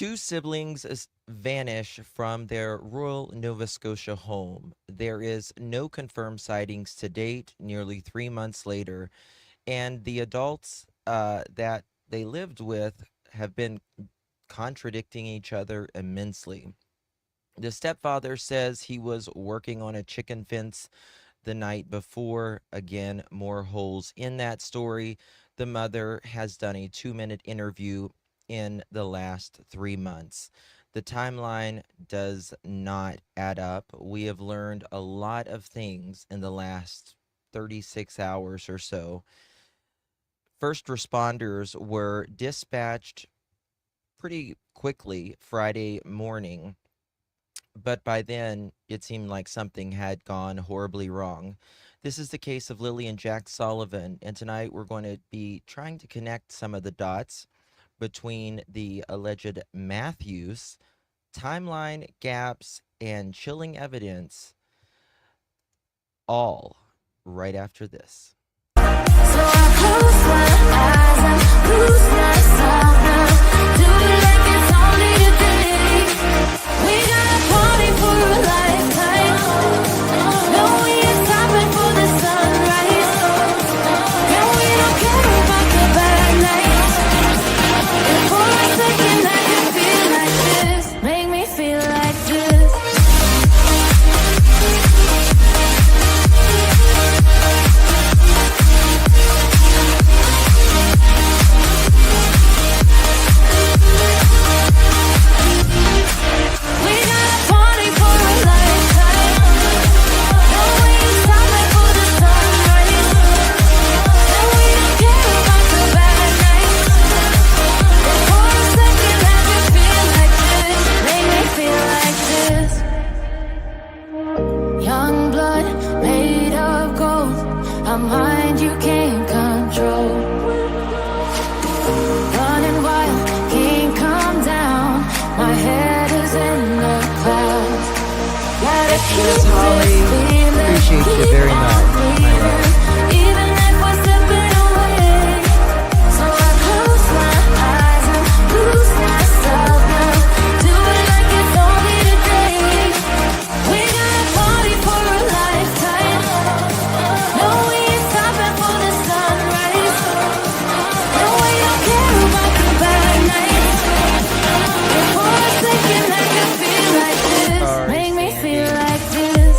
Two siblings vanish from their rural Nova Scotia home. There is no confirmed sightings to date, nearly 3 months later, and the adults that they lived with have been contradicting each other immensely. The stepfather says he was working on a chicken fence the night before. Again, more holes in that story. The mother has done a 2-minute interview in the last 3 months. The timeline does not add up. We have learned a lot of things in the last 36 hours or so. First responders were dispatched pretty quickly Friday morning, but by then it seemed like something had gone horribly wrong. This is the case of Lilly and Jack Sullivan, and tonight we're going to be trying to connect some of the dots between the alleged math use, timeline gaps, and chilling evidence, all right after this. So I close my eyes and lose myself now. Do it like it's only a day. We got a party for a lifetime. No, we ain't stopping for the sunrise. No, we don't care about the bad nights. And for a second I can feel like this. Make me feel like this. We got a party for a lifetime. No, we ain't stopping for the sunrise. No, we don't care about the bad nights. And for a second I can feel like this. Make me feel like this. Young blood made of gold. A mind you can't control. Running wild, can't come down. My head is in the clouds. Gotta keep Miss Holly, this feeling, appreciate you keep very on much, my breathing, love. even if we're stepping away. So I close my eyes and lose myself now. Do it like it's only today. We got a party for a lifetime. No, we ain't stopping for the sunrise. No, we don't care about the bad nights. And for a second I can feel like this. Make me feel like this.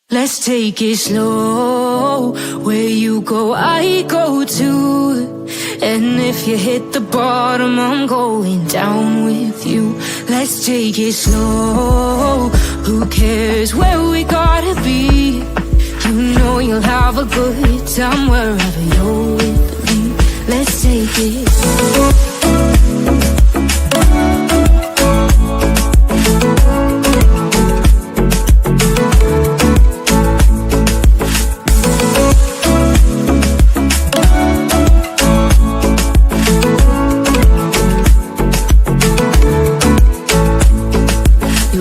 Let's take it slow. Where you go, I go too. And if you hit the bottom, I'm going down with you. Let's take it slow. Who cares where we gotta be? You know you'll have a good time wherever you're with me. Let's take it slow.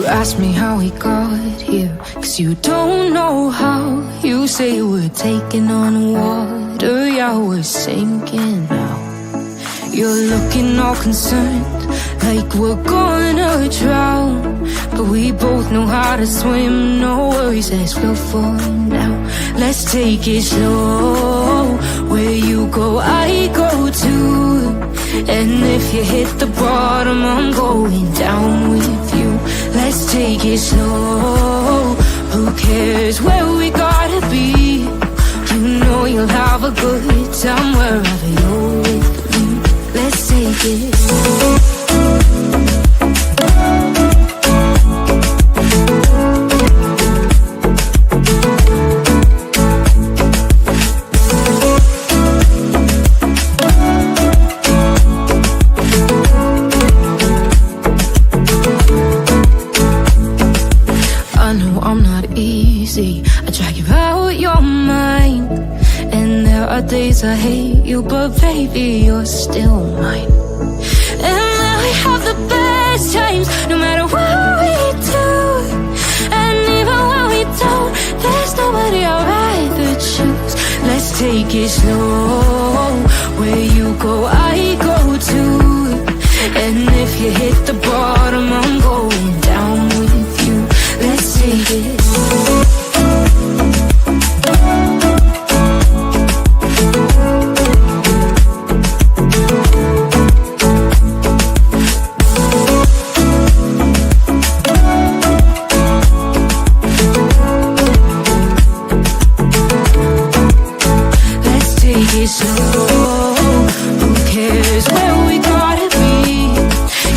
Ask me how we got here, 'cause you don't know how. You say we're taking on water, yeah, we're sinking now. You're looking all concerned, like we're gonna drown. But we both know how to swim, no worries, let's go for now. Let's take it slow. Where you go, I go too. And if you hit the bottom, I'm going down with you. Let's take it slow. Who cares where we gotta be? You know you'll have a good time wherever you're with me. Let's take it slow. I drag you out your mind. And there are days I hate you, but baby, you're still mine. And now we have the best times, no matter what we do. And even when we don't, there's nobody I'd rather choose. Let's take it slow. Where you go, I go too. And if you hit the bottom, I'm going down with you. Let's take it slow. Slow. Who cares where we gotta be?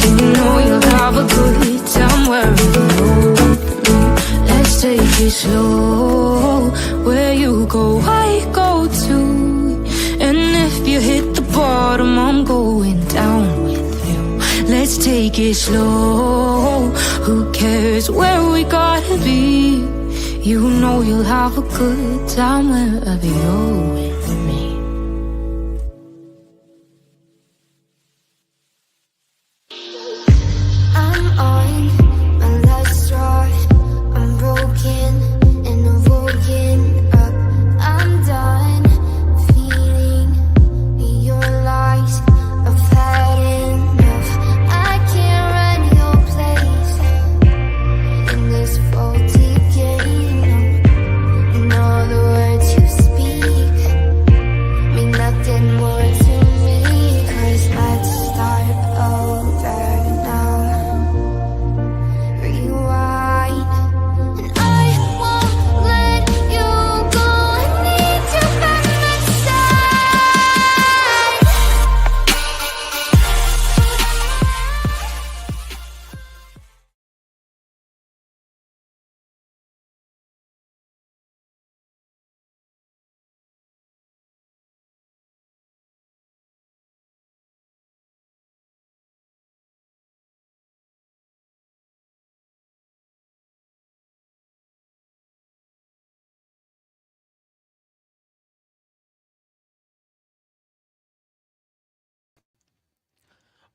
You know you'll have a good time wherever you're with me. Let's take it slow. Where you go, I go too. And if you hit the bottom, I'm going down with you. Let's take it slow. Who cares where we gotta be? You know you'll have a good time wherever you're with me.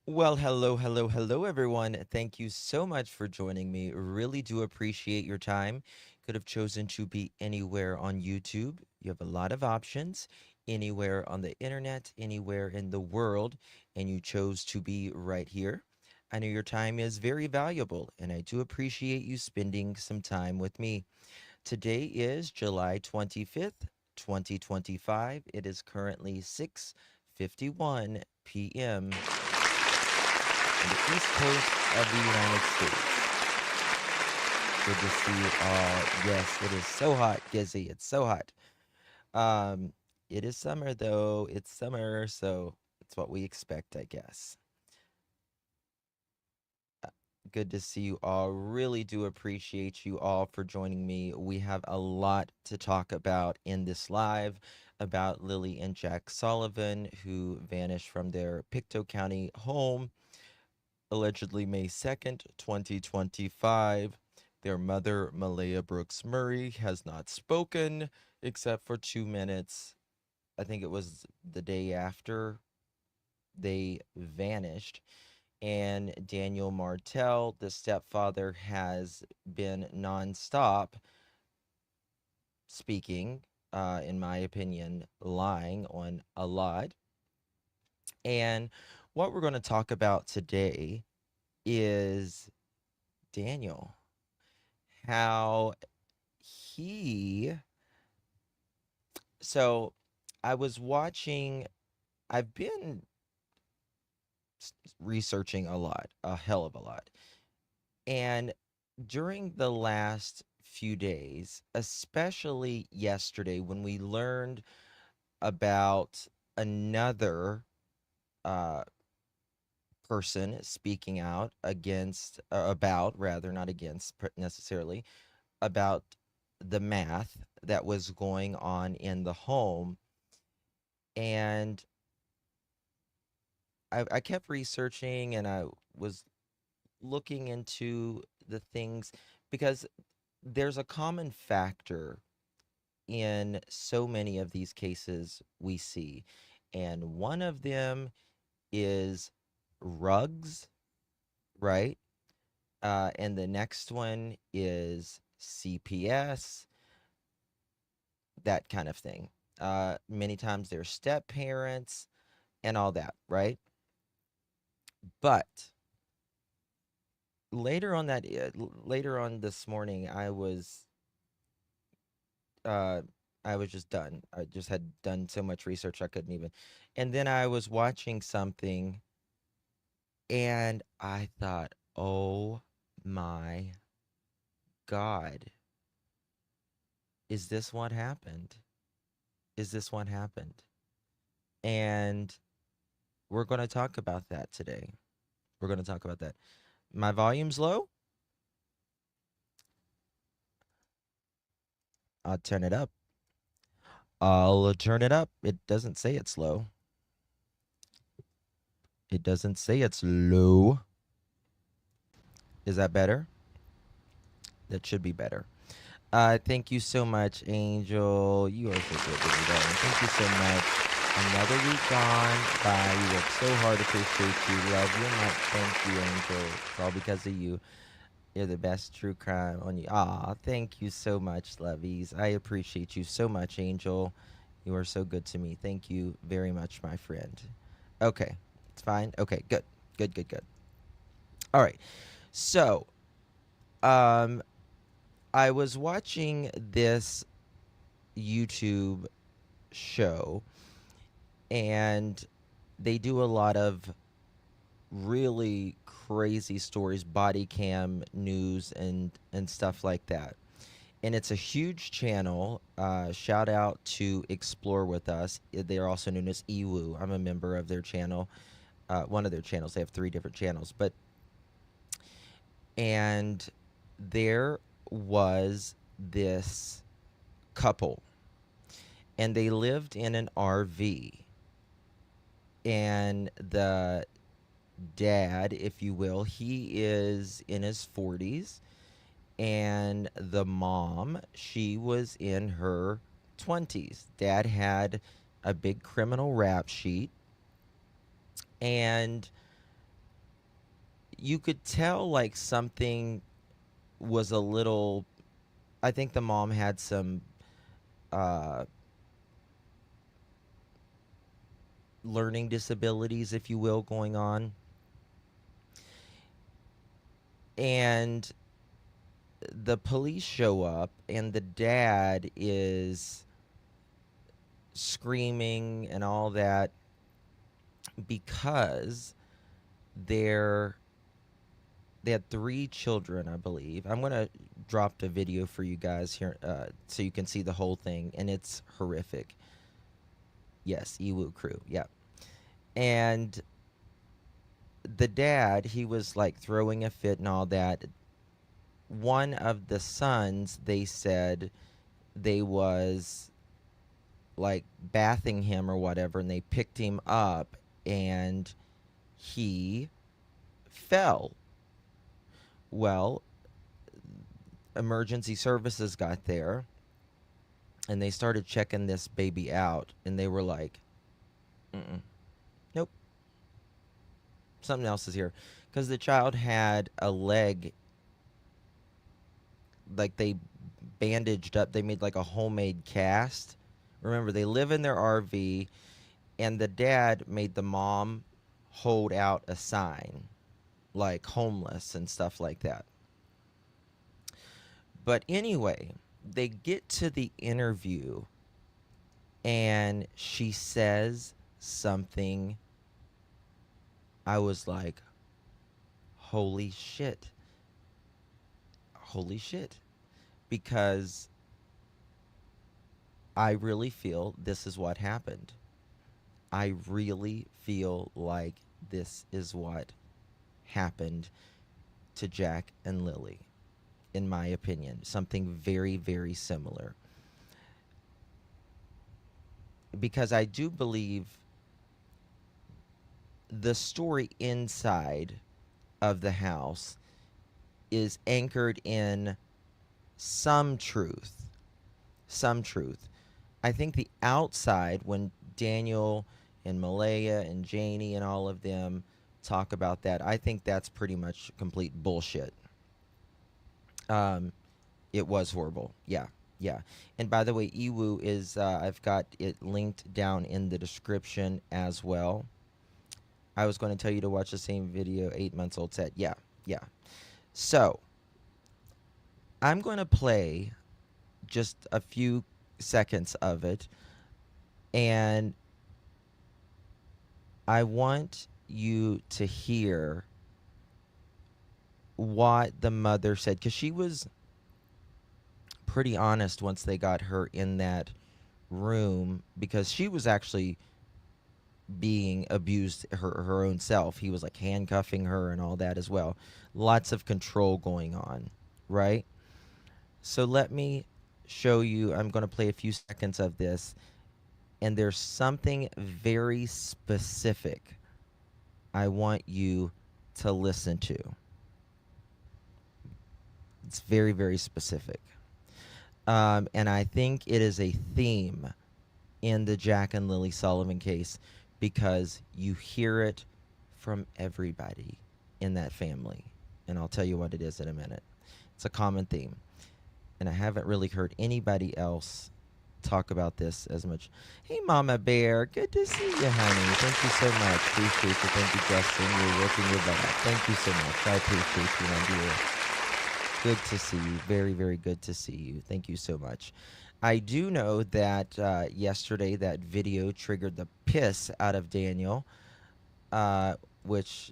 Well, hello, hello, hello, everyone. Thank you so much for joining me. Really do appreciate your time. Could have chosen to be anywhere on YouTube. You have a lot of options, anywhere on the internet, anywhere in the world, and you chose to be right here. I know your time is very valuable, and I do appreciate you spending some time with me. Today is July 25th, 2025. It is currently 6:51 p.m. on the East Coast of the United States. Good to see you all. Yes, it is so hot, Gizzy. It's so hot. Um, it is summer though. It's summer, so it's what we expect, I guess. Uh, Good to see you all. Really do appreciate you all for joining me. We have a lot to talk about in this live about Lilly and Jack Sullivan, who vanished from their Pictou County home allegedly May 2nd, 2025. Their mother, Malaya Brooks-Murray, has not spoken except for 2 minutes. I think it was the day after they vanished. And Daniel Martell, the stepfather, has been nonstop speaking, in my opinion, lying on a lot. And what we're going to talk about today is Daniel, how he so I was watching, I've been researching a lot, a hell of a lot. And during the last few days, especially yesterday when we learned about another uh person speaking out against, about, rather, not against necessarily, about the math that was going on in the home. And I kept researching and I was looking into the things because there's a common factor in so many of these cases we see. And one of them is rugs, right? And the next one is CPS, that kind of thing. Many times they're step parents and all that, right? But later on this morning, uh, I was just done. I just had done so much research I couldn't even. And then I was watching something, and I thought, oh my God, is this what happened? Is this what happened? And we're going to talk about that today. We're going to talk about that. My volume's low. I'll turn it up. I'll turn it up. It doesn't say it's low. It doesn't say it's low. Is that better? That should be better. Thank you so much, Angel. You are so good, baby darling. Thank you so much. Another week gone by. You work so hard. Appreciate you. Love you much. Thank you, Angel. It's all because of you. You're the best true crime on you. Ah, thank you so much, lovies. I appreciate you so much, Angel. You are so good to me. Thank you very much, my friend. Okay, it's fine. Okay, good. Good, good, good. All right. So, um, I was watching this YouTube show, and they do a lot of really crazy stories, body cam news, and stuff like that. And it's a huge channel. Shout out to Explore With Us. They're also known as Ewu. I'm a member of their channel, one of their channels. They have 3 different channels, and there was this couple, and they lived in an RV, and the dad, if you will, he is in his 40s, and the mom, she was in her 20s. Dad had a big criminal rap sheet, and you could tell like something was a little, I think the mom had some uh learning disabilities, if you will, going on. And the police show up, and the dad is screaming and all that because they're they had 3 children, I believe. I'm going to dropped a video for you guys here so you can see the whole thing, and it's horrific. Yes, Iwu crew. Yep. And the dad, he was like throwing a fit and all that. One of the sons, they said they was like bathing him or whatever, and they picked him up and he fell. Well, emergency services got there and they started checking this baby out, and they were like, nope, something else is here. Because the child had a leg, like they bandaged up, they made like a homemade cast. Remember, they live in their RV, and the dad made the mom hold out a sign, like homeless and stuff like that. But anyway, they get to the interview, and she says something. I was like, holy shit. Holy shit. Because I really feel this is what happened. I really feel like this is what happened to Jack and Lilly, in my opinion. Something very, very similar. Because I do believe the story inside of the house is anchored in some truth. Some truth. I think the outside, when Daniel and Malaya and Janie and all of them talk about that, I think that's pretty much complete bullshit. It was horrible. Yeah, yeah. And by the way, Iwu is, I've got it linked down in the description as well. I was going to tell you to watch the same video 8 months old said. Yeah, yeah. So, I'm going to play just a few seconds of it, and I want you to hear what the mother said, because she was pretty honest once they got her in that room, because she was actually being abused her own self. He was like handcuffing her and all that as well. Lots of control going on, right? So let me show you. I'm going to play a few seconds of this, and there's something very specific I want you to listen to. It's very, very specific. And I think it is a theme in the Jack and Lilly Sullivan case, because you hear it from everybody in that family. And I'll tell you what it is in a minute. It's a common theme. And I haven't really heard anybody else talk about this as much. Hey, Mama Bear. Good to see you, honey. Thank you so much. Appreciate you. Thank you, Justin. You're working your butt off. Thank you so much. I appreciate you, my dear. Good to see you. Very, very good to see you. Thank you so much. I do know that yesterday that video triggered the piss out of Daniel, which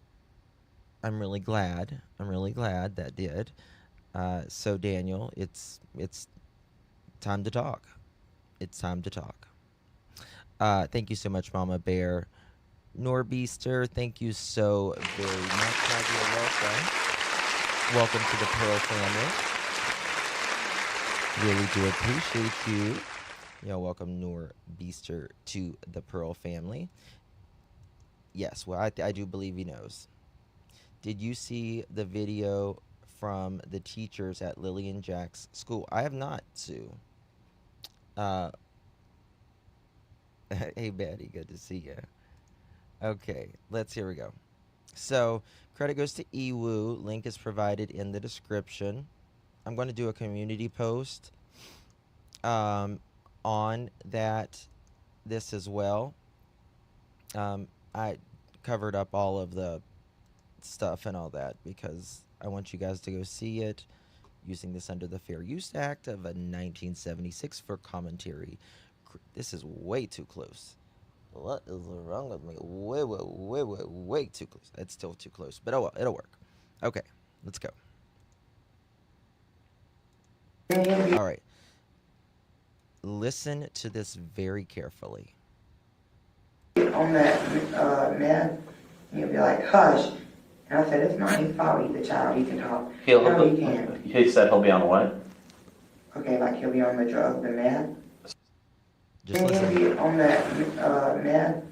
I'm really glad. I'm really glad that did. So Daniel, it's time to talk. It's time to talk. Thank you so much, Mama Bear. Norbeaster, thank you so very much, my dear. Welcome. Welcome to the Pearl family. Really do appreciate you. Welcome, Norbeaster, to the Pearl family. Yes, well, I do believe he knows. Did you see the video from the teachers at Lilly and Jack's school? I have not, Sue. Hey, Betty, good to see you. Okay, here we go. So, credit goes to Iwu. Link is provided in the description. I'm going to do a community post on this as well. I covered up all of the stuff and all that because I want you guys to go see it, using this under the Fair Use Act of 1976 for commentary. This is way too close. What is wrong with me? Way too close. It's still too close, but oh well, it'll work. Okay, let's go. All right. Listen to this very carefully. On that meth, he'll be like, hush. And I said, it's not his fault, he's a child, he can talk. No, he can't. He said he'll be on what? Okay, like he'll be on the drug, the meth. Just And he'll listen. be on that meth,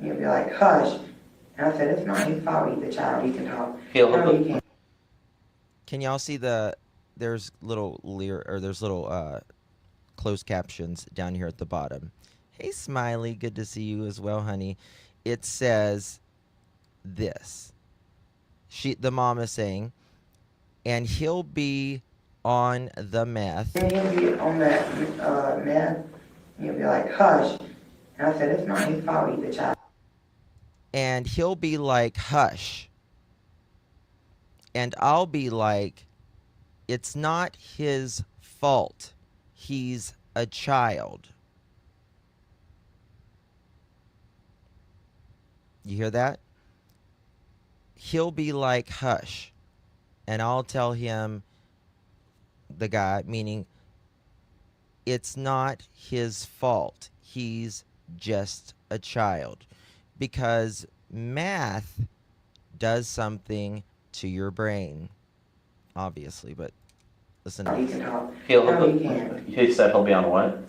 he'll be like, hush. And I said, it's not his fault, he's a child, he can talk. No, he can't. Can y'all see there's little closed captions down here at the bottom. Hey, Smiley, good to see you as well, honey. It says this. The mom is saying, and he'll be on the meth. And he'll be on that meth, he'll be like, hush. And I said, it's not his fault, he's a child. And he'll be like, hush. And I'll be like, it's not his fault. He's a child. You hear that? He'll be like, hush. And I'll tell him, the guy, meaning, it's not his fault. He's just a child. Because math does something to your brain, obviously, but listen. He can talk. No, he can't. He said he'll be on what?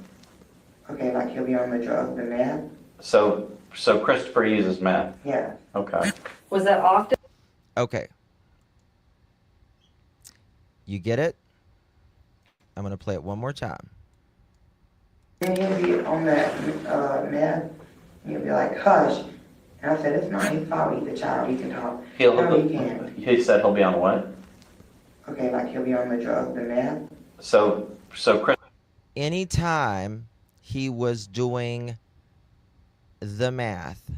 Okay, like he'll be on the drug, the meth. So Christopher uses meth. Yeah. Okay. Was that often? Okay. You get it? I'm going to play it one more time. And he'll be on that meth, he'll be like, hush. And I said, it's not his fault, he's a child, he can talk. No, he can't. He said he'll be on what? Okay, like he'll be on the drug, the meth. So Chris. Anytime he was doing the math,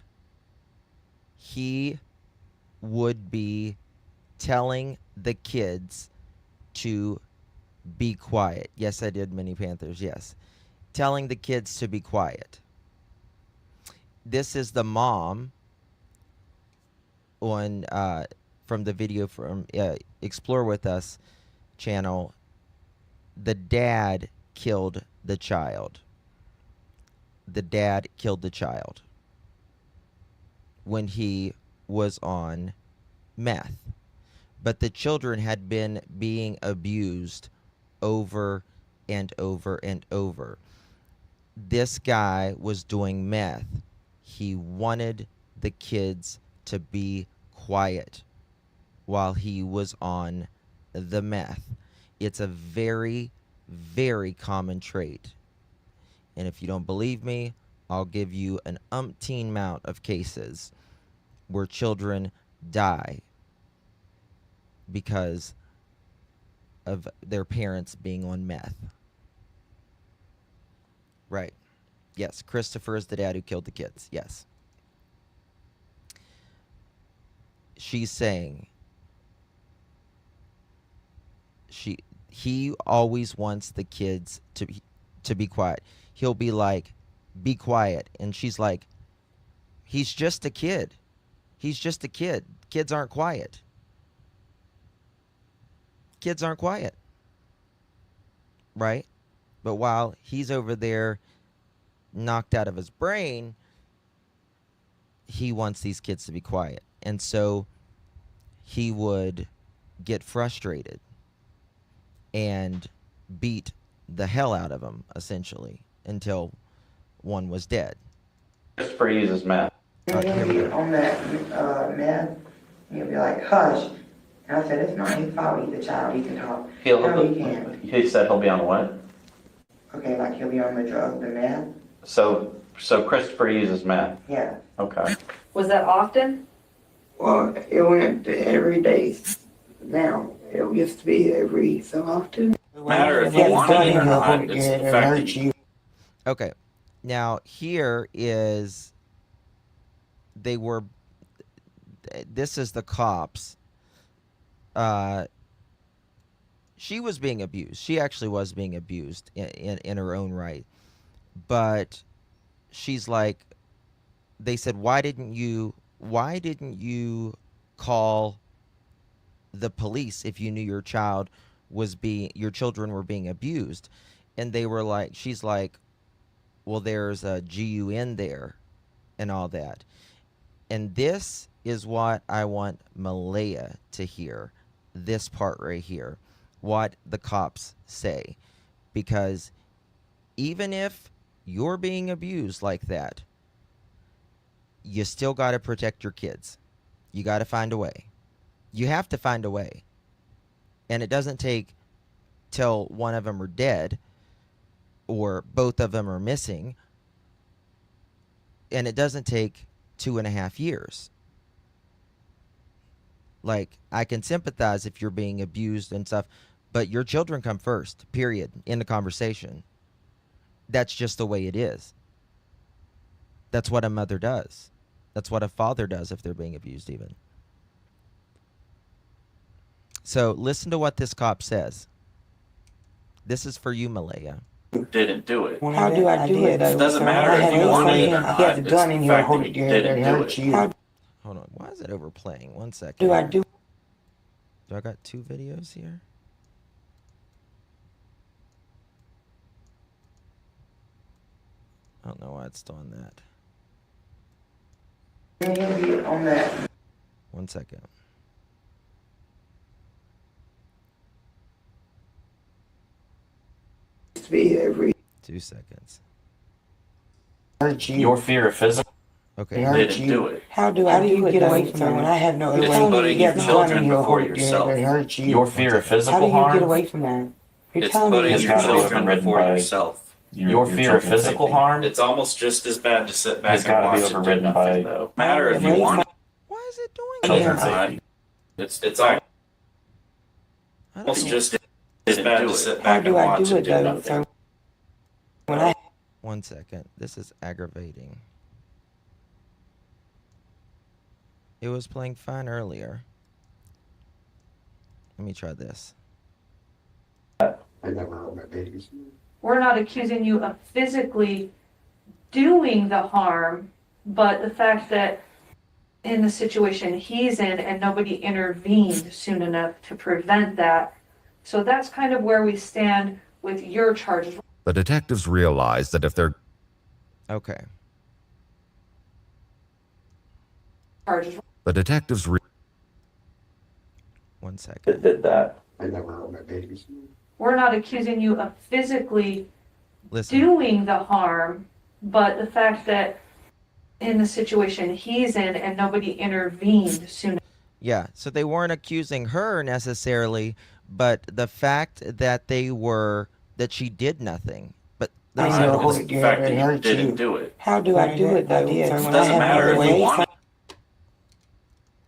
he would be telling the kids to be quiet. Yes, I did, Mini Panthers, yes. Telling the kids to be quiet. This is the mom on from the video from Explore With Us channel. The dad killed the child. The dad killed the child when he was on meth. But the children had been being abused over and over and over. This guy was doing meth. He wanted the kids to be quiet while he was on the meth. It's a very, very common trait. And if you don't believe me, I'll give you an umpteen amount of cases where children die because of their parents being on meth. Right. Yes, Christopher is the dad who killed the kids. Yes. She's saying he always wants the kids to be quiet. He'll be like, be quiet. And she's like, he's just a kid. He's just a kid. Kids aren't quiet. Kids aren't quiet. Right? But while he's over there knocked out of his brain, he wants these kids to be quiet. And so he would get frustrated and beat the hell out of them, essentially, until one was dead. Christopher uses meth. And he'll be on that meth, he'll be like, hush. And I said, it's not his fault, he's a child, he can talk. No, he can't. He said he'll be on what? Okay, like he'll be on the drug, the meth. So Christopher uses meth. Yeah. Okay. Was that often? Well, it went every day. Now, it used to be every so often. Matter if you want it or not, it's affecting you. Okay. Now, here is, this is the cops. She was being abused. She actually was being abused in her own right. But she's like, they said, why didn't you call the police if you knew your child your children were being abused. And they were like, she's like, well, there's a GUN there and all that. And this is what I want Malaya to hear, this part right here, what the cops say. Because even if you're being abused like that, you still got to protect your kids. You got to find a way. You have to find a way. And it doesn't take till one of them are dead or both of them are missing. And it doesn't take 2.5 years. Like, I can sympathize if you're being abused and stuff, but your children come first, period, in the conversation. That's just the way it is. That's what a mother does. That's what a father does if they're being abused even. So listen to what this cop says. This is for you, Malaya. Didn't do it. How do I do it? It doesn't matter if you wanted it or not. He has a gun in It's the here, fact hold that it you together, didn't it do hurts it. you. Hold on. Why is it overplaying? One second. Do I do? Do I got 2 videos here? I don't know why it's doing that. And you'll be on that. 1 second. To be every 2 seconds. hurt you. Your fear of physical Okay. didn't do it. How do you get away from that when I have no other It's way? putting He your has a gun in children here, before hold it yourself. together, it hurts you. Your fear of How physical do you harm. get away from that? You're It's telling me putting it's your gotta be children overridden before by yourself. Your fear of physical harm. It's almost just as bad to sit back It's and gotta be watch it do overridden by nothing, though. Matter if you Away want it. Why is it doing Children that? safety. It's I don't almost know. just as bad to sit How back and do I watch do it it do though? nothing. So when I 1 second. This is aggravating. It was playing fine earlier. Let me try this. I never hurt my babies. We're not accusing you of physically doing the harm, but the fact that in the situation he's in and nobody intervened soon enough to prevent that. So that's kind of where we stand with your charges. The detectives realize that if they're Okay. the detectives 1 second. Did that. I never hurt my babies. We're not accusing you of physically Listen. doing the harm, but the fact that in the situation he's in and nobody intervened soon. Yeah, so they weren't accusing her necessarily, but the fact that that she did nothing. But let me I see. know. It's the fact that you didn't do it. how do I do it though? So It when I doesn't have matter no if other you way. want it.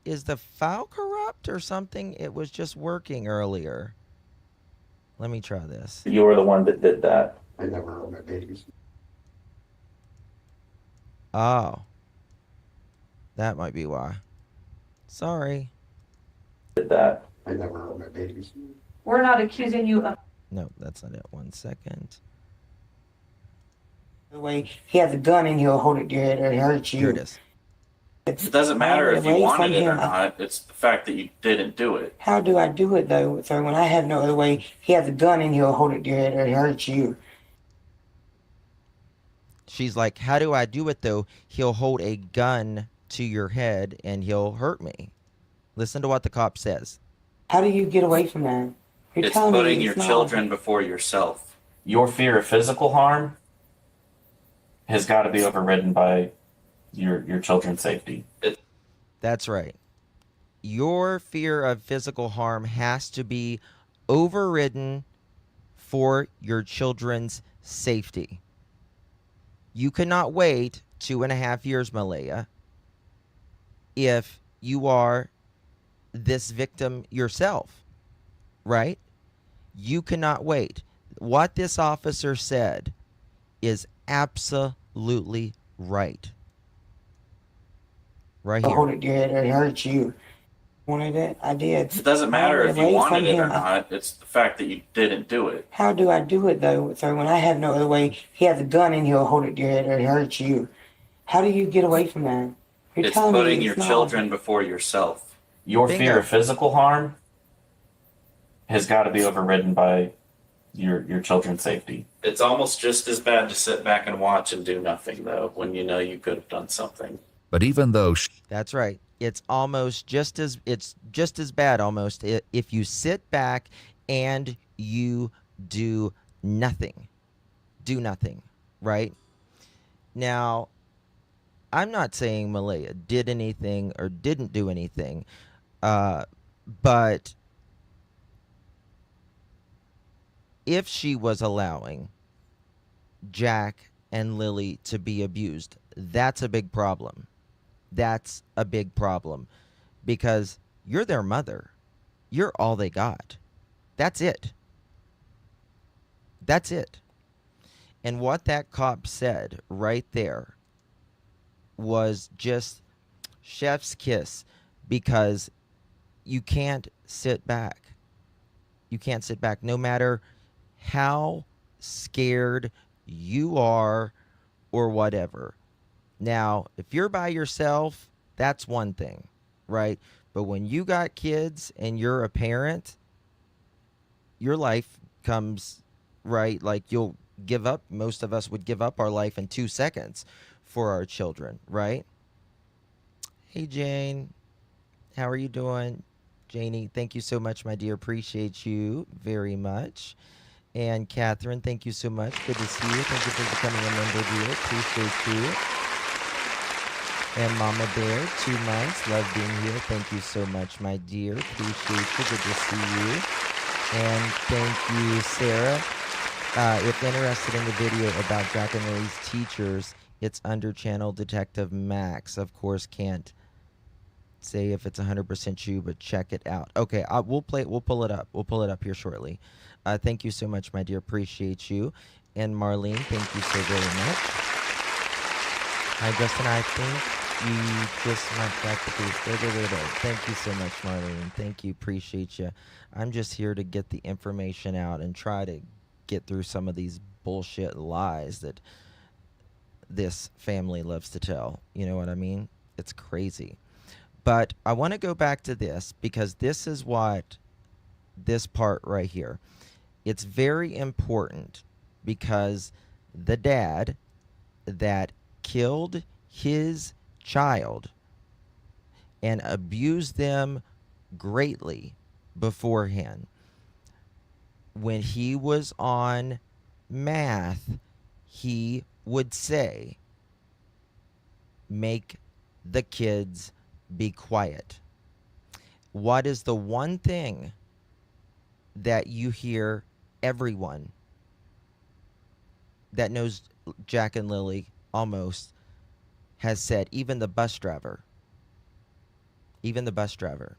Is the file corrupt or something? It was just working earlier. Let me try this. You were the one that did that. I never hurt my babies. Oh. That might be why. Sorry. Did that. I never hurt my babies. We're not accusing you of No, that's not it. 1 second. The way he has a gun in here, hold it together, it hurts you. Here it is. It doesn't matter if you Away wanted from it or him. not. It's the fact that you didn't do it. How do I do it though? So when I have no other way, he has a gun in here, hold it together, it hurts you. She's like, how do I do it though? He'll hold a gun to your head and he'll hurt me. Listen to what the cop says. How do you get away from that? You're It's telling me putting your it's not. children before yourself. Your fear of physical harm has got to be overridden by your children's safety. That's right. Your fear of physical harm has to be overridden for your children's safety. You cannot wait 2.5 years, Malaya, if you are this victim yourself, right? You cannot wait. What this officer said is absolutely right. Right Hold here. it together, it hurts you. Wanted it? I did. It doesn't matter if you Away wanted from it or him. not. It's the fact that you didn't do it. How do I do it though? So when I have no other way, he has a gun in here, hold it together, it hurts you. How do you get away from that? You're It's telling putting me your it's not. children before yourself. Your Bingo. fear of physical harm has got to be overridden by your children's safety. It's almost just as bad to sit back and watch and do nothing, though, when you know you could have done something. But even though That's right. It's just as bad almost if you sit back and you do nothing. Do nothing, right? Now, I'm not saying Malaya did anything or didn't do anything, but if she was allowing Jack and Lilly to be abused, that's a big problem. That's a big problem because you're their mother. You're all they got. That's it. That's it. And what that cop said right there was just chef's kiss because you can't sit back. You can't sit back no matter how scared you are or whatever. Now, if you're by yourself, that's one thing, right? But when you got kids and you're a parent, your life comes, right? Like you'll give up. Most of us would give up our life in 2 seconds for our children, right? Hey, Jane. How are you doing? Janie, thank you so much, my dear. Appreciate you very much. And Catherine, thank you so much. Good to see you. Thank you for becoming a member, dear. Appreciate you. And Mama Bear, 2 months. Love being here. Thank you so much, my dear. Appreciate you. Good to see you. And thank you, Sarah. If interested in the video about Jack and Lily's teachers, it's under channel Detective Max. Of course, can't say if it's 100% true, but check it out. Okay, we'll pull it up. We'll pull it up here shortly. Thank you so much, my dear. Appreciate you. And Marlene, thank you so very much. Hi, Justin. I think you just went back to booth. Thank you so much, Marlene. Thank you. Appreciate you. I'm just here to get the information out and try to get through some of these bullshit lies that this family loves to tell. You know what I mean? It's crazy. But I want to go back to this because this is what this part right here. It's very important because the dad that killed his child and abused them greatly beforehand, when he was on meth, he would say, make the kids be quiet. What is the one thing that you hear everyone that knows Jack and Lilly almost has said, even the bus driver? Even the bus driver.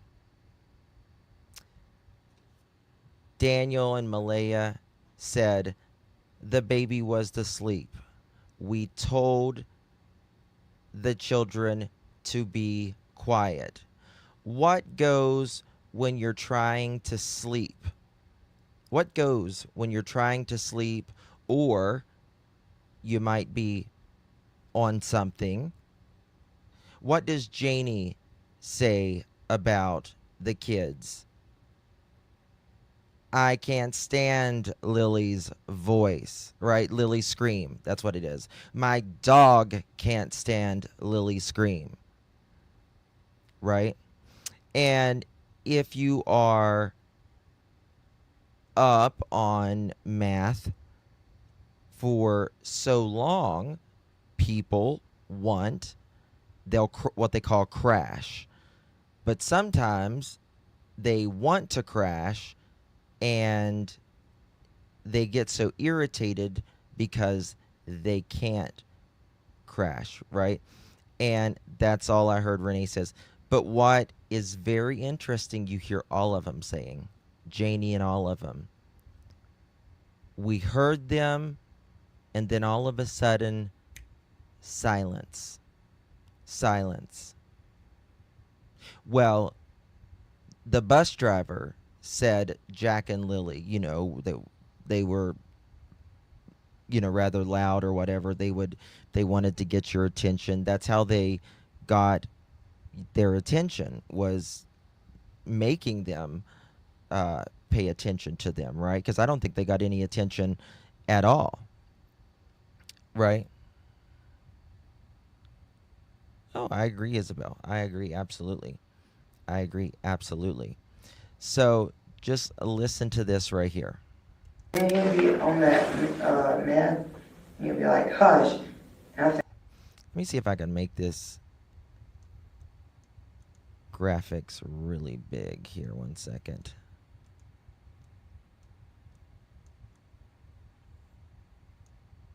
Daniel and Malaya said the baby was asleep. We told the children to be quiet. What goes when you're trying to sleep? What goes when you're trying to sleep, or you might be on something? What does Janie say about the kids? I can't stand Lily's voice, right? Lily scream. That's what it is. My dog can't stand Lily scream, right? And if you are up on math for so long, people want what they call crash. But sometimes they want to crash and they get so irritated because they can't crash, right? And that's all I heard Renee says. But what is very interesting, you hear all of them saying, Janie and all of them, we heard them, and then all of a sudden, silence. Silence. Well, the bus driver said Jack and Lily, you know, they were, you know, rather loud or whatever. They wanted to get your attention. That's how they got their attention, was making them pay attention to them, right? Because I don't think they got any attention at all, right? Oh, I agree, Isabel. I agree, absolutely. I agree, absolutely. So just listen to this right here. And you'll be on that meth, and you'll be like, hush. And I said, Let me see if I can make this graphics really big here. 1 second.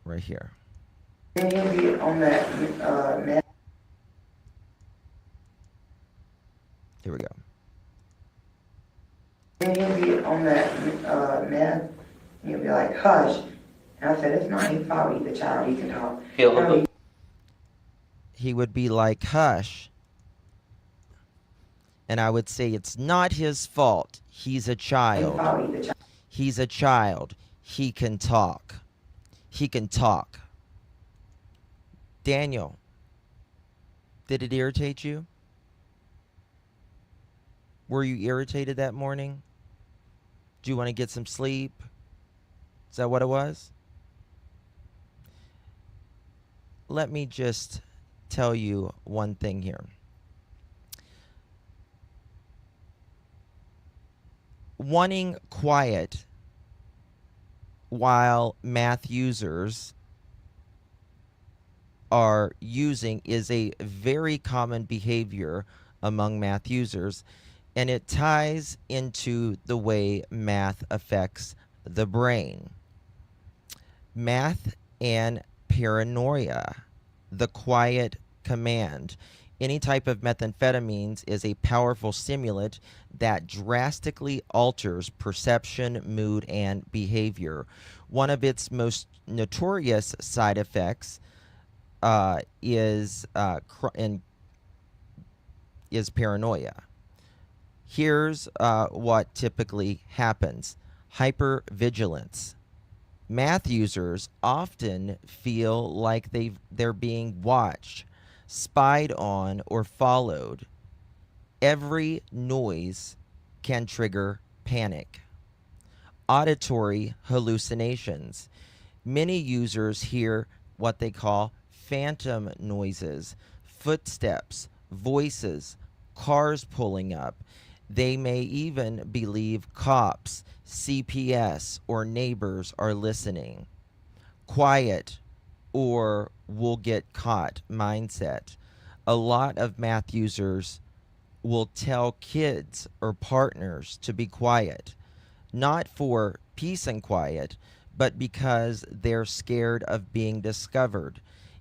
Right here. and you'll be on that meth. Here we go. And you'll be on that meth, and you'll be like, hush. And I said, it's not his fault, he's a child, he can talk. He would be like, hush. And I would say, it's not his fault. He's a child. He's a child. He can talk. He can talk. Daniel, did it irritate you? Were you irritated that morning? Do you want to get some sleep? Is that what it was? Let me just tell you one thing here. Wanting quiet while math users are using is a very common behavior among math users, and it ties into the way math affects the brain. Math and paranoia, the quiet command. Any type of methamphetamines is a powerful stimulant that drastically alters perception, mood, and behavior. One of its most notorious side effects is paranoia. Here's what typically happens: hypervigilance. Math users often feel like they're being watched, spied on, or followed. Every noise can trigger panic. Auditory hallucinations. Many users hear what they call phantom noises, footsteps, voices, cars pulling up. They may even believe cops, CPS, or neighbors are listening. Quiet or we'll get caught mindset. A lot of math users will tell kids or partners to be quiet, not for peace and quiet, but because they're scared of being discovered.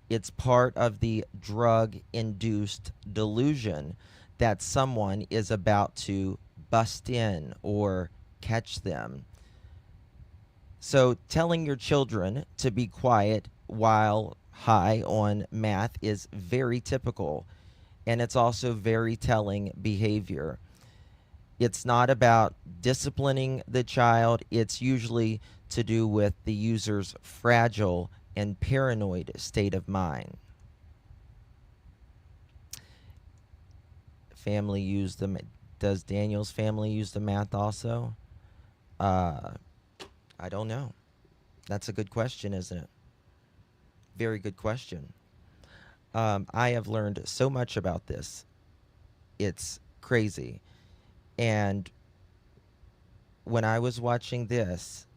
It's part of the drug-induced delusion that someone is about to bust in or catch them. So telling your children to be quiet while high on math is very typical, and it's also very telling behavior. It's not about disciplining the child. It's usually to do with the user's fragile and paranoid state of mind. Family use the does Daniel's family use the math also? I don't know. That's a good question, isn't it? Very good question. I have learned so much about this. It's crazy. And when I was watching this,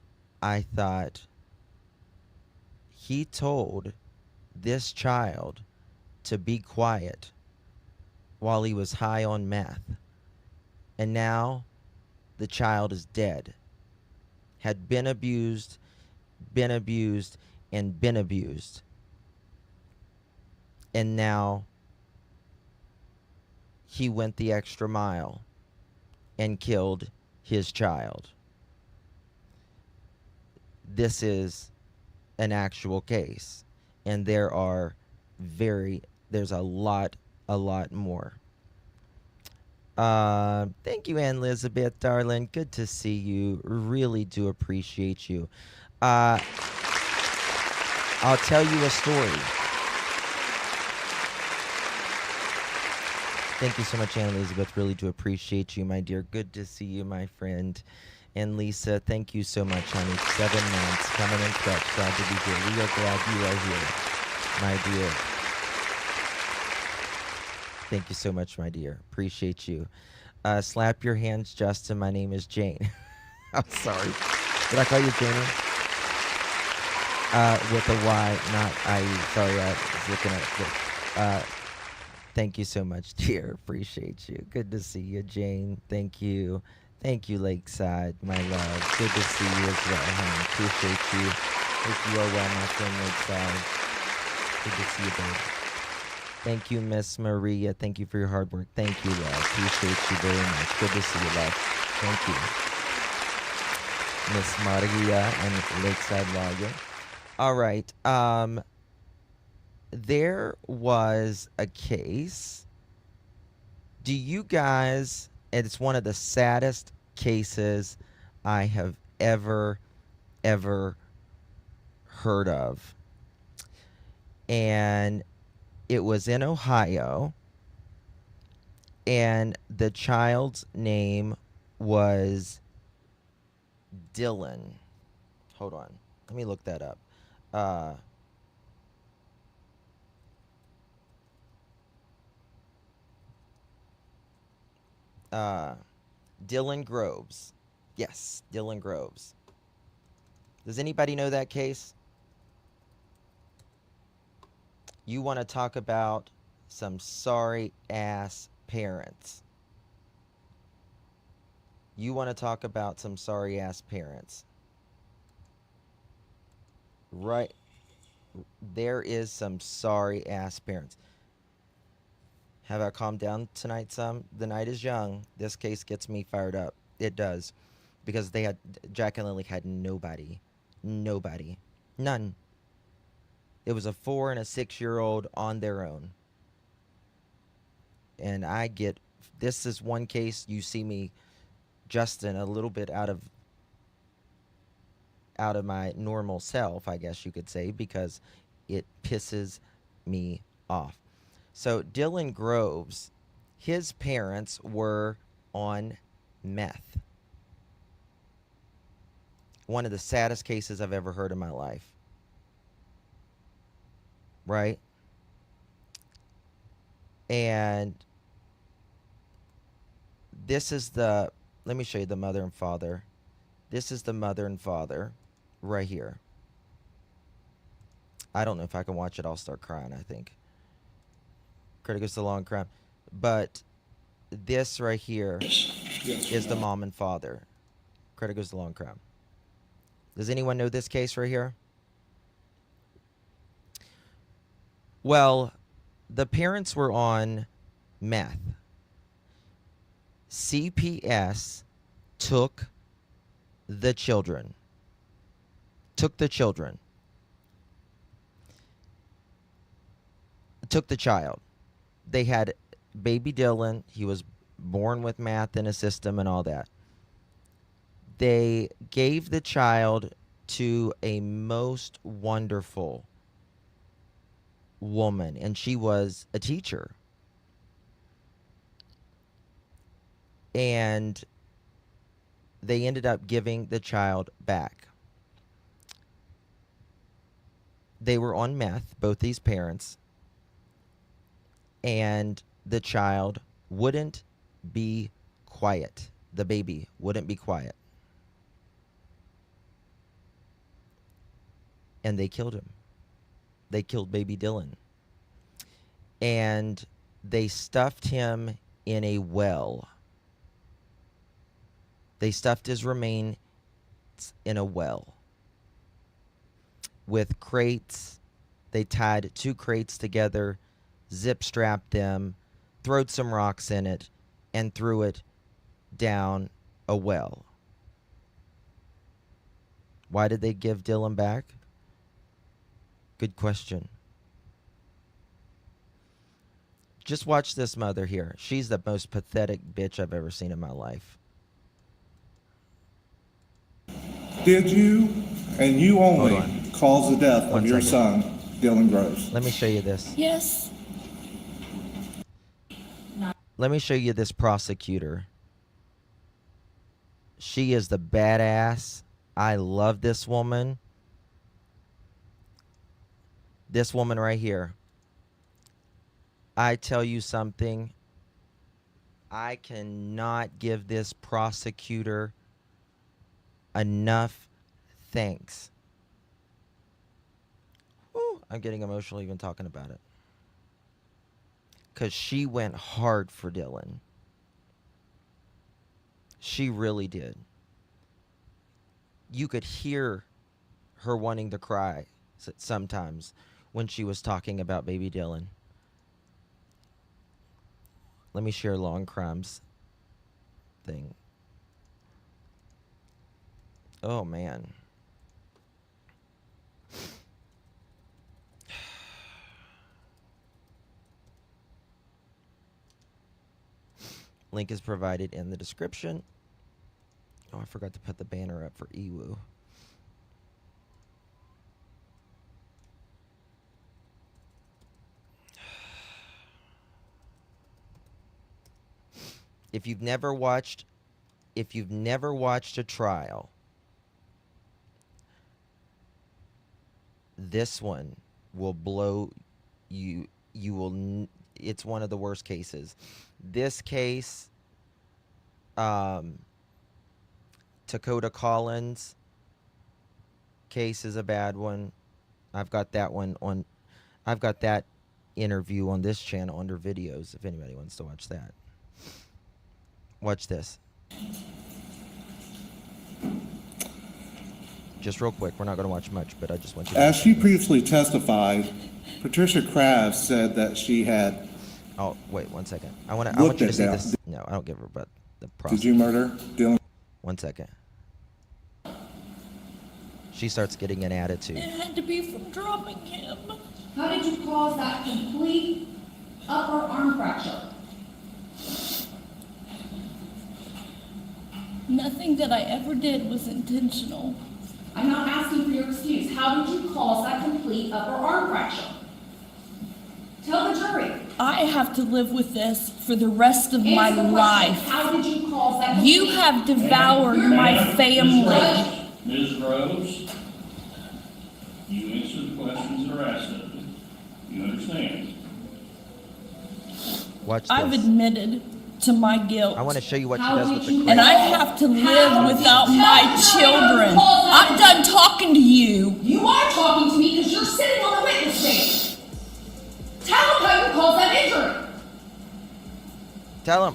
I thought, he told this child to be quiet while he was high on meth. And now the child is dead. Had been abused, and been abused. And now he went the extra mile and killed his child. This is an actual case, and there's a lot more. Thank you, Ann Elizabeth, darling. Good to see you. Really do appreciate you. I'll tell you a story. Thank you so much, Ann Elizabeth. Really do appreciate you, my dear. Good to see you, my friend. And Lisa, thank you so much, honey. 7 months, coming in clutch. Glad to be here. We are glad you are here, my dear. Thank you so much, my dear. Appreciate you. Slap your hands, Justin. My name is Jane. I'm sorry. Did I call you Janie? With a Y, not I. Sorry, I was looking at it. Thank you so much, dear. Appreciate you. Good to see you, Jane. Thank you. Thank you, Lakeside, my love. Good to see you as well, honey. Appreciate you. Hope you are well, my friend, Lakeside. Good to see you, babe. Thank you, Miss Maria. Thank you for your hard work. Thank you, love. Appreciate you very much. Good to see you, love. Thank you. Miss Maria and Lakeside Lawyer. All right. There was a case. Do you guys, and it's one of the saddest cases I have ever heard of. And it was in Ohio. And the child's name was Dylan. Hold on. Let me look that up. Dylan Groves. Yes, Dylan Groves. Does anybody know that case? You want to talk about some sorry ass parents. You want to talk about some sorry ass parents. Right. There is some sorry ass parents. Have I calmed down tonight some? The night is young. This case gets me fired up. It does. Because they had, Jack and Lily had nobody. Nobody. None. It was a 4 and a 6-year-old on their own. And I get, this is one case you see me, Justin, a little bit out of my normal self, I guess you could say, because it pisses me off. So Dylan Groves, his parents were on meth. One of the saddest cases I've ever heard in my life. Right? And this is the, let me show you the mother and father. This is the mother and father right here. I don't know if I can watch it. I'll start crying, I think. Credit goes to the long crown. But this right here is the mom and father. Credit goes to the long crown. Does anyone know this case right here? Well, the parents were on meth. CPS took the children. Took the child. They had baby Dylan. He was born with meth in his system and all that. They gave the child to a most wonderful woman, and she was a teacher. And they ended up giving the child back. They were on meth, both these parents. And the child wouldn't be quiet. The baby wouldn't be quiet. And they killed him. They killed baby Dylan. And they stuffed him in a well. They stuffed his remains in a well. With crates. They tied 2 crates together, zip strapped them, throwed some rocks in it, and threw it down a well. Why did they give Dylan back? Good question. Just watch this mother here. She's the most pathetic bitch I've ever seen in my life. Did you, and you only, cause the death of your son, Dylan Groves? Let me show you this. Yes. Let me show you this prosecutor. She is the badass. I love this woman. This woman right here. I tell you something. I cannot give this prosecutor enough thanks. Whew, I'm getting emotional even talking about it. Because she went hard for Dylan. She really did. You could hear her wanting to cry sometimes when she was talking about baby Dylan. Let me share Long Crime's thing. Oh, man. Link is provided in the description. Oh, I forgot to put the banner up for Ewu. If you've never watched a trial, this one will blow you. You will. It's one of the worst cases. This case, Dakota Collins case is a bad one. I've got that one on. I've got that interview on this channel under videos. If anybody wants to watch that. Watch this. Just real quick. We're not going to watch much, but I just want you to... As she previously testified, Patricia Kraft said that she had... Oh, wait, 1 second. I want you to see this. No, I don't give her but the process. Did you murder Dylan? 1 second. She starts getting an attitude. It had to be from dropping him. How did you cause that complete upper arm fracture? Nothing that I ever did was intentional. I'm not asking for your excuse. How did you cause that complete upper arm fracture? Tell the jury. I have to live with this for the rest of my life. How did you cause that? You have devoured my family. Ms. Groves, you answer the questions that are asked of you. You understand? Watch this. I've admitted to my guilt. I want to show you what she does with the crate. And I have to live without my children. I'm done talking to you. You are talking to me because you're sitting on the witness stand. Tell them how you caused that injury. Tell him.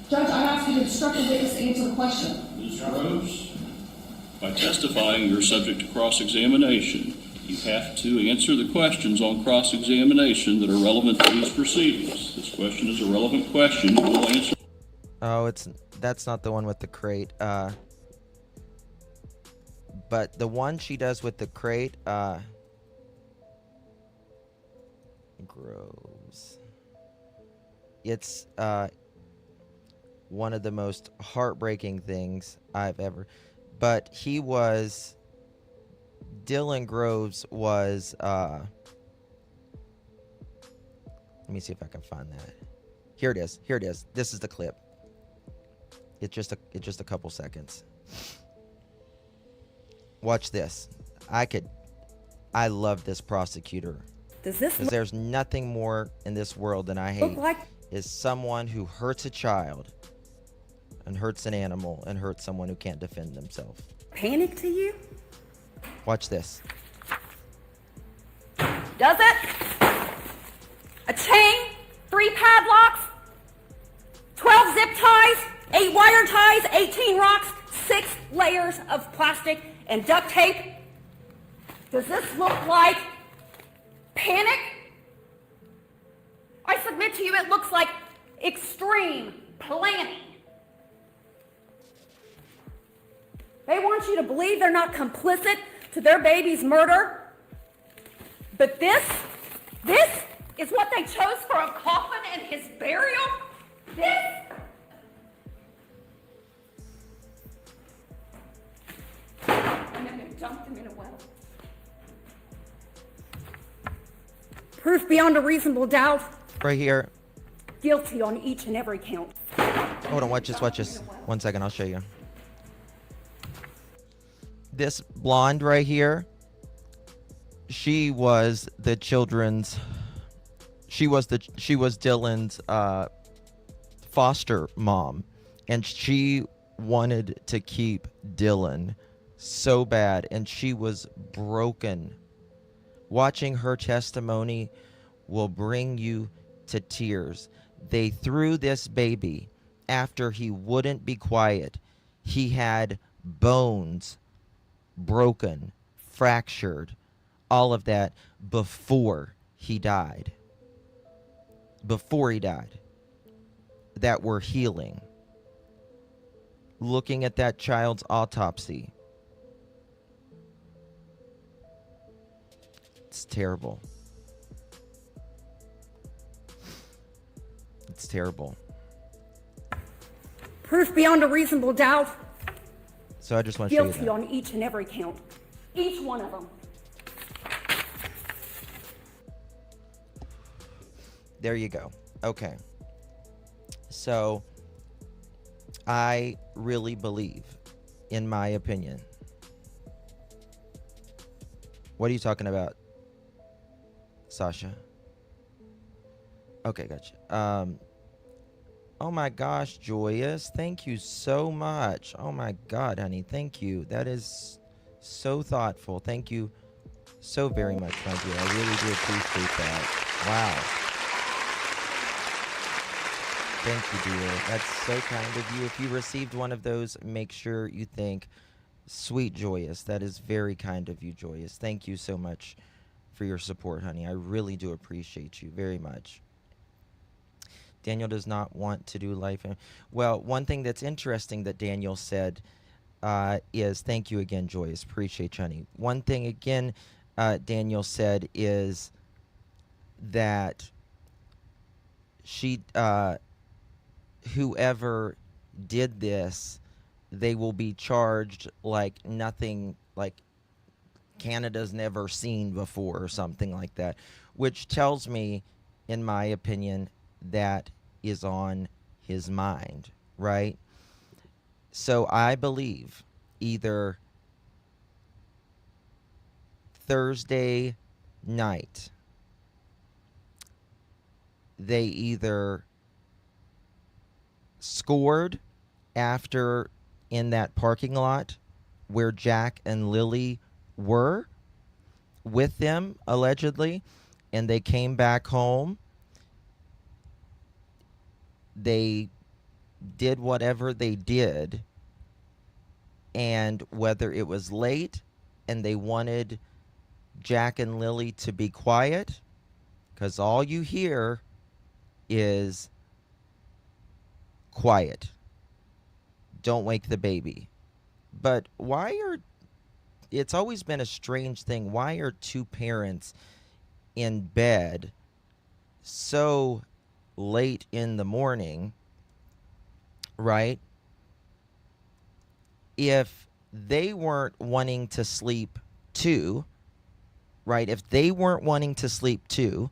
Judge, I ask you to instruct the witness to answer the question. Ms. Groves, by testifying, you're subject to cross-examination. You have to answer the questions on cross-examination that are relevant to these proceedings. This question is a relevant question. You will answer. Oh, that's not the one with the crate. But the one she does with the crate, Groves. It's one of the most heartbreaking things I've ever. But Dylan Groves was, let me see if I can find that. Here it is. This is the clip. It's just a couple seconds. Watch this. I love this prosecutor. Does this because there's nothing more in this world than I hate is someone who hurts a child and hurts an animal and hurts someone who can't defend themselves. panic to you? Watch this. Does it? A chain, 3 padlocks, 12 zip ties, 8 wire ties, 18 rocks, 6 layers of plastic and duct tape. Does this look like panic? I submit to you it looks like extreme planning. They want you to believe they're not complicit to their baby's murder. But this is what they chose for a coffin and his burial? This? And then they dumped him in a well. Proof beyond a reasonable doubt. Right here. guilty on each and every count. Hold on, watch this. 1 second, I'll show you. This blonde right here, she was Dylan's foster mom, and she wanted to keep Dylan so bad, and she was broken. Watching her testimony will bring you to tears. They threw this baby after he wouldn't be quiet. He had bones broken, fractured, all of that before he died. That were healing. Looking at that child's autopsy. It's terrible. It's terrible. Proof beyond a reasonable doubt. So I just want to show you Guilty that. on each and every count. Each one of them. There you go. Okay. So I really believe, in my opinion. What are you talking about, Sasha? Okay, gotcha. Oh my gosh, Joyous, thank you so much. Oh my God, honey, thank you. That is so thoughtful. Thank you so very much, my dear. I really do appreciate that. Wow. Thank you, dear. That's so kind of you. If you received one of those, make sure you thank Sweet Joyous. That is very kind of you, Joyous. Thank you so much for your support, honey. I really do appreciate you very much. Daniel does not want to do life. Well, one thing that's interesting that Daniel said is, thank you again, Joyous. Appreciate you, honey. One thing again Daniel said is that she, whoever did this, they will be charged like nothing, like Canada's never seen before or something like that, which tells me, in my opinion, that is on his mind, right? So I believe either Thursday night, they either scored after in that parking lot where Jack and Lilly were with them, allegedly, and they came back home. They did whatever they did, and whether it was late and they wanted Jack and Lilly to be quiet, because all you hear is quiet. Don't wake the baby. But it's always been a strange thing. Why are two parents in bed so late in the morning, right? If they weren't wanting to sleep too, right? If they weren't wanting to sleep too,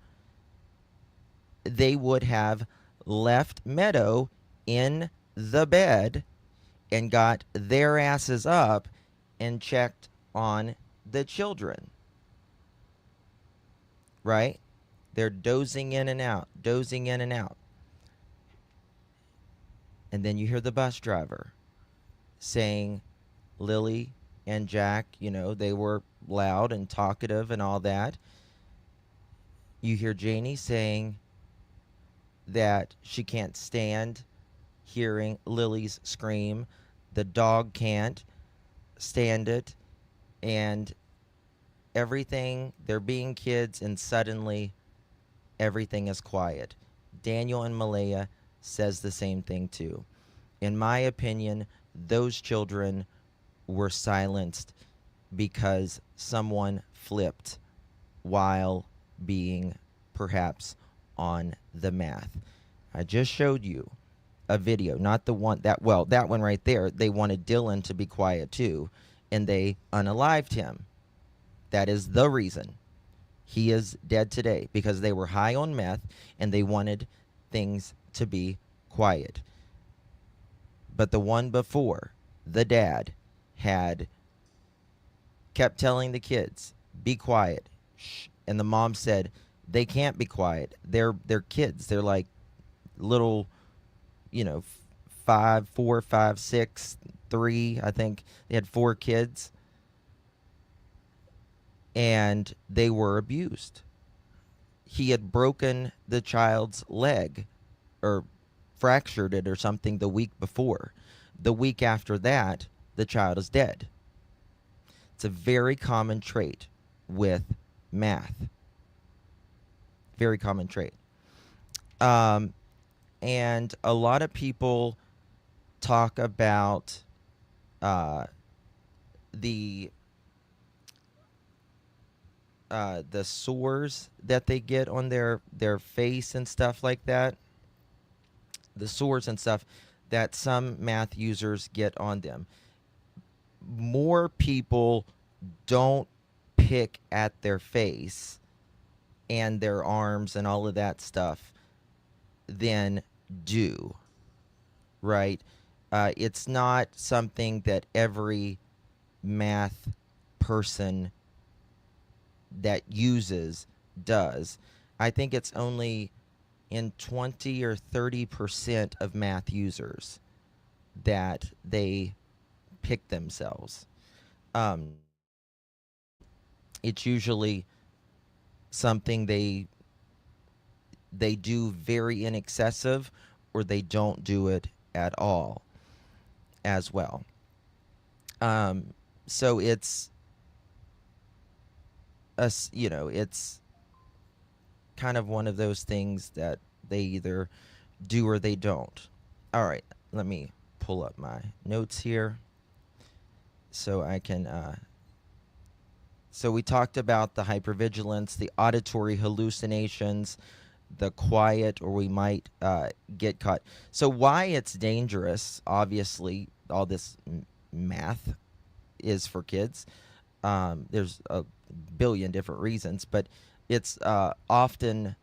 they would have left Meadow in the bed and got their asses up and checked on the children, right? They're dozing in and out. And then you hear the bus driver saying Lilly and Jack, they were loud and talkative and all that. You hear Janie saying that she can't stand hearing Lily's scream. The dog can't stand it. And everything, they're being kids, and suddenly everything is quiet. Daniel and Malaya says the same thing too. In my opinion, those children were silenced because someone flipped while being perhaps on the meth. I just showed you a video, not the one that one right there. They wanted Dylan to be quiet too, and they unalived him. That is the reason he is dead today, because they were high on meth and they wanted things to be quiet. But the one before, the dad, had kept telling the kids, be quiet. Shh. And the mom said, they can't be quiet. They're kids. They're like little, 5, 4, 5, 6, 3. I think they had 4 kids. And they were abused. He had broken the child's leg or fractured it or something the week before. The week after that, the child is dead. It's a very common trait with math. Very common trait. And a lot of people talk about the sores that they get on their face and stuff like that. The sores and stuff that some math users get on them. More people don't pick at their face and their arms and all of that stuff than do, right? It's not something that every math person that uses does. I think it's only in 20 or 30% of math users that they pick themselves. It's usually something they do very in excessive, or they don't do it at all as well. So it's it's kind of one of those things that they either do or they don't. All right, let me pull up my notes here so I can so we talked about the hypervigilance, the auditory hallucinations, the quiet, or we might get caught. So why it's dangerous, obviously, all this math is for kids. There's a billion different reasons, but it's often,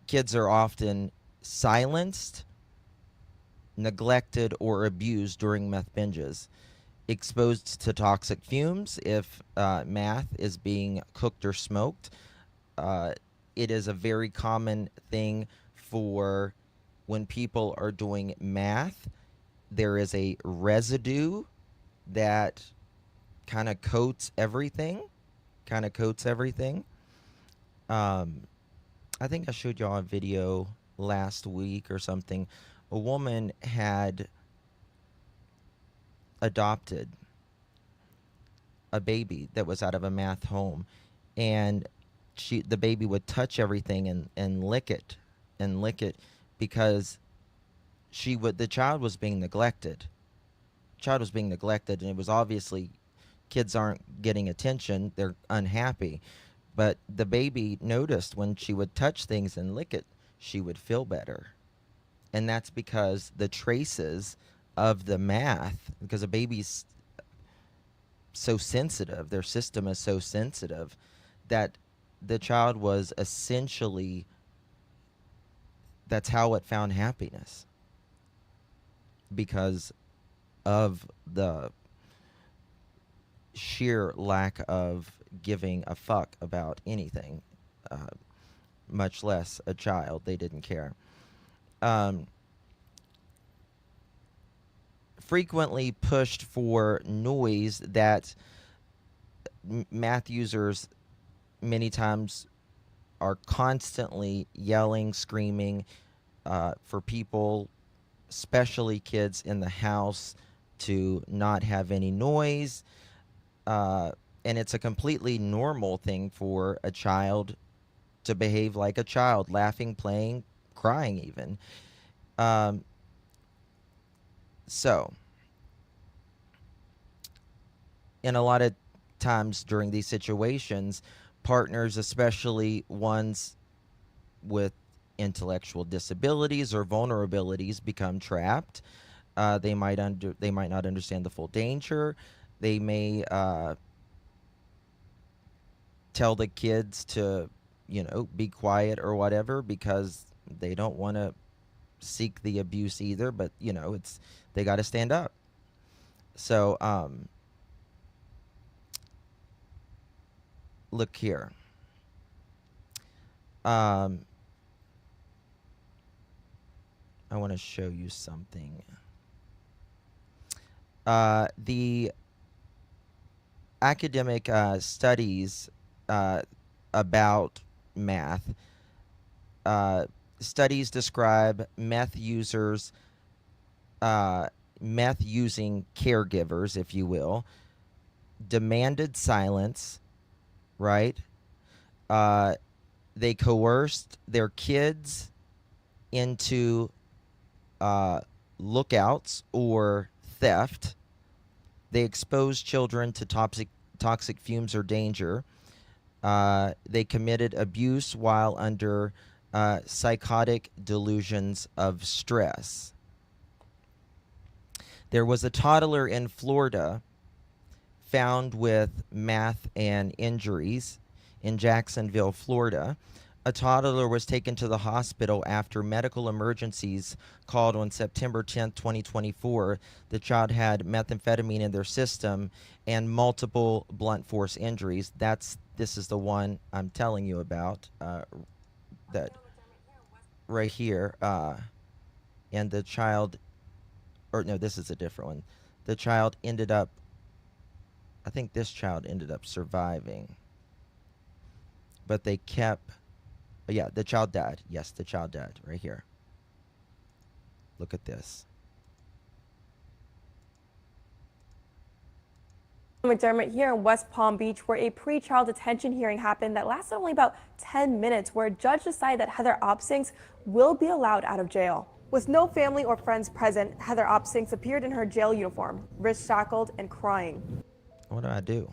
kids are often silenced, neglected, or abused during meth binges. Exposed to toxic fumes if meth is being cooked or smoked. It is a very common thing for when people are doing meth. There is a residue that kind of coats everything. I think I showed y'all a video last week or something. A woman had adopted a baby that was out of a math home, and the baby would touch everything and lick it because the child was being neglected. And it was obviously, kids aren't getting attention, they're unhappy. But the baby noticed when she would touch things and lick it, she would feel better. And that's because the traces of the math, because a baby's so sensitive, their system is so sensitive, that the child was essentially, that's how it found happiness, because of the sheer lack of giving a fuck about anything, much less a child. They didn't care. Frequently pushed for noise that math users many times are constantly yelling, screaming, for people, especially kids in the house, to not have any noise. And it's a completely normal thing for a child to behave like a child, laughing, playing, crying even. So, in a lot of times during these situations, partners, especially ones with intellectual disabilities or vulnerabilities, become trapped. They might not understand the full danger. They may tell the kids to, be quiet or whatever, because they don't want to seek the abuse either, but they got to stand up. So look here. I want to show you something. The academic studies about meth, studies describe meth users, meth using caregivers, if you will, demanded silence, right? They coerced their kids into lookouts or theft. They exposed children to toxic fumes or danger. They committed abuse while under psychotic delusions of stress. There was a toddler in Florida found with meth and injuries in Jacksonville, Florida. A toddler was taken to the hospital after medical emergencies called on September 10th, 2024. The child had methamphetamine in their system and multiple blunt force injuries. This is the one I'm telling you about, that right here. And the child, or no, this is a different one. The child ended up, I think this child ended up surviving. But they kept, yeah, the child died. Yes, the child died right here. Look at this. McDermott here in West Palm Beach, where a pre-trial detention hearing happened that lasted only about 10 minutes, where a judge decided that Heather Opsings will be allowed out of jail. With no family or friends present, Heather Opsings appeared in her jail uniform, wrists shackled and crying. What do I do?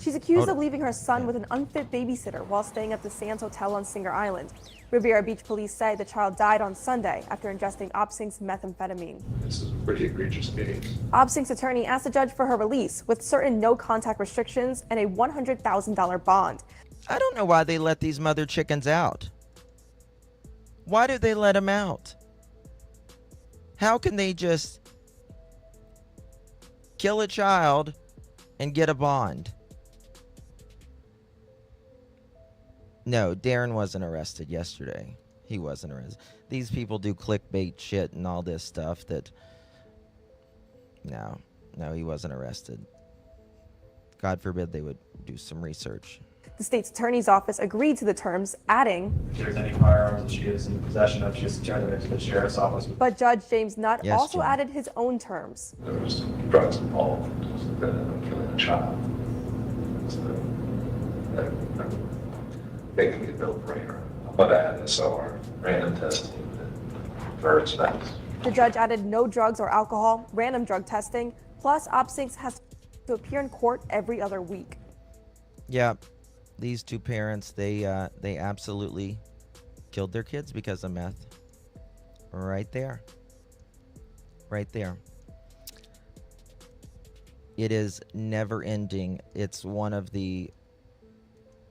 She's accused of leaving her son with an unfit babysitter while staying at the Sands Hotel on Singer Island. Riviera Beach police say the child died on Sunday after ingesting Opsings' methamphetamine. This is a pretty egregious case. Opsings' attorney asked the judge for her release with certain no-contact restrictions and a $100,000 bond. I don't know why they let these mother chickens out. Why do they let them out? How can they just kill a child and get a bond? No, Darren wasn't arrested yesterday. He wasn't arrested. These people do clickbait shit and all this stuff that... No, he wasn't arrested. God forbid they would do some research. The state's attorney's office agreed to the terms, adding, if there's any firearms she is in possession of, she has to turn them into the sheriff's office. But Judge James Nutt Yes, also Jim. added his own terms. There was drugs involved, killing a child. So, they can get billed for her. But I had this or random testing for expense. The judge added no drugs or alcohol, random drug testing, plus Opsings has to appear in court every other week. Yeah, these two parents, they absolutely killed their kids because of meth. Right there. Right there. It is never ending. It's one of the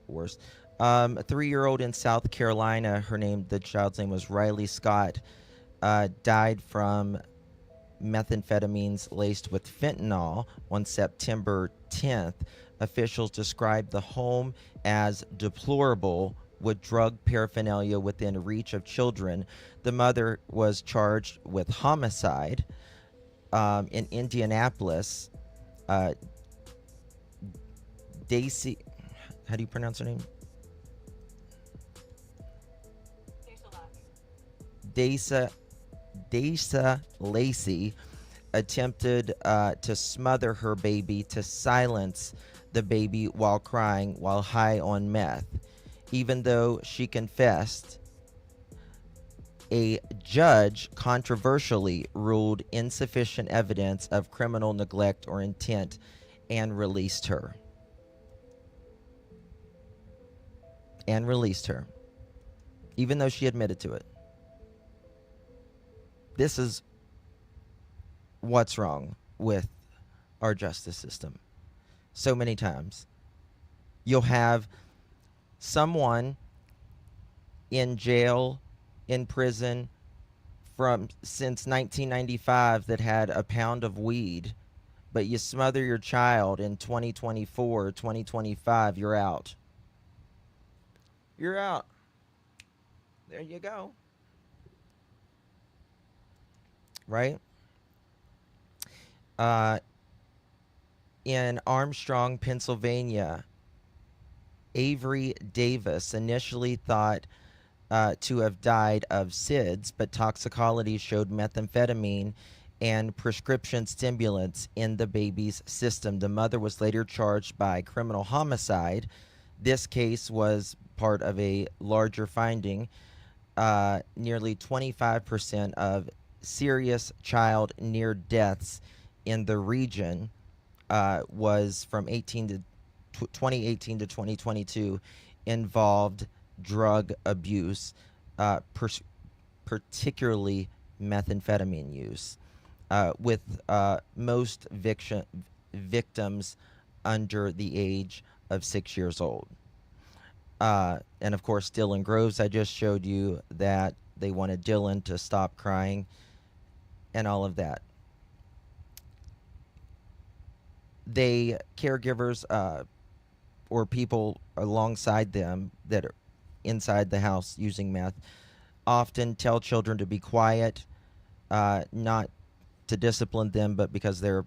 worst. A 3-year-old in South Carolina, the child's name was Riley Scott, died from methamphetamines laced with fentanyl on September 10th. Officials described the home as deplorable with drug paraphernalia within reach of children. The mother was charged with homicide. In Indianapolis, Dacia, how do you pronounce her name? Dacia Lacey attempted to smother her baby to silence the baby while crying while high on meth. Even though she confessed, a judge controversially ruled insufficient evidence of criminal neglect or intent and released her. Even though she admitted to it. This is what's wrong with our justice system. So many times you'll have someone in jail, in prison since 1995 that had a pound of weed, but you smother your child in 2024, 2025, you're out. You're out. There you go. Right? In Armstrong, Pennsylvania, Avery Davis initially thought to have died of SIDS, but toxicology showed methamphetamine and prescription stimulants in the baby's system. The mother was later charged by criminal homicide. This case was part of a larger finding. Nearly 25% of serious child near deaths in the region was from 2018 to 2022 involved drug abuse, particularly methamphetamine use, with most victims under the age of 6 years old. And of course, Dylan Groves, I just showed you that they wanted Dylan to stop crying and all of that. Caregivers or people alongside them that are inside the house using meth often tell children to be quiet, not to discipline them, but because they're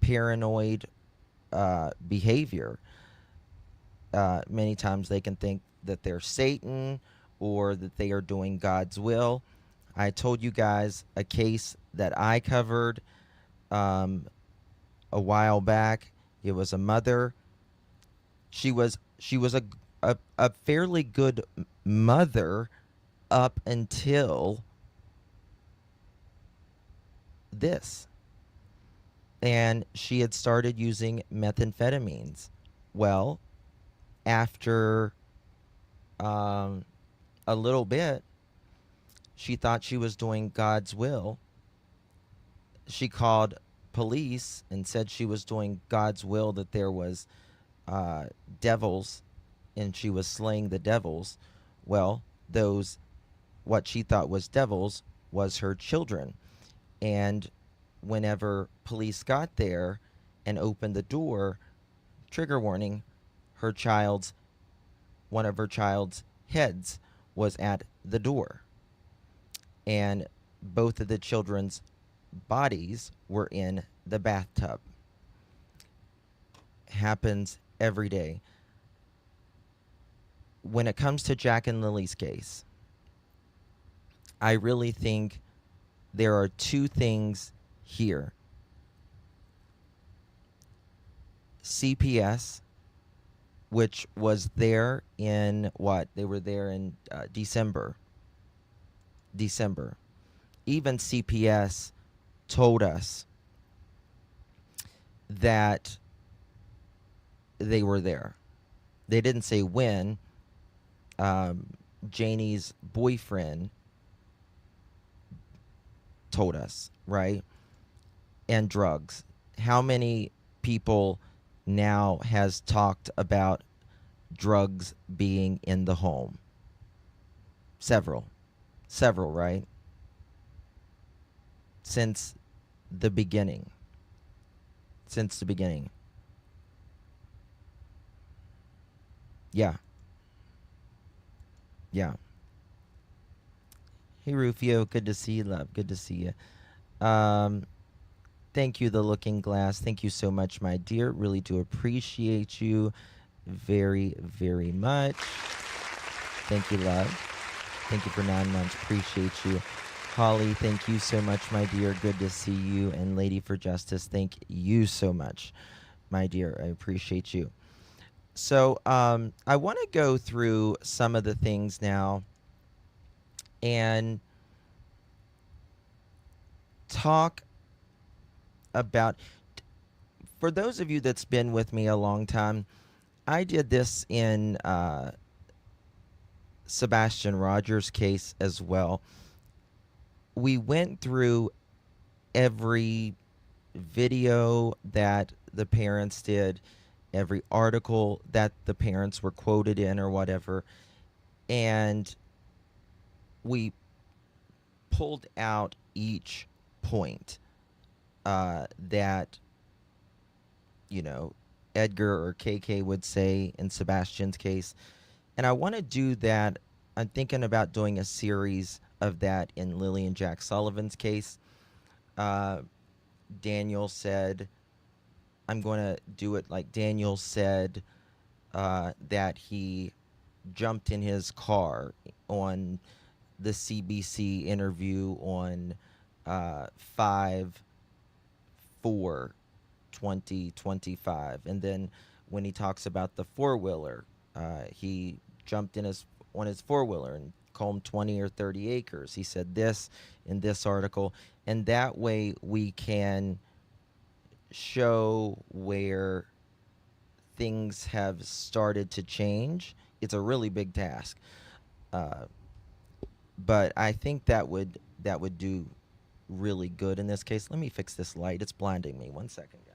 paranoid behavior. Many times they can think that they're Satan or that they are doing God's will. I told you guys a case that I covered a while back. It was a mother. She was a fairly good mother up until this. And she had started using methamphetamines. Well, after a little bit, she thought she was doing God's will. She called police and said she was doing God's will, that there was devils and she was slaying the devils. Well, those, what she thought was devils, was her children. And whenever police got there and opened the door, trigger warning, one of her child's heads was at the door. And both of the children's bodies were in the bathtub. Happens every day. When it comes to Jack and Lily's case, I really think there are two things here. CPS, which was there in what? They were there in December. Even CPS told us that they were there. They didn't say when. Janie's boyfriend told us, right? And drugs. How many people now has talked about drugs being in the home? Several, right? Since the beginning. Yeah. Hey, Rufio, good to see you, love. Good to see you. Thank you, The Looking Glass. Thank you so much, my dear. Really do appreciate you very, very much. Thank you, love. Thank you for 9 months. Appreciate you. Holly, thank you so much, my dear. Good to see you. And Lady for Justice, thank you so much, my dear. I appreciate you. So I want to go through some of the things now and talk about, for those of you that's been with me a long time, I did this in Sebastian Rogers' case as well. We went through every video that the parents did, every article that the parents were quoted in or whatever, and we pulled out each point that, you know, Edgar or KK would say in Sebastian's case. And I want to do that. I'm thinking about doing a series of that in Lilly and Jack Sullivan's case. Daniel said, I'm going to do it like Daniel said, that he jumped in his car on the CBC interview on 5/4/2025, and then when he talks about the four-wheeler, he jumped in on his four-wheeler and combed 20 or 30 acres. He said this in this article, and that way we can show where things have started to change. It's a really big task, but I think that would do really good in this case. Let me fix this light. It's blinding me. 1 second, guys.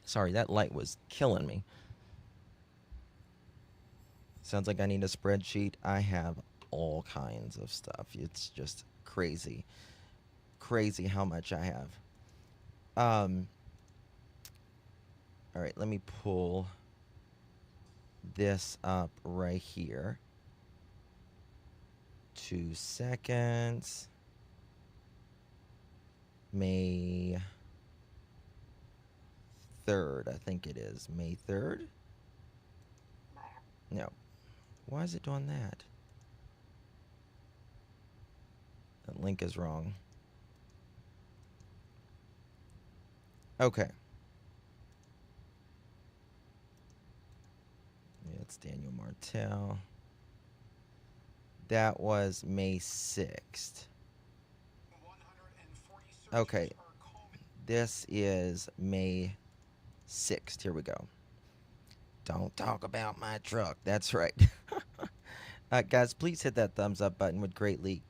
Sorry, that light was killing me. Sounds like I need a spreadsheet. I have all kinds of stuff. It's just crazy. Crazy how much I have. All right, let me pull this up right here. 2 seconds. May 3rd, I think it is. May 3rd? No. Why is it doing that? That link is wrong. Okay. Yeah, it's Daniel Martell. That was May 6th. Okay. This is May 6th. Here we go. Don't talk about my truck. That's right. Guys, please hit that thumbs up button. Would greatly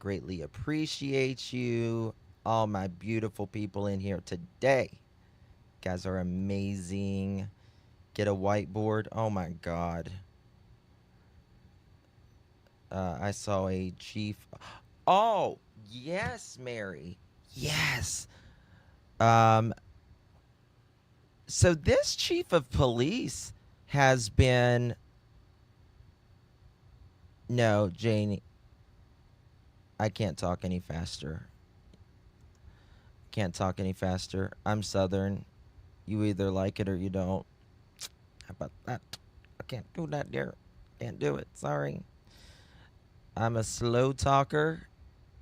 appreciate you. All my beautiful people in here today. Guys are amazing. Get a whiteboard. Oh my God. I saw a chief. Oh, yes, Mary. Yes. So this chief of police has been... No, Janie. I can't talk any faster. Can't talk any faster. I'm Southern. You either like it or you don't. How about that? I can't do that, dear. Can't do it. Sorry. I'm a slow talker,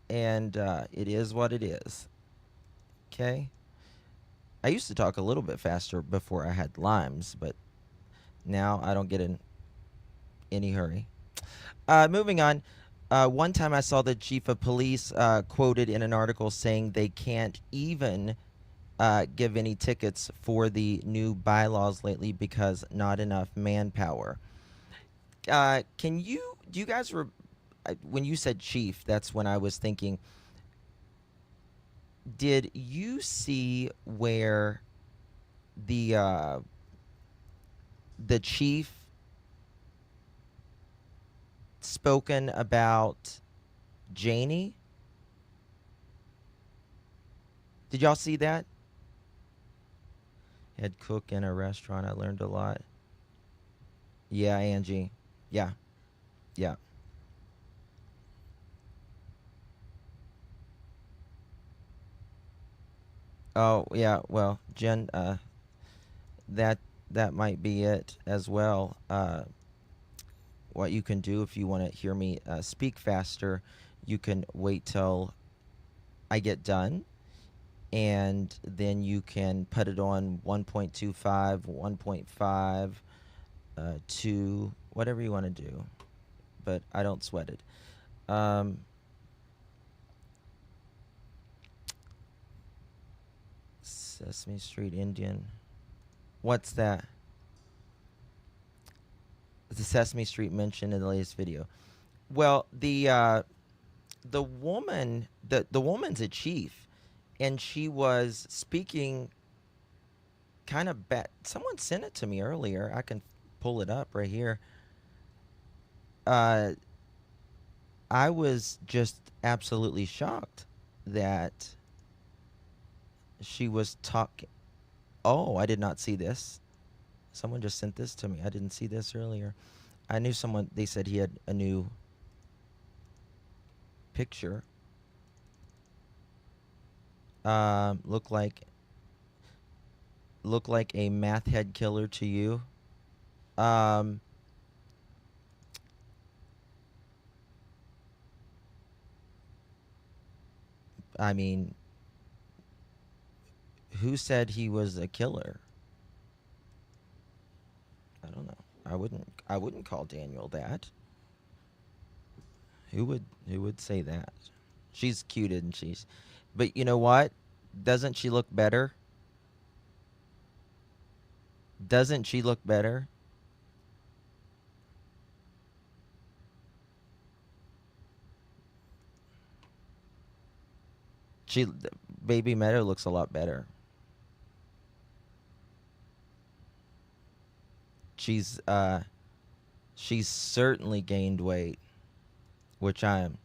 and it is what it is. Okay? I used to talk a little bit faster before I had Lyme's, but now I don't get in any hurry. Moving on. One time I saw the chief of police quoted in an article saying they can't even give any tickets for the new bylaws lately because not enough manpower. Do you guys, when you said chief, that's when I was thinking, did you see where the chief spoken about Janie? Did y'all see that? Head cook in a restaurant. I learned a lot. Yeah, Angie. Yeah. Yeah. Oh, yeah. Well, Jen, that might be it as well. What you can do if you want to hear me speak faster, you can wait till I get done, and then you can put it on 1.25, 1.5, 2, whatever you want to do. But I don't sweat it. Sesame Street Indian. What's that? The Sesame Street mentioned in the latest video. Well, the woman, the woman's a chief, and she was speaking kind of bad. Someone sent it to me earlier. I can pull it up right here. I was just absolutely shocked that she was talking. Oh, I did not see this. Someone just sent this to me. I didn't see this earlier. I knew someone, they said he had a new picture. Look like a math head killer to you. I mean, who said he was a killer? I don't know. I wouldn't call Daniel that. Who would say that? She's cute, and but you know what? Doesn't she look better? Doesn't she look better? Baby Meadow looks a lot better. She's certainly gained weight, which I am.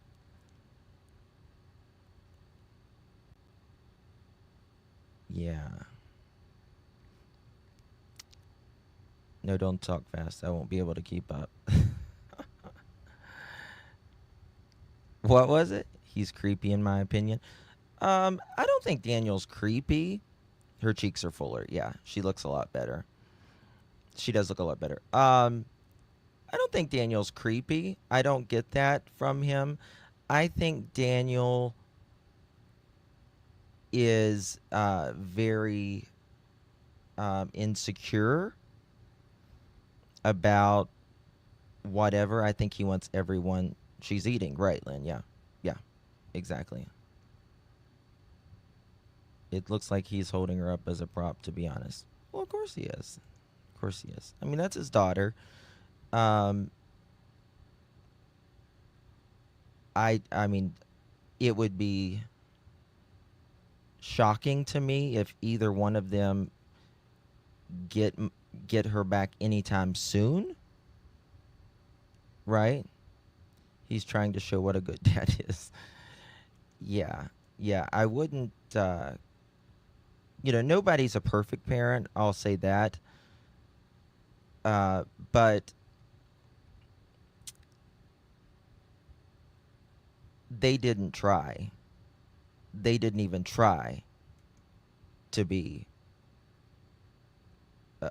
Yeah. No, don't talk fast. I won't be able to keep up. What was it? He's creepy in my opinion. I don't think Daniel's creepy. Her cheeks are fuller. Yeah, she looks a lot better. She does look a lot better. I don't think Daniel's creepy. I don't get that from him. I think Daniel is very insecure about whatever. I think he wants everyone. She's eating, right, Lynn? Yeah. Yeah, exactly. It looks like he's holding her up as a prop, to be honest. Well, of course he is. Of course he is. I mean, that's his daughter. I mean, it would be shocking to me if either one of them get her back anytime soon. Right? He's trying to show what a good dad is. Yeah. Yeah, I wouldn't nobody's a perfect parent, I'll say that. But they didn't try. They didn't even try to be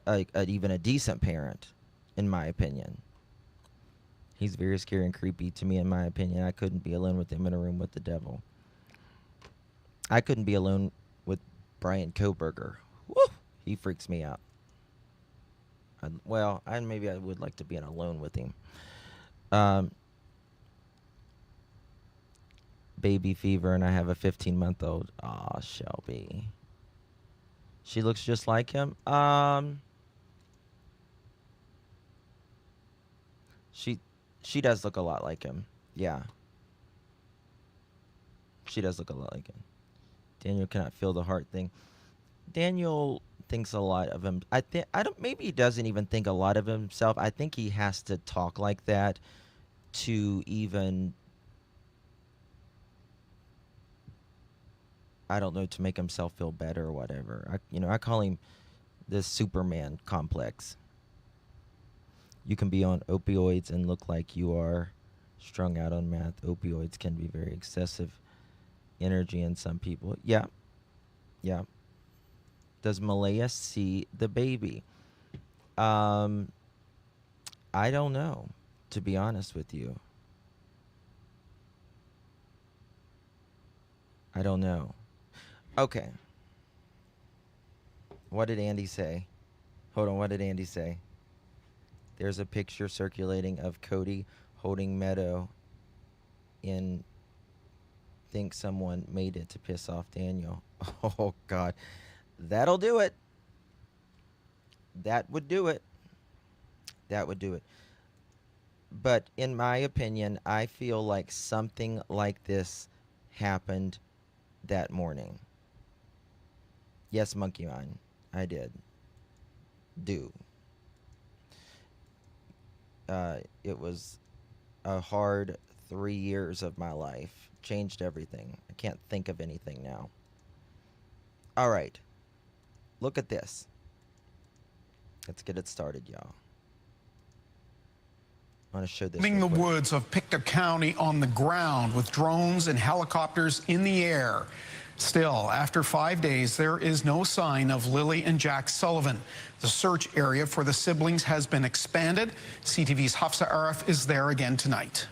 even a decent parent, in my opinion. He's very scary and creepy to me, in my opinion. I couldn't be alone with him in a room with the devil. I couldn't be alone with Brian Koberger. Woo! He freaks me out. Maybe I would like to be alone with him. Baby fever, and I have a 15-month-old. Aw, Shelby. She looks just like him. She does look a lot like him. Yeah. She does look a lot like him. Daniel cannot feel the heart thing. Daniel thinks a lot of him. Maybe he doesn't even think a lot of himself. I think he has to talk like that to even, I don't know, to make himself feel better or whatever. I call him the Superman complex. You can be on opioids and look like you are strung out on meth. Opioids can be very excessive energy in some people. Yeah. Yeah. Does Malaya see the baby? I don't know, to be honest with you. I don't know. Okay. What did Andy say? Hold on, what did Andy say? There's a picture circulating of Cody holding Meadow in. Think someone made it to piss off Daniel. Oh, God. That'll do it. That would do it. That would do it. But in my opinion, I feel like something like this happened that morning. Yes, Monkey Man, I did. It was a hard 3 years of my life. Changed everything. I can't think of anything now. All right. Look at this. Let's get it started, y'all. I want to show this. Leaving real the quick. woods of Pictou County on the ground with drones and helicopters in the air. Still, after 5 days, there is no sign of Lilly and Jack Sullivan. The search area for the siblings has been expanded. CTV's Hafsa Arif is there again tonight.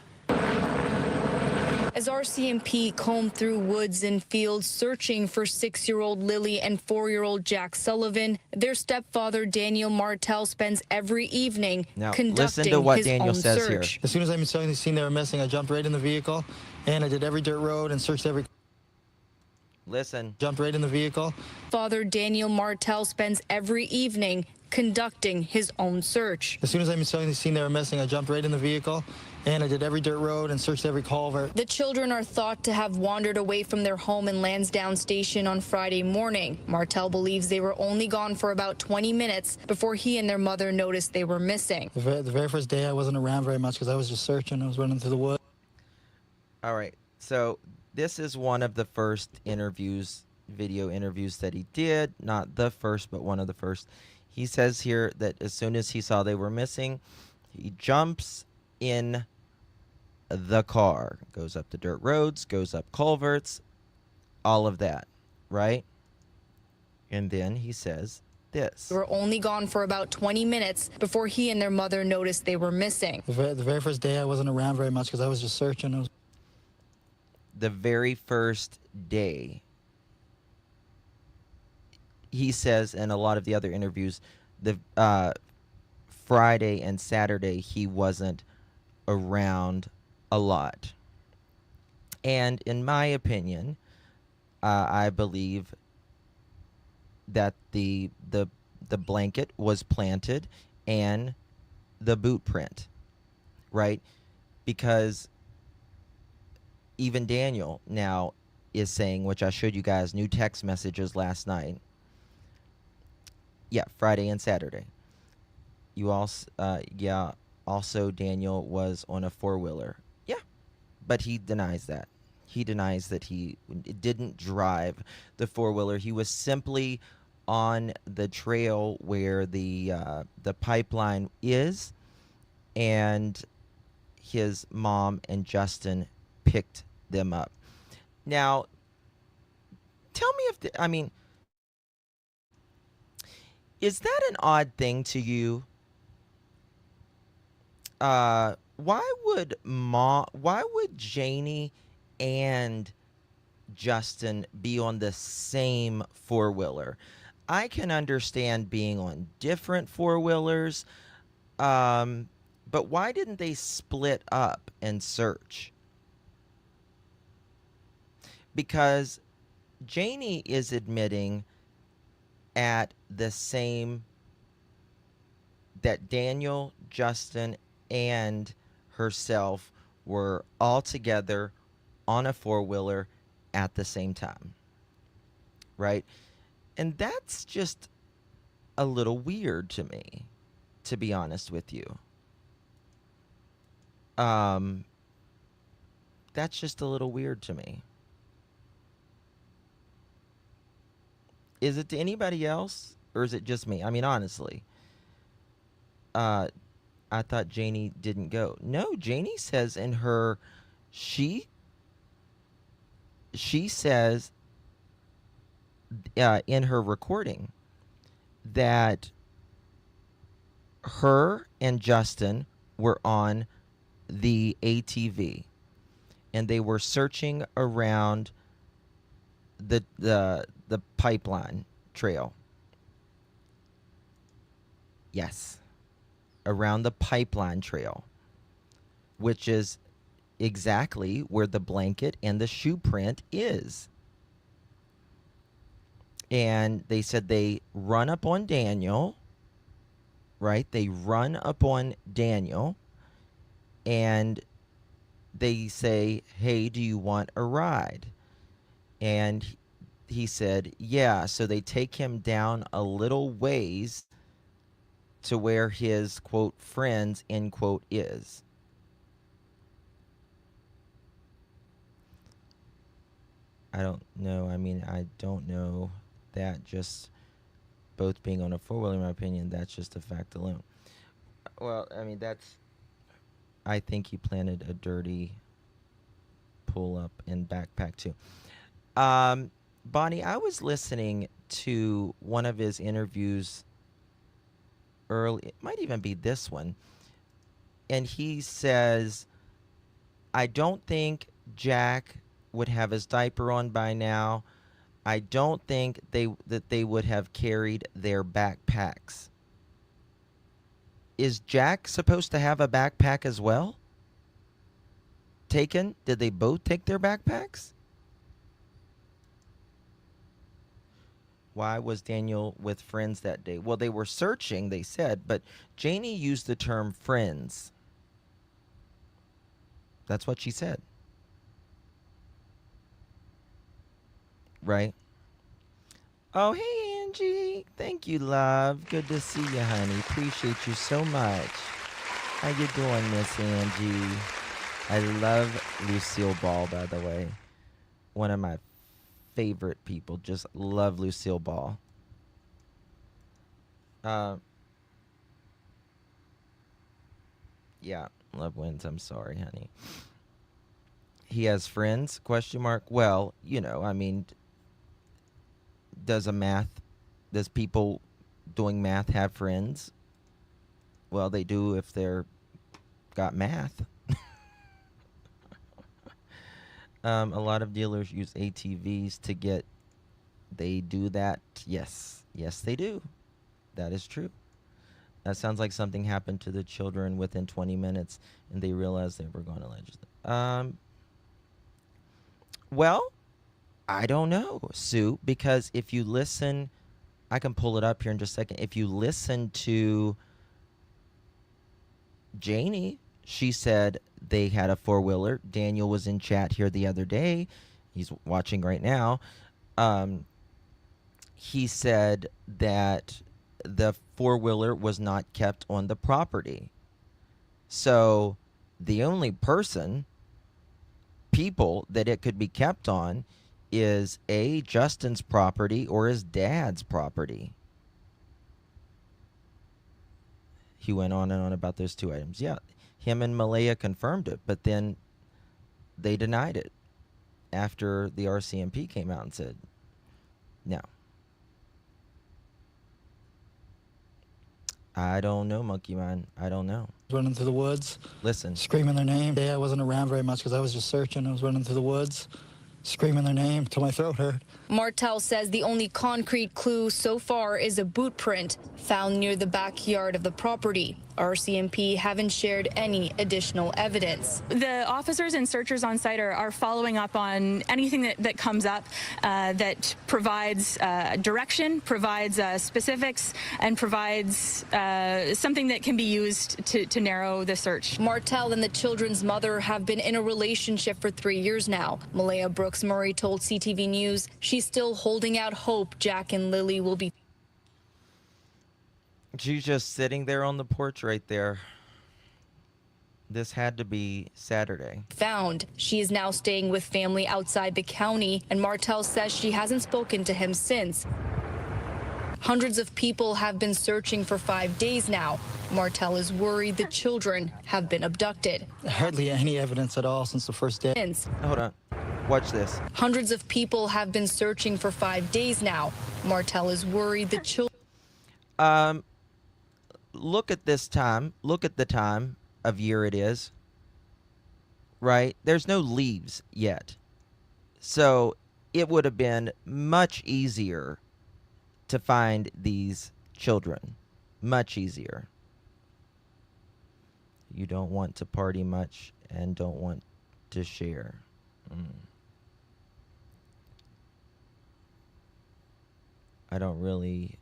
As RCMP combed through woods and fields searching for 6-year-old Lilly and 4-year-old Jack Sullivan, their stepfather Daniel Martell spends every evening conducting listen to what his Daniel own says search. here. As soon as I seen they were missing, I jumped right in the vehicle, and I did every dirt road and searched every... Listen. Jumped right in the vehicle. Father Daniel Martell spends every evening conducting his own search. As soon as I seen they were missing, I jumped right in the vehicle, and I did every dirt road and searched every culvert. The children are thought to have wandered away from their home in Lansdowne Station on Friday morning. Martell believes they were only gone for about 20 minutes before he and their mother noticed they were missing. The very first day, I wasn't around very much because I was just searching. I was running through the woods. All right. So this is one of the first video interviews that he did. Not the first, but one of the first. He says here that as soon as he saw they were missing, he jumps in the car, goes up the dirt roads, goes up culverts, all of that, right? And then he says this. They were only gone for about 20 minutes before he and their mother noticed they were missing. The very first day, I wasn't around very much because I was just searching. The very first day, he says in a lot of the other interviews, the Friday and Saturday, he wasn't around a lot. And in my opinion, I believe that the blanket was planted and the boot print, right? Because even Daniel now is saying, which I showed you guys new text messages last night. Yeah, Friday and Saturday. You also, also Daniel was on a 4-wheeler. Yeah, but he denies that. He denies that he didn't drive the 4-wheeler. He was simply on the trail where the pipeline is, and his mom and Justin picked them up. Now, tell me if is that an odd thing to you? Why would Janie and Justin be on the same 4-wheeler? I can understand being on different 4-wheelers, but why didn't they split up and search? Because Janie is admitting at the same that Daniel, Justin, and herself were all together on a 4-wheeler at the same time, right? And that's just a little weird to me, to be honest with you. That's just a little weird to me. Is it to anybody else, or is it just me? I mean, honestly. I thought Janie didn't go. No, Janie says in her, she says in her recording that her and Justin were on the ATV, and they were searching around the pipeline trail. Yes. Around the pipeline trail, which is exactly where the blanket and the shoe print is. And they said they run up on Daniel, right? They run up on Daniel, and they say, "Hey, do you want a ride?" And he said, "Yeah." So they take him down a little ways to where his, quote, friends, end quote, is. I don't know. I mean, I don't know that just both being on a four-wheeler, in my opinion, that's just a fact alone. Well, I mean, I think he planted a dirty pull-up and backpack too. Bonnie, I was listening to one of his interviews early, it might even be this one, and he says, "I don't think Jack would have his diaper on by now. I don't think that they would have carried their backpacks." Is Jack supposed to have a backpack as well? Taken? Did they both take their backpacks? Why was Daniel with friends that day? Well, they were searching, they said, but Janie used the term friends. That's what she said. Right? Oh, hey, Angie. Thank you, love. Good to see you, honey. Appreciate you so much. How you doing, Miss Angie? I love Lucille Ball, by the way. One of my favorite people. Just love Lucille Ball. Yeah, love wins. I'm sorry, honey. He has friends? Question mark. Well, you know, I mean, does people doing math have friends? Well, they do if they're got math. A lot of dealers use ATVs to get. They do that. Yes, they do. That is true. That sounds like something happened to the children within 20 minutes, and they realized they were going to legislate. Well, I don't know, Sue, because if you listen, I can pull it up here in just a second. If you listen to Janie, she said they had a four-wheeler. Daniel was in chat here the other day. He's watching right now. He said that the four-wheeler was not kept on the property. So the only people that it could be kept on is Justin's property or his dad's property. He went on and on about those two items. Yeah, him and Malaya confirmed it, but then they denied it after the RCMP came out and said, no. I don't know, Monkey Man. I don't know. Running through the woods. Listen. Screaming their name. Yeah, I wasn't around very much because I was just searching. I was running through the woods, screaming their name till my throat hurt. Martell says the only concrete clue so far is a boot print found near the backyard of the property. RCMP haven't shared any additional evidence. The officers and searchers on site are following up on anything that comes up that provides direction, provides specifics, and provides something that can be used to narrow the search. Martell and the children's mother have been in a relationship for 3 years now. Malaya Brooks-Murray told CTV News she's still holding out hope Jack and Lilly will be. She's just sitting there on the porch right there. This had to be Saturday. Found. She is now staying with family outside the county, and Martell says she hasn't spoken to him since. Hundreds of people have been searching for 5 days now. Martell is worried the children have been abducted. Hardly any evidence at all since the first day. Hold on. Watch this. Hundreds of people have been searching for 5 days now. Martell is worried the children. Look at this time. Look at the time of year it is. Right? There's no leaves yet. So it would have been much easier to find these children. Much easier. You don't want to party much and don't want to share. I don't really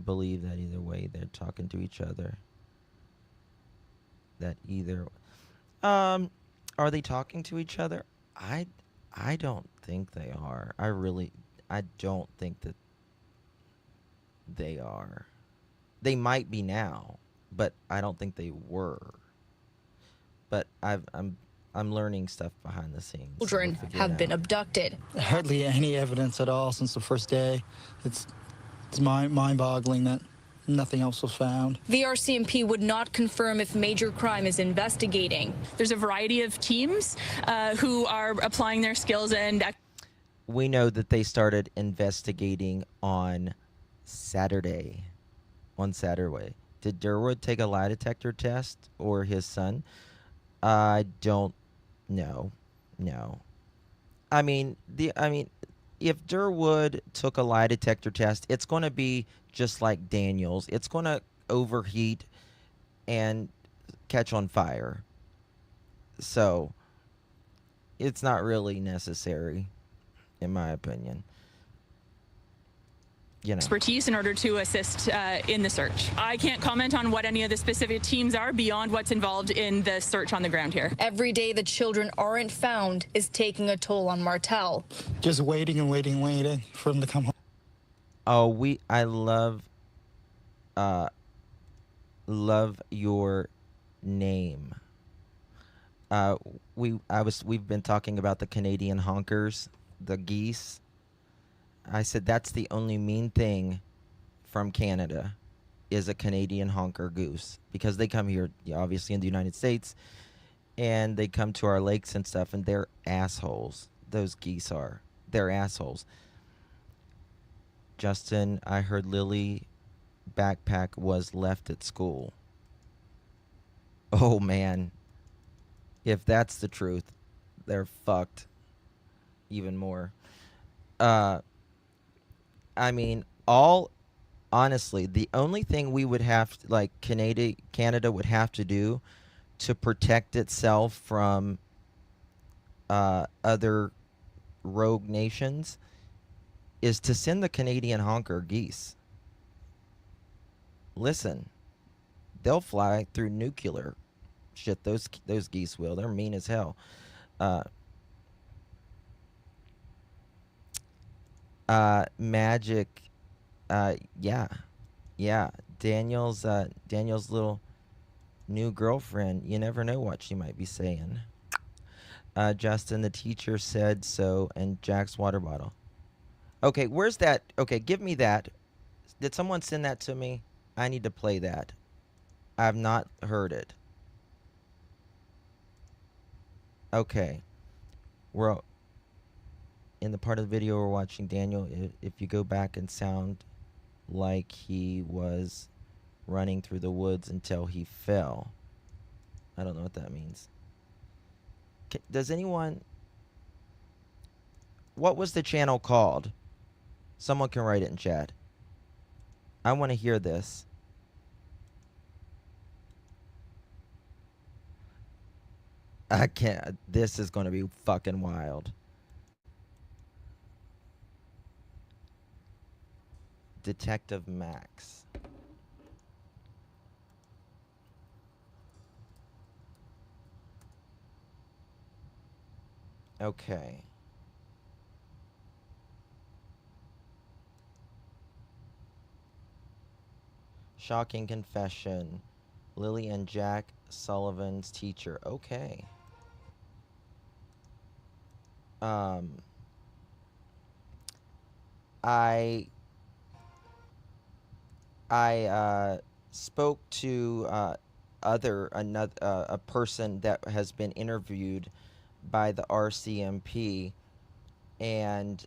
believe that either way they're talking to each other. That either Are they talking to each other? I don't think they are. I don't think that they are. They might be now, but I don't think they were. But I'm learning stuff behind the scenes. So Children have been abducted. Hardly any evidence at all since the first day. It's mind-boggling that nothing else was found. The RCMP would not confirm if major crime is investigating. There's a variety of teams who are applying their skills and. We know that they started investigating on Saturday. On Saturday. Did Durwood take a lie detector test, or his son? I don't know. No. I mean, if Durwood took a lie detector test, it's going to be just like Daniel's. It's going to overheat and catch on fire. So, it's not really necessary, in my opinion. You know. Expertise in order to assist in the search. I can't comment on what any of the specific teams are beyond what's involved in the search on the ground here. Every day the children aren't found is taking a toll on Martell. Just waiting and waiting for them to come home. Oh, I love your name. We've been talking about the Canadian honkers, the geese. I said that's the only mean thing from Canada is a Canadian honker goose, because they come here, obviously, in the United States, and they come to our lakes and stuff, and they're assholes. Those geese are. They're assholes. Justin, I heard Lilly backpack was left at school. Oh, man. If that's the truth, they're fucked even more. I mean, honestly, the only thing we would have, like, Canada would have to do to protect itself from other rogue nations is to send the Canadian honker geese. Listen, they'll fly through nuclear shit. Those geese will. They're mean as hell. Magic, yeah. Daniel's little new girlfriend. You never know what she might be saying. Justin, the teacher said so, and Jack's water bottle. Okay, where's that? Okay, give me that. Did someone send that to me? I need to play that. I've not heard it. Okay. We're in the part of the video we're watching, Daniel, if you go back and sound like he was running through the woods until he fell. I don't know what that means. Does anyone... What was the channel called? Someone can write it in chat. I want to hear this. I can't. This is going to be fucking wild. Detective Max. Okay. Shocking confession. Lilly and Jack Sullivan's teacher. Okay. I spoke to a person that has been interviewed by the RCMP, and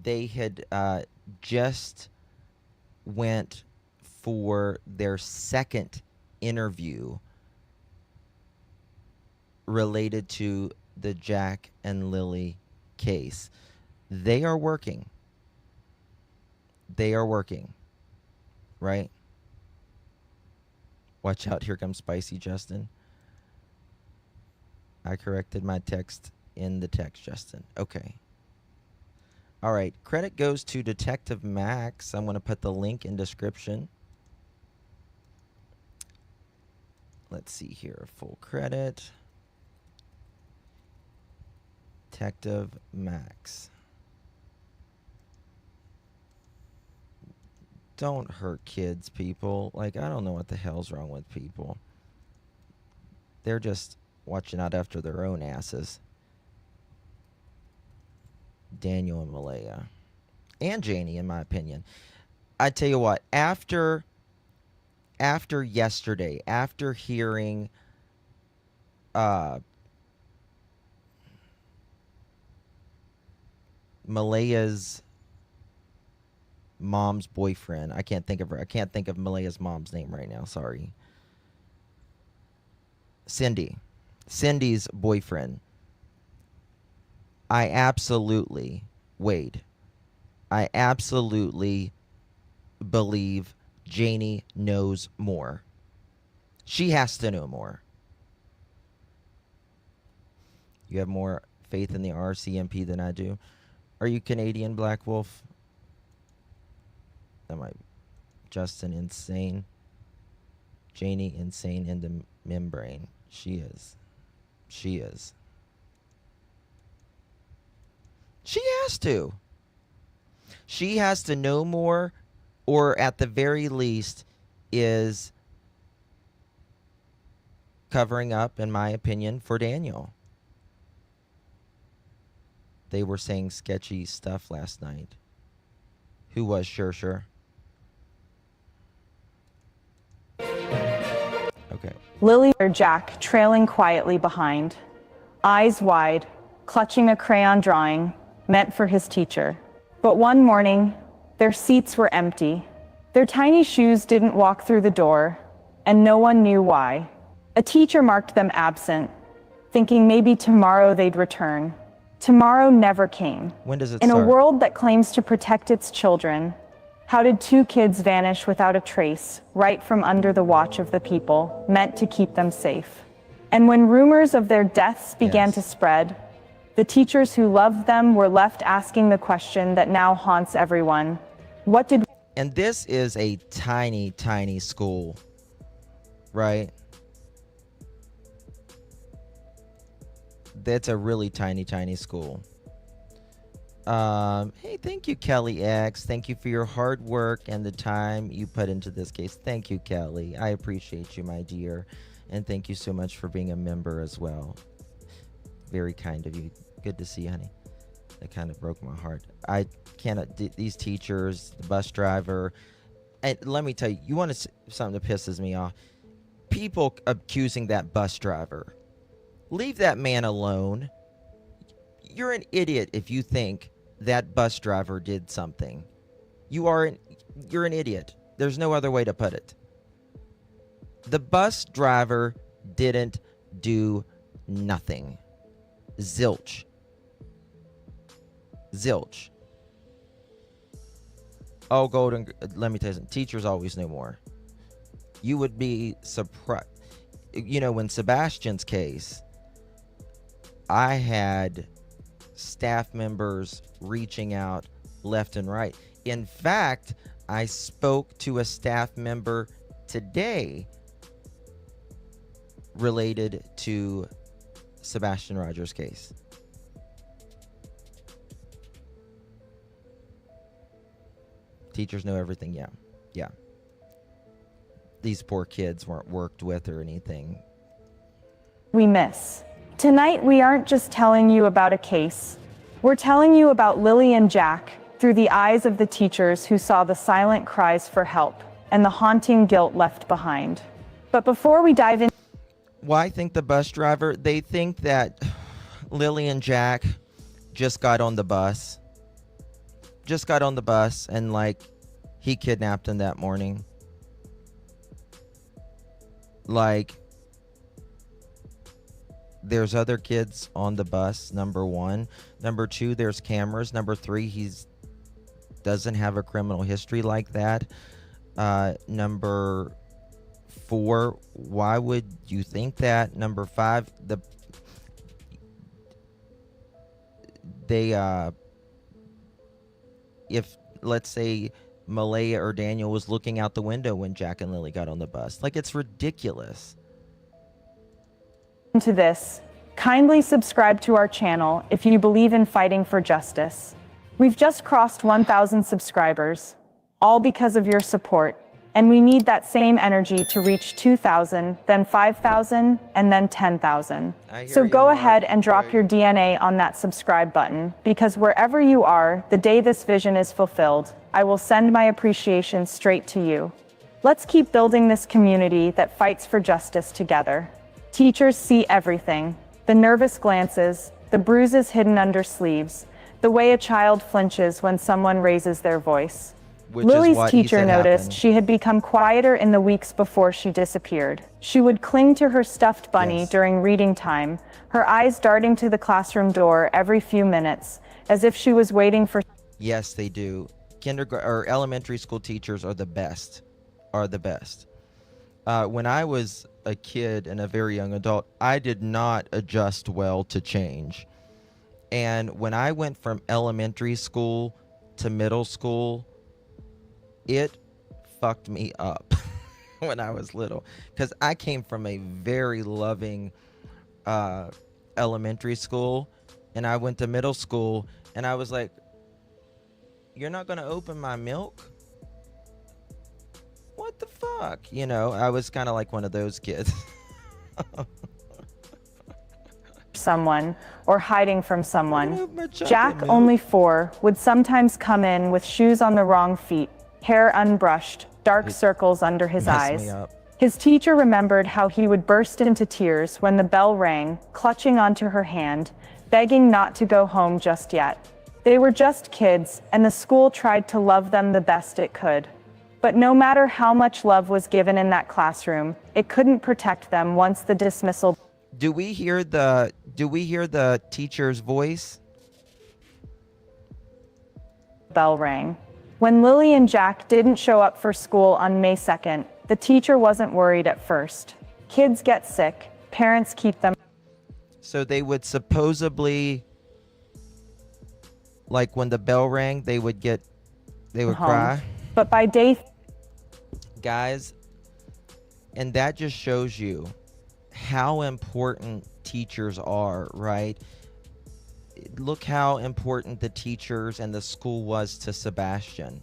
they had just went for their second interview related to the Jack and Lilly case. They are working. They are working. Right? Watch out, here comes Spicy Justin. I corrected my text in the text, Justin. Okay. All right. Credit goes to Detective Max. I'm going to put the link in description. let's see here. Full credit. Detective Max. Don't hurt kids, people. Like, I don't know what the hell's wrong with people. They're just watching out after their own asses. Daniel and Malaya. And Janie, in my opinion. I tell you what, after yesterday, after hearing Malaya's mom's boyfriend. I can't think of Malaya's mom's name right now, sorry. Cindy's boyfriend. I absolutely believe Janie knows more. She has to know more. You have more faith in the RCMP than I do. Are you Canadian, Black Wolf? That might Justin insane. Janie insane in the membrane. She is. She has to. She has to know more, or at the very least is covering up, in my opinion, for Daniel. They were saying sketchy stuff last night. Who was Sure? Okay. Lilly or Jack trailing quietly behind, eyes wide, clutching a crayon drawing meant for his teacher. But one morning, their seats were empty. Their tiny shoes didn't walk through the door, and no one knew why. A teacher marked them absent, thinking maybe tomorrow they'd return. Tomorrow never came. When does it In start? a world that claims to protect its children, how did two kids vanish without a trace, right from under the watch of the people, meant to keep them safe? And when rumors of their deaths began to spread, the teachers who loved them were left asking the question that now haunts everyone. What did... And this is a tiny, tiny school, right? That's a really tiny, tiny school. Hey, thank you, Kelly X. Thank you for your hard work and the time you put into this case. Thank you, Kelly. I appreciate you, my dear. And thank you so much for being a member as well. Very kind of you. Good to see you, honey. That kind of broke my heart. I cannot, these teachers, the bus driver, and let me tell you, you want to something that pisses me off? People accusing that bus driver. Leave that man alone. You're an idiot if you think that bus driver did something. You're an idiot. There's no other way to put it. The bus driver didn't do nothing. Zilch. Oh, Golden, let me tell you something. Teachers always know more. You would be surprised. You know, in Sebastian's case, I had staff members reaching out left and right. In fact, I spoke to a staff member today related to Sebastian Rogers' case. Teachers know everything. Yeah. These poor kids weren't worked with or anything. We miss. Tonight, we aren't just telling you about a case. We're telling you about Lilly and Jack through the eyes of the teachers who saw the silent cries for help and the haunting guilt left behind. But before we dive in... Why think the bus driver? They think that Lilly and Jack just got on the bus. And like he kidnapped him that morning. Like there's other kids on the bus, number one. Number two, there's cameras. Number three, he's doesn't have a criminal history like that. Number four, why would you think that? Number five, if let's say Malaya or Daniel was looking out the window when Jack and Lilly got on the bus, like it's ridiculous. To this, kindly subscribe to our channel if you believe in fighting for justice. We've just crossed 1,000 subscribers, all because of your support, and we need that same energy to reach 2,000, then 5,000, and then 10,000. So go ahead and drop your DNA on that subscribe button, because wherever you are, the day this vision is fulfilled, I will send my appreciation straight to you. Let's keep building this community that fights for justice together. Teachers see everything: the nervous glances, the bruises hidden under sleeves, the way a child flinches when someone raises their voice. Lily's teacher noticed she had become quieter in the weeks before she disappeared. She would cling to her stuffed bunny during reading time, her eyes darting to the classroom door every few minutes, as if she was waiting for... Yes, they do. Kindergarten or elementary school teachers are the best. When I was a kid and a very young adult, I did not adjust well to change. And when I went from elementary school to middle school, it fucked me up when I was little, because I came from a very loving elementary school, and I went to middle school, and I was like, you're not going to open my milk? What the fuck? You know, I was kind of like one of those kids. Someone or hiding from someone. Jack, only 4, would sometimes come in with shoes on the wrong feet, hair unbrushed, dark circles under his eyes. His teacher remembered how he would burst into tears when the bell rang, clutching onto her hand, begging not to go home just yet. They were just kids, and the school tried to love them the best it could. But no matter how much love was given in that classroom, it couldn't protect them once the dismissal. Do we hear the teacher's voice? Bell rang. When Lily and Jack didn't show up for school on May 2nd, the teacher wasn't worried at first. Kids get sick, parents keep them. So they would supposedly, like when the bell rang, they would home. cry. But by day... Guys, and that just shows you how important teachers are, right? Look how important the teachers and the school was to Sebastian.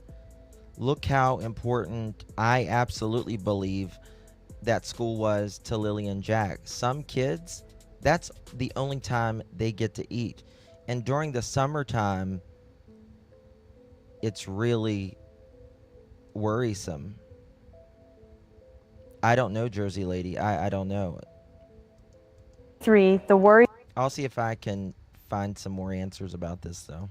Look how important I absolutely believe that school was to Lily and Jack. Some kids, that's the only time they get to eat. And during the summertime, it's really worrisome. I don't know, Jersey Lady. I don't know. 3, the worry... I'll see if I can find some more answers about this, though.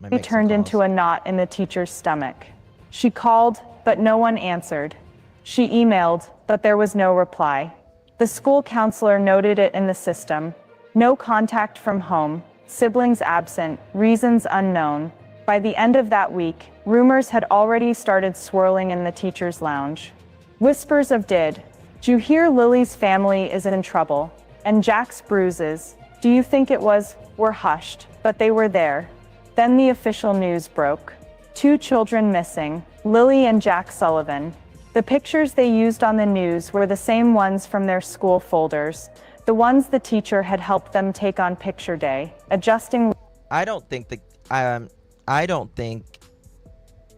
It turned into a knot in the teacher's stomach. She called, but no one answered. She emailed, but there was no reply. The school counselor noted it in the system. No contact from home, siblings absent, reasons unknown. By the end of that week, rumors had already started swirling in the teacher's lounge. Whispers of do you hear Lily's family is in trouble? And Jack's bruises, do you think it was, were hushed, but they were there. Then the official news broke. 2 children missing, Lilly and Jack Sullivan. The pictures they used on the news were the same ones from their school folders, the ones the teacher had helped them take on picture day, adjusting... I don't think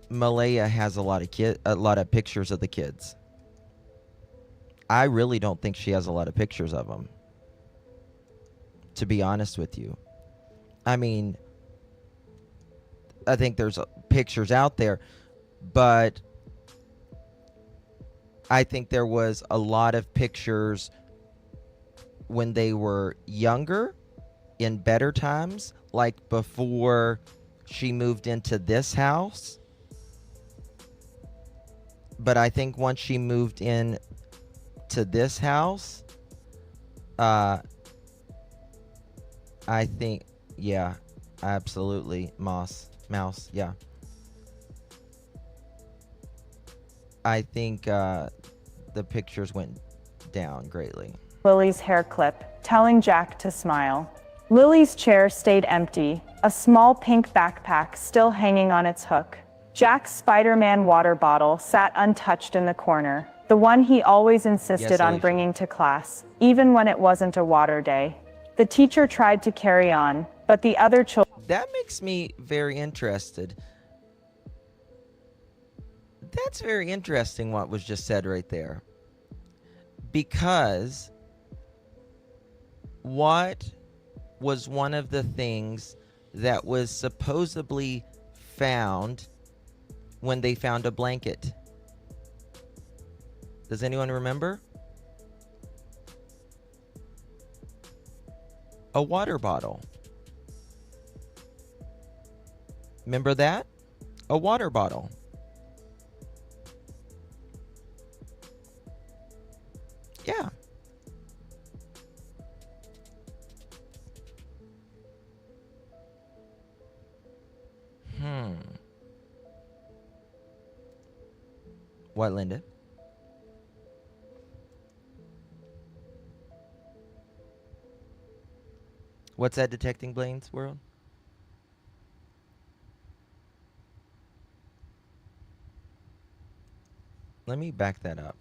Malaya has a lot of pictures of the kids. I really don't think she has a lot of pictures of them, to be honest with you. I mean, I think there's pictures out there, but I think there was a lot of pictures when they were younger, in better times, like before she moved into this house. But I think once she moved in to this house, I think, yeah, absolutely, mouse, yeah. I think the pictures went down greatly. Lily's hair clip, telling Jack to smile. Lily's chair stayed empty, a small pink backpack still hanging on its hook. Jack's Spider-Man water bottle sat untouched in the corner. the one he always insisted Yes, on Alicia. bringing to class, even when it wasn't a water day. The teacher tried to carry on, but the other children... That makes me very interested. That's very interesting what was just said right there. Because what was one of the things that was supposedly found when they found a blanket? Does anyone remember? A water bottle. Remember that? A water bottle. Yeah. What, Linda? What's that, Detecting Blaine's World? Let me back that up.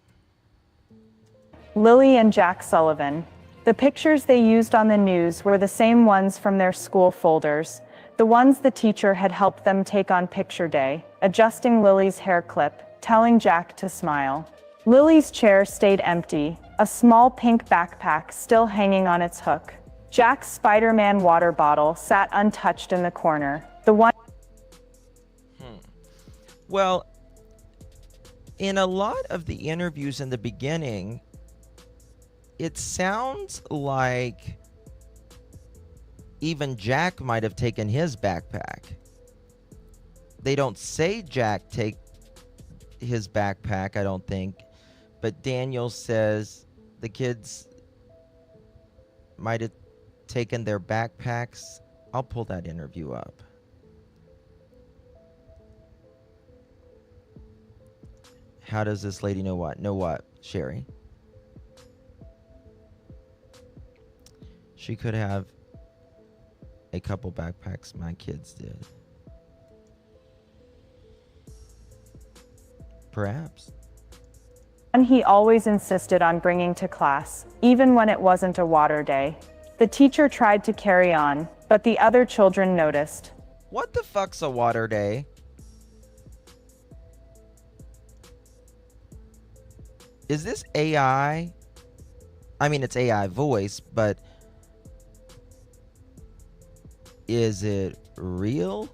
Lilly and Jack Sullivan. The pictures they used on the news were the same ones from their school folders, the ones the teacher had helped them take on picture day, adjusting Lily's hair clip, telling Jack to smile. Lily's chair stayed empty, a small pink backpack still hanging on its hook. Jack's Spider-Man water bottle sat untouched in the corner, the one... Well, in a lot of the interviews in the beginning, it sounds like even Jack might have taken his backpack. They don't say Jack take his backpack, I don't think, but Daniel says the kids might have taken their backpacks. I'll pull that interview up. How does this lady know what? Know what, Sherry? She could have a couple backpacks my kids did. Perhaps. And he always insisted on bringing to class, even when it wasn't a water day. The teacher tried to carry on, but the other children noticed. What the fuck's a water day? Is this AI? I mean, it's AI voice, but is it real?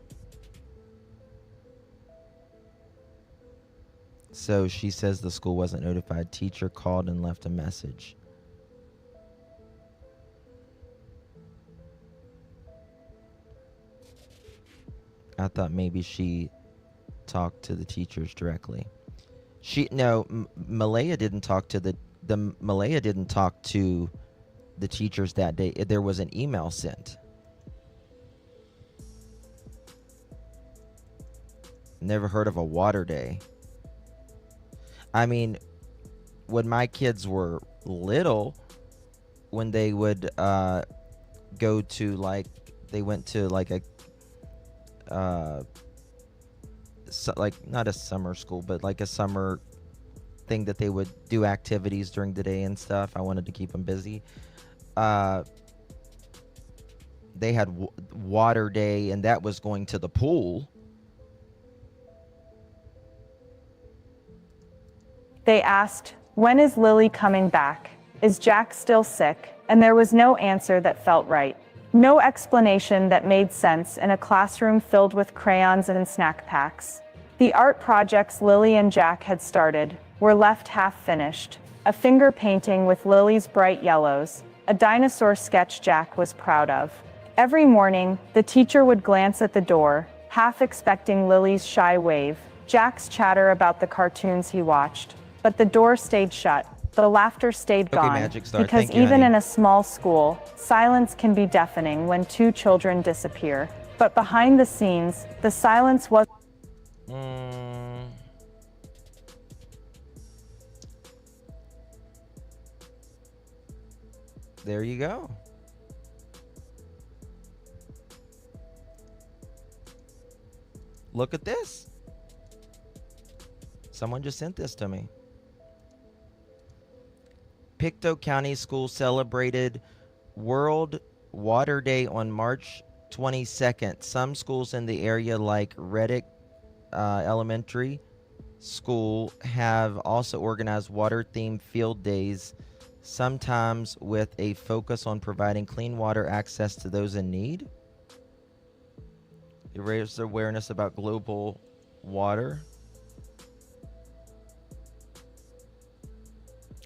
So she says the school wasn't notified. Teacher called and left a message. I thought maybe she talked to the teachers directly. Malaya didn't talk to Malaya didn't talk to the teachers that day. There was an email sent. Never heard of a water day. I mean, when my kids were little, when they would go to they went to not a summer school, but like a summer thing that they would do activities during the day and stuff. I wanted to keep them busy. They had water day, and that was going to the pool. They asked, "When is Lily coming back? Is Jack still sick?" And there was no answer that felt right. No explanation that made sense in a classroom filled with crayons and snack packs. The art projects Lily and Jack had started were left half-finished. A finger painting with Lily's bright yellows, a dinosaur sketch Jack was proud of. Every morning, the teacher would glance at the door, half expecting Lily's shy wave, Jack's chatter about the cartoons he watched. But the door stayed shut. The laughter stayed gone. Magic Star. Because Thank you, even honey. in a small school, silence can be deafening when two children disappear. But behind the scenes, the silence was... There you go. Look at this. Someone just sent this to me. Pictou County School celebrated World Water Day on March 22nd. Some schools in the area, like Erratic Elementary School, have also organized water-themed field days, sometimes with a focus on providing clean water access to those in need. It raised awareness about global water.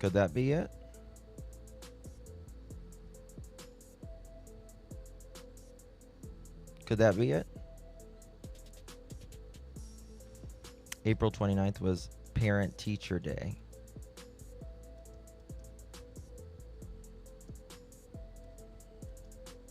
Could that be it? Could that be it? April 29th was Parent Teacher Day.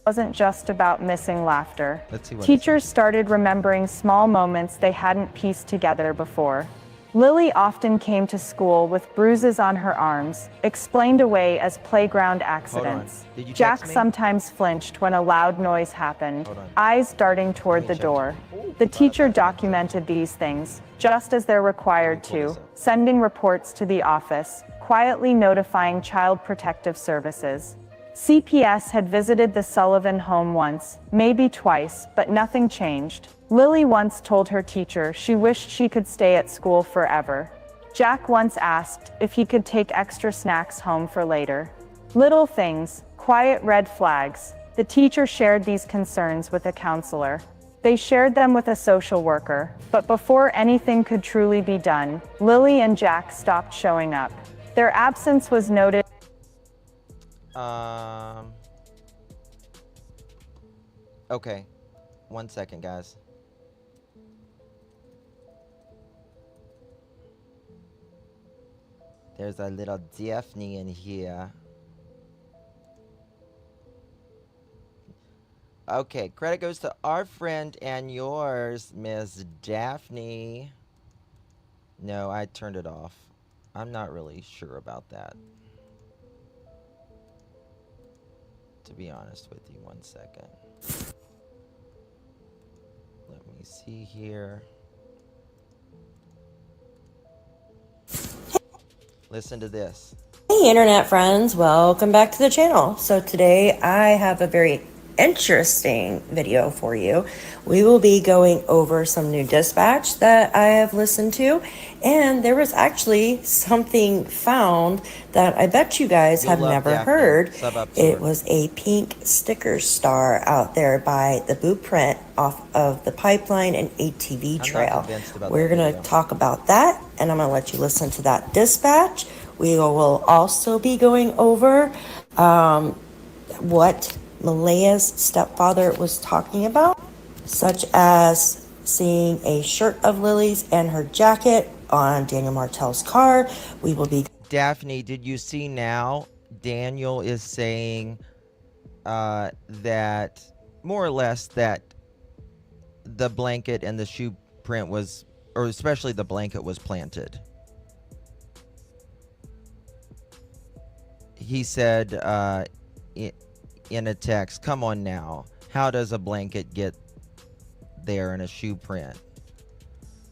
Wasn't just about missing laughter. Let's see what it Teachers started remembering small moments they hadn't pieced together before. Lilly often came to school with bruises on her arms, explained away as playground accidents. Did you Jack text me? sometimes flinched when a loud noise happened, eyes darting toward the door. The teacher documented these things, just as they're required to, sending reports to the office, quietly notifying Child Protective Services. CPS had visited the Sullivan home once, maybe twice, but nothing changed. Lilly once told her teacher she wished she could stay at school forever. Jack once asked if he could take extra snacks home for later. Little things, quiet red flags. The teacher shared these concerns with a counselor. They shared them with a social worker, but before anything could truly be done, Lilly and Jack stopped showing up. Their absence was noted. Okay. 1 second, guys. There's a little Daphne in here. Okay, credit goes to our friend and yours, Miss Daphne. No, I turned it off. I'm not really sure about that, to be honest with you. 1 second. Let me see here. Listen to this. Hey internet friends, welcome back to the channel. So today I have a very interesting video for you. We will be going over some new dispatch that I have listened to, and there was actually something found that I bet you guys have never heard. It was a pink sticker star out there by the Bootprint off of the pipeline and ATV trail. We're going to talk about that, and I'm going to let you listen to that dispatch. We will also be going over what Malaya's stepfather was talking about, such as seeing a shirt of Lilly's and her jacket on Daniel Martell's car. We will be... Daphne, did you see now? Daniel is saying that, more or less, that the blanket and the shoe print was, or especially the blanket, was planted. He said in a text, come on now, how does a blanket get there in a shoe print?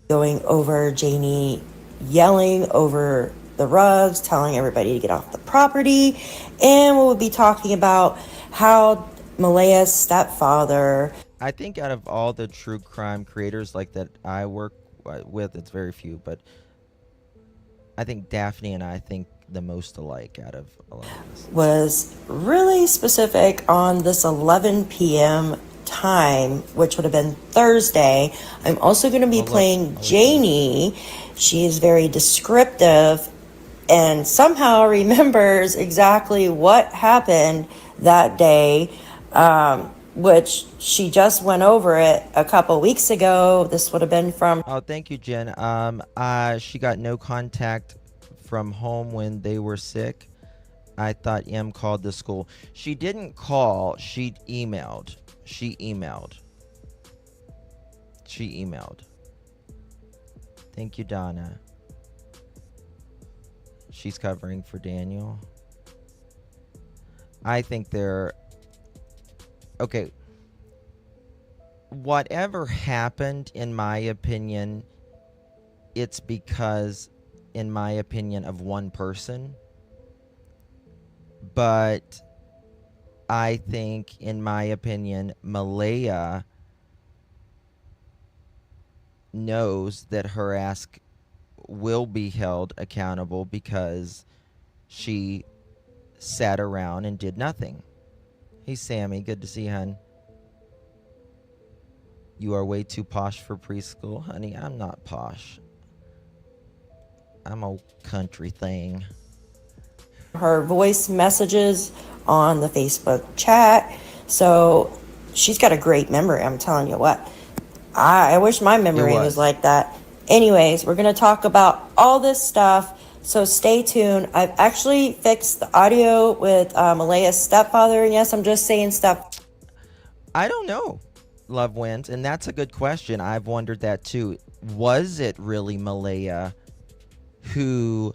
Going over Janie yelling over the rugs, telling everybody to get off the property, and we'll be talking about how Malaya's stepfather... I think out of all the true crime creators like that I work with, it's very few, but I think Daphne and I think the most alike out of a lot of this. Was really specific on this 11 p.m. time, which would have been Thursday. I'm also going to be playing Janie. She is very descriptive and somehow remembers exactly what happened that day, which she just went over it a couple weeks ago. This would have been from... Oh, thank you, Jen. She got no contact from home when they were sick. I thought M called the school. She didn't call. She emailed. She emailed. Thank you, Donna. She's covering for Daniel. I think they're... Okay. Whatever happened, in my opinion, it's because, in my opinion, of one person. But I think, in my opinion, Malaya knows that her ass will be held accountable because she sat around and did nothing. Hey, Sammy, good to see you, hun. You are way too posh for preschool. Honey, I'm not posh. I'm a country thing. Her voice messages on the Facebook chat. So she's got a great memory, I'm telling you what. I wish my memory was like that. Anyways, we're going to talk about all this stuff, so stay tuned. I've actually fixed the audio with Malaya's stepfather, and yes, I'm just saying stuff. I don't know, Love Wins, and that's a good question. I've wondered that too. Was it really Malaya who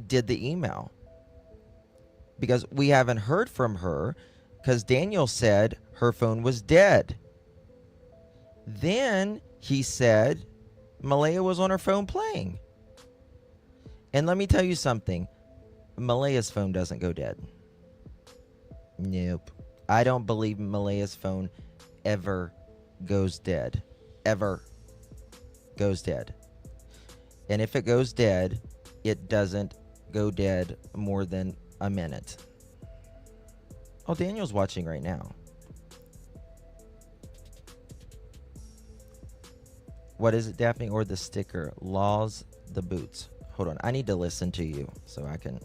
did the email? Because we haven't heard from her, because Daniel said her phone was dead. Then he said Malaya was on her phone playing. And let me tell you something. Malaya's phone doesn't go dead. Nope. I don't believe Malaya's phone ever goes dead. Ever goes dead. And if it goes dead, it doesn't go dead more than a minute. Oh, Daniel's watching right now. What is it, Daphne? Or the sticker? Laws, the boots. Hold on. I need to listen to you so I can...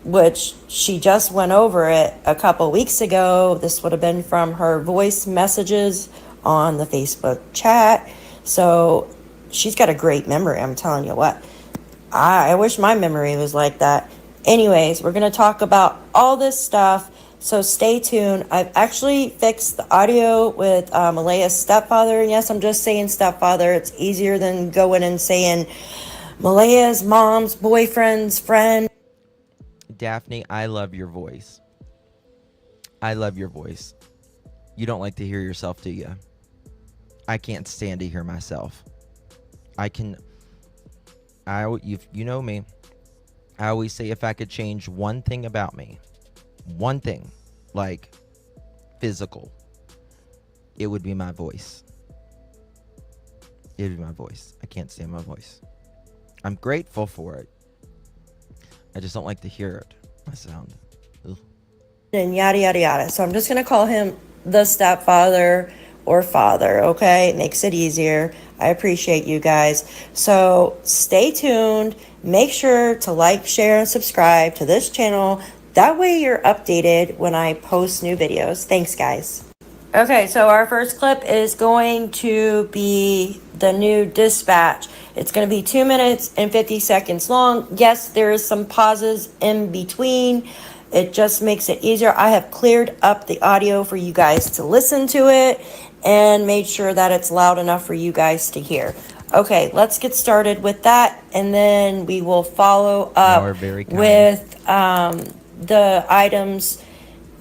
Which she just went over it a couple weeks ago. This would have been from her voice messages on the Facebook chat. So she's got a great memory, I'm telling you what. I wish my memory was like that. Anyways, we're going to talk about all this stuff, so stay tuned. I've actually fixed the audio with Malaya's stepfather, and yes, I'm just saying stepfather. It's easier than going and saying Malaya's mom's boyfriend's friend. Daphne, I love your voice. I love your voice. You don't like to hear yourself, do you? I can't stand to hear myself. You know me. I always say if I could change one thing about me, one thing, like physical, it would be my voice. It would be my voice. I can't stand my voice. I'm grateful for it. I just don't like to hear it, my sound. Ugh. And yada, yada, yada. So I'm just going to call him the stepfather or father, okay? It makes it easier. I appreciate you guys. So stay tuned. Make sure to like, share, and subscribe to this channel. That way you're updated when I post new videos. Thanks, guys. Okay, so our first clip is going to be the new dispatch. It's going to be 2 minutes and 50 seconds long. Yes, there is some pauses in between. It just makes it easier. I have cleared up the audio for you guys to listen to it and made sure that it's loud enough for you guys to hear. Okay, let's get started with that, and then we will follow up with the items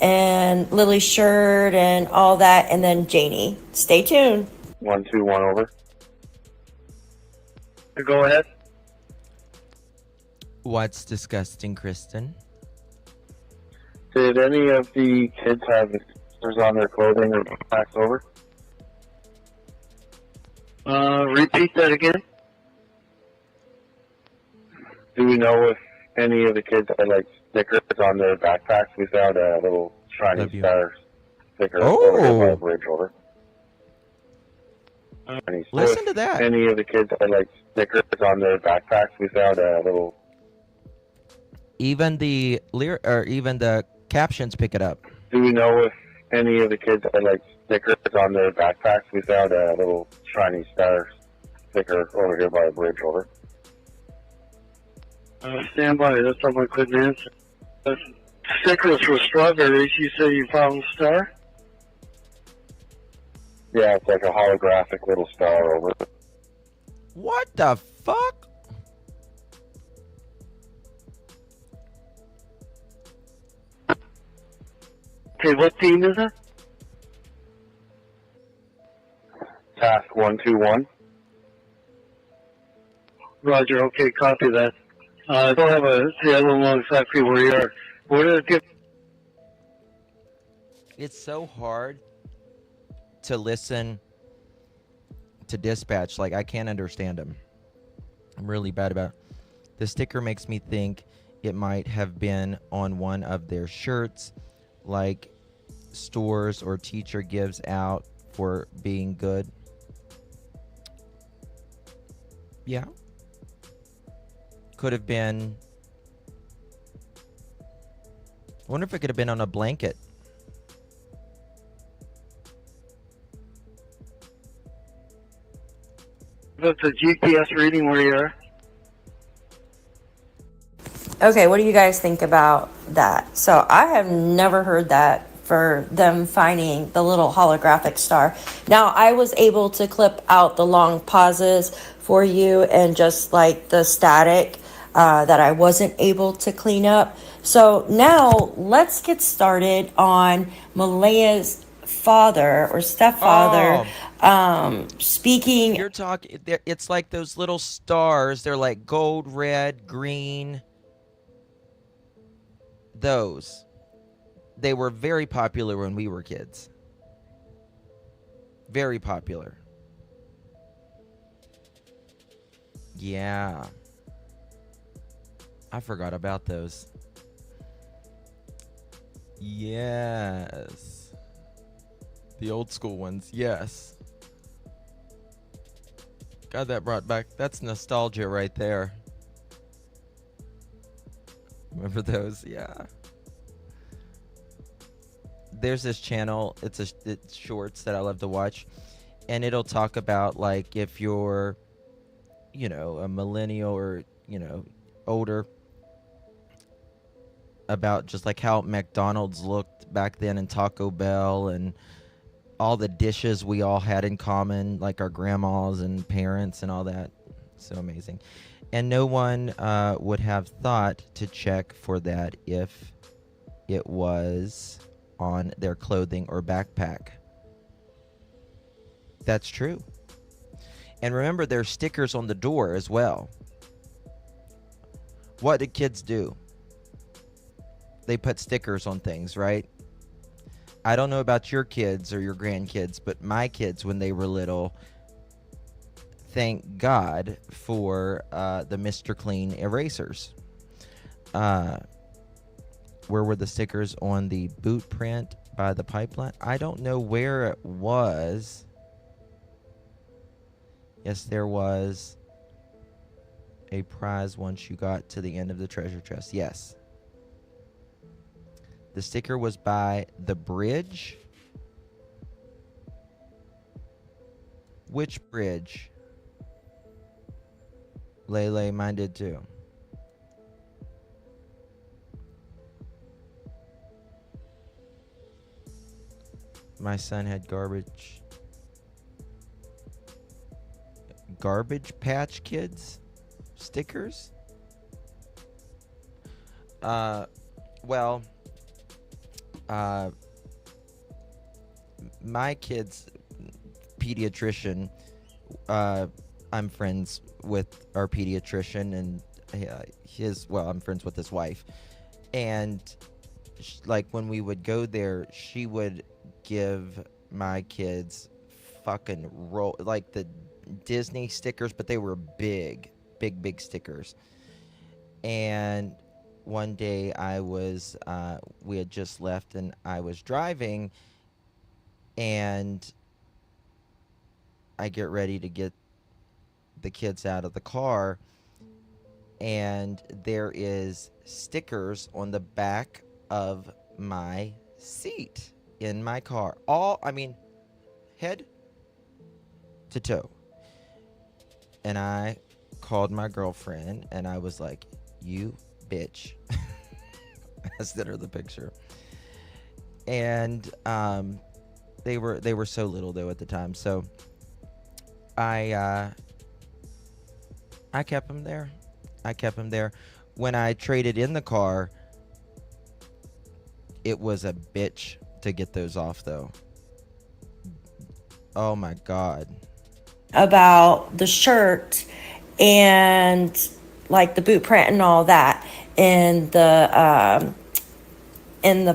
and Lily's shirt and all that, and then Janie. Stay tuned. 121 over. Go ahead. What's disgusting, Kristen? Did any of the kids have stickers on their clothing or backpacks over? Repeat that again. Do we know if any of the kids had like stickers on their backpacks? We found a little shiny star sticker over here by the bridge. Over. Listen to that. Any of the kids had like stickers on their backpacks? We found a little. Even the captions pick it up. Do we know if any of the kids had like stickers on their backpacks? We found a little shiny star sticker over here by the bridge. Over. Stand by. That's all I couldn't answer. Stickers for strawberries. You say you found a star? Yeah, it's like a holographic little star over. What the fuck? Okay, what team is it? Task 121. Roger, okay, copy that. I don't have a, I don't know exactly where you are. Where did it get? It's so hard to listen to dispatch. Like, I can't understand them. I'm really bad about it. The sticker makes me think it might have been on one of their shirts, like stores or teacher gives out for being good. Yeah. Could have been. I wonder if it could have been on a blanket. That's a GPS reading where you are. Okay, what do you guys think about that? So I have never heard that for them finding the little holographic star. Now, I was able to clip out the long pauses for you and just like the static that I wasn't able to clean up. So now let's get started on Malaya's father or stepfather speaking. You're talking, it's like those little stars. They're like gold, red, green. Those. They were very popular when we were kids. Very popular. Yeah. I forgot about those. Yes. The old school ones, yes. God, that brought back, that's nostalgia right there. Remember those? Yeah. There's this channel, it's shorts that I love to watch, and it'll talk about, like, if you're, you know, a millennial or, you know, older, about just like how McDonald's looked back then and Taco Bell and all the dishes we all had in common, like our grandmas and parents and all that. So amazing. And no one would have thought to check for that if it was on their clothing or backpack. That's true. And remember, there's stickers on the door as well. What do kids do? They put stickers on things, right? I don't know about your kids or your grandkids, but my kids, when they were little, thank God for the Mr. Clean erasers. Where were the stickers on the Bootprint by the pipeline? I don't know where it was. Yes, there was a prize once you got to the end of the treasure chest. Yes. The sticker was by the bridge. Which bridge? Lele, mine did too. My son had Garbage Patch Kids stickers. Well, my kid's pediatrician, I'm friends with our pediatrician, and I'm friends with his wife, and like when we would go there, she would give my kids fucking like the Disney stickers, but they were big stickers. And one day we had just left and I was driving, and I get ready to get the kids out of the car, and there is stickers on the back of my seat in my car. Head to toe. And I called my girlfriend and I was like, "You bitch." I sent her the picture. And they were so little though at the time. So I kept them there. When I traded in the car, it was a bitch to get those off though. Oh my God. About the shirt, and like the Bootprint and all that in the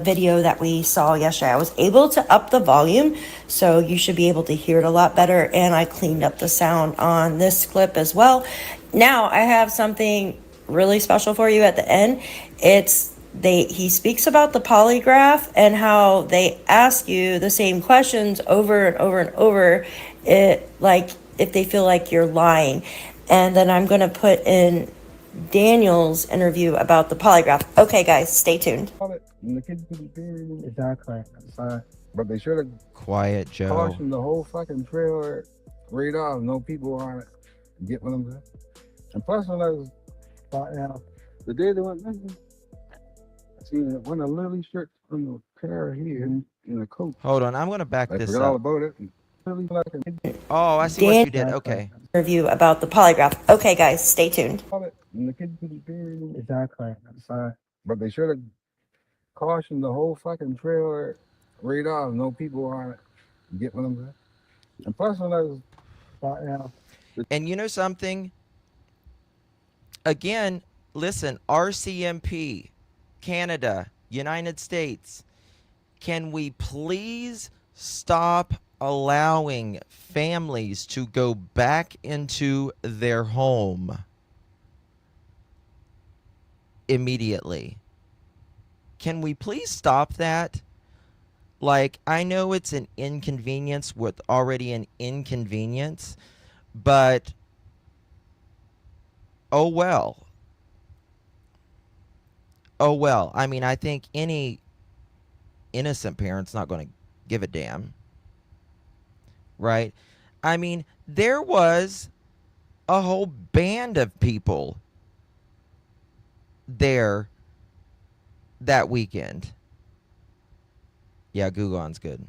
video that we saw yesterday. I was able to up the volume, so you should be able to hear it a lot better, and I cleaned up the sound on this clip as well. Now I have something really special for you at the end. He speaks about the polygraph and how they ask you the same questions over and over and over, like if they feel like you're lying. And then I'm going to put in Daniel's interview about the polygraph. Okay, guys, stay tuned. Exactly. But they should have Quiet, Joe. cautioned the whole fucking trailer radar, no people on it. Get what I'm saying? And plus, when I was, the day they went missing, I seen one of Lilly shirts on the pair here in a coat. Hold on, I'm going to back I this forgot all up. about it. Oh, I see what you did. Okay. Interview about the polygraph. Okay, guys, stay tuned. Exactly. But they should have cautioned the whole fucking trailer radar, no people on it. Get what I'm saying? And plus, when I was, And you know something? Again, listen, RCMP, Canada, United States, can we please stop allowing families to go back into their home immediately? Can we please stop that? Like, I know it's an inconvenience with already an inconvenience, but oh well. Oh well. I mean, I think any innocent parent's not going to give a damn. Right? I mean, there was a whole band of people there that weekend. Yeah, Gugon's good.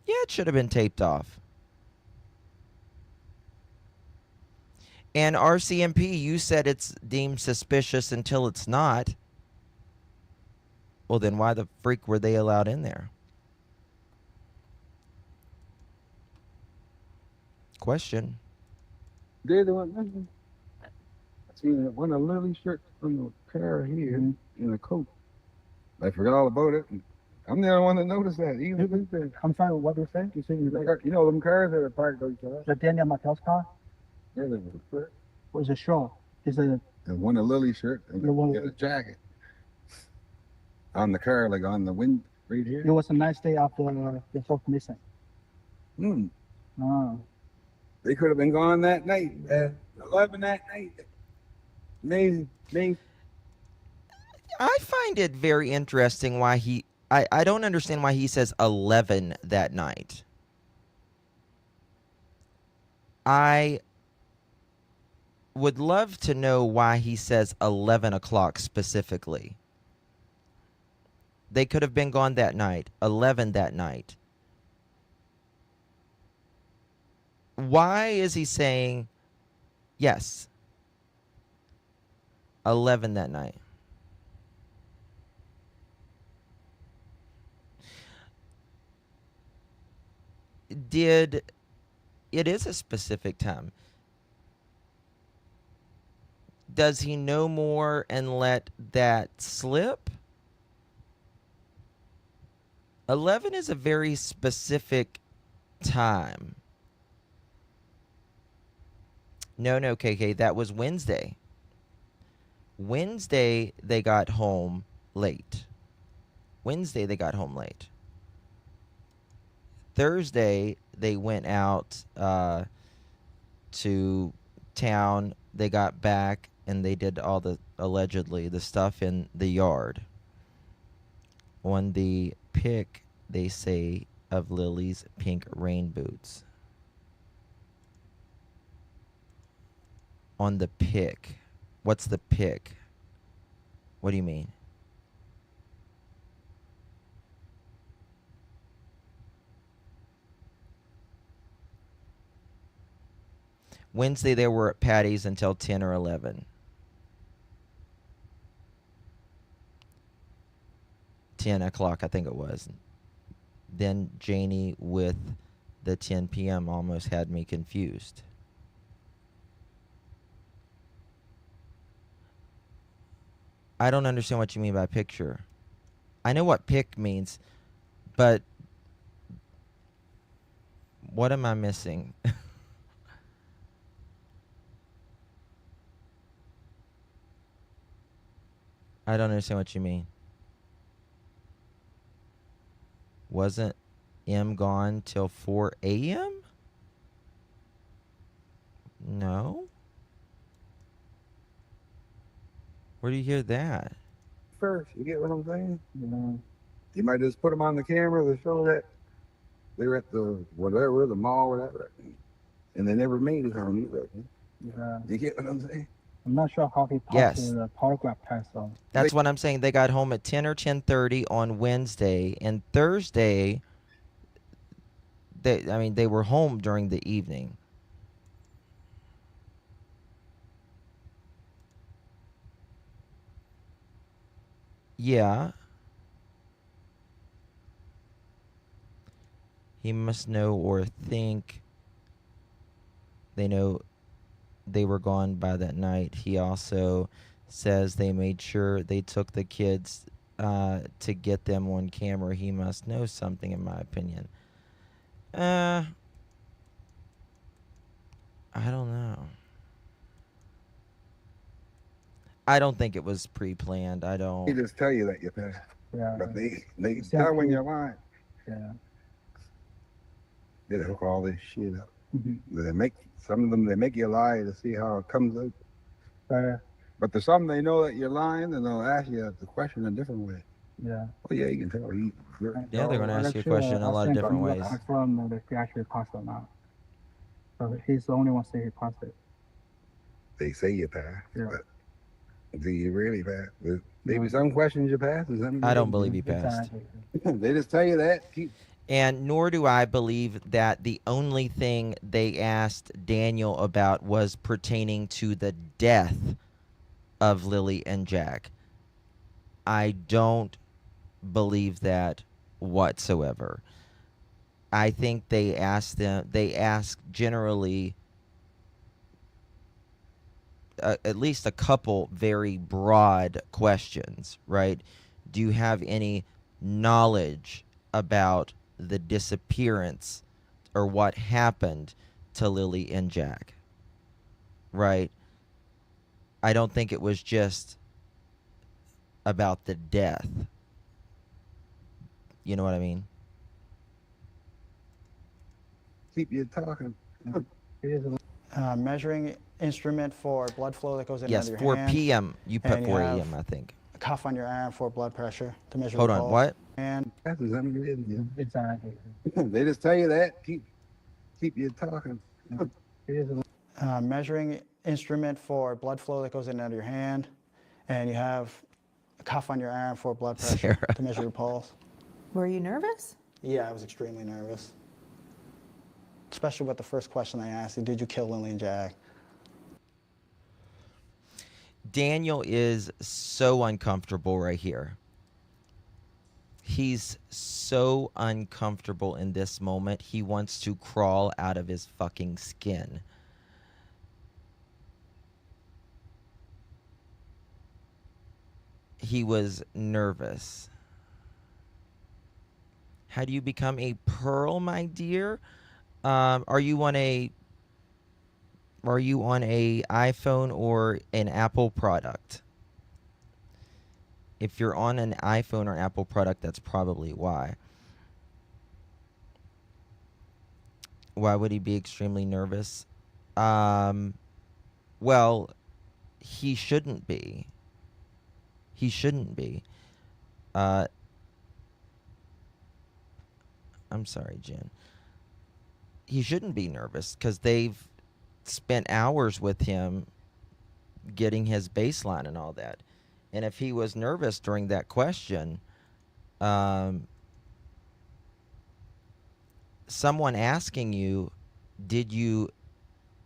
Yeah, it should have been taped off. And RCMP, you said it's deemed suspicious until it's not. Well, then why the freak were they allowed in there? Question. day they went missing, I seen one of Lilly shirts on the pair here in a coat. I forgot all about it. I'm the only one that noticed that. I'm sorry, what do you say? You know them cars that are parked on each other? The Daniel Martell's car? Yeah, they were. Was it sure? Is it? And one of Lilly's shirt and a jacket. On the car, like on the wind right here. It was a nice day after the folks missing. Hmm. Oh. They could have been gone that night, at 11 that night. Amazing. I find it very interesting why I don't understand why he says 11 that night. I would love to know why he says 11 o'clock specifically. They could have been gone that night, 11 that night. Why is he saying, yes, 11 that night? It is a specific time. Does he know more and let that slip? 11 is a very specific time. No, KK, that was Wednesday. Wednesday, they got home late. Thursday, they went out to town. They got back, and they did all the, allegedly, the stuff in the yard. On the pic, they say, of Lily's pink rain boots. On the pic. What's the pic? What do you mean? Wednesday, they were at Patty's until 10 or 11. 10 o'clock, I think it was. Then Janie with the 10 p.m. almost had me confused. I don't understand what you mean by picture. I know what pic means, but what am I missing? I don't understand what you mean. Wasn't M gone till 4 a.m.? No. Where do you hear that? First, you get what I'm saying? You might just put them on the camera to show that they were at the whatever, the mall, whatever, and they never made it home either. Yeah. You get what I'm saying? I'm not sure how he passed Yes. the polygraph test though. That's what I'm saying. They got home at 10 or 10:30 on Wednesday, and Thursday they were home during the evening. Yeah. He must know or think they know they were gone by that night. He also says they made sure they took the kids to get them on camera. He must know something, in my opinion. I don't know. I don't think it was pre-planned. I They don't. just tell you that you passed. Yeah. But they tell when you're lying. Yeah. They hook all this shit up. Mhm. They make some of them. They make you lie to see how it comes out. Yeah. But there's some they know that you're lying, and they'll ask you the question a different way. Yeah. Oh yeah, you can tell. Yeah, they're gonna ask you a question in a lot of different ways. I confirm that if he actually passed or not. So he's the only one saying he passed it. They say you pass, Yeah. but do you really pass? There's maybe some questions you pass, and some I don't believe he passed. They just tell you that. And nor do I believe that the only thing they asked Daniel about was pertaining to the death of Lilly and Jack. I don't believe that whatsoever. I think they ask generally at least a couple very broad questions, right? Do you have any knowledge about the disappearance or what happened to Lilly and Jack? Right? I don't think it was just about the death. You know what I mean? Keep you talking. Measuring instrument for blood flow that goes in Yes, under your 4 hand. p.m. You put and 4 have a.m., I think. A cuff on your arm for blood pressure to measure Hold the on, pulse. what? And Exactly. They just tell you that. Keep you talking. Measuring instrument for blood flow that goes in under your hand, and you have a cuff on your arm for blood pressure to measure your pulse. Were you nervous? Yeah, I was extremely nervous. Especially with the first question they asked you, did you kill Lilly and Jack? Daniel is so uncomfortable right here. He's so uncomfortable in this moment. He wants to crawl out of his fucking skin. He was nervous. How do you become a pearl, my dear? Are you on a iPhone or an Apple product? If you're on an iPhone or Apple product, that's probably why. Why would he be extremely nervous? Well, he shouldn't be. He shouldn't be. I'm sorry, Jen. He shouldn't be nervous because they've spent hours with him getting his baseline and all that. And if he was nervous during that question, someone asking you, did you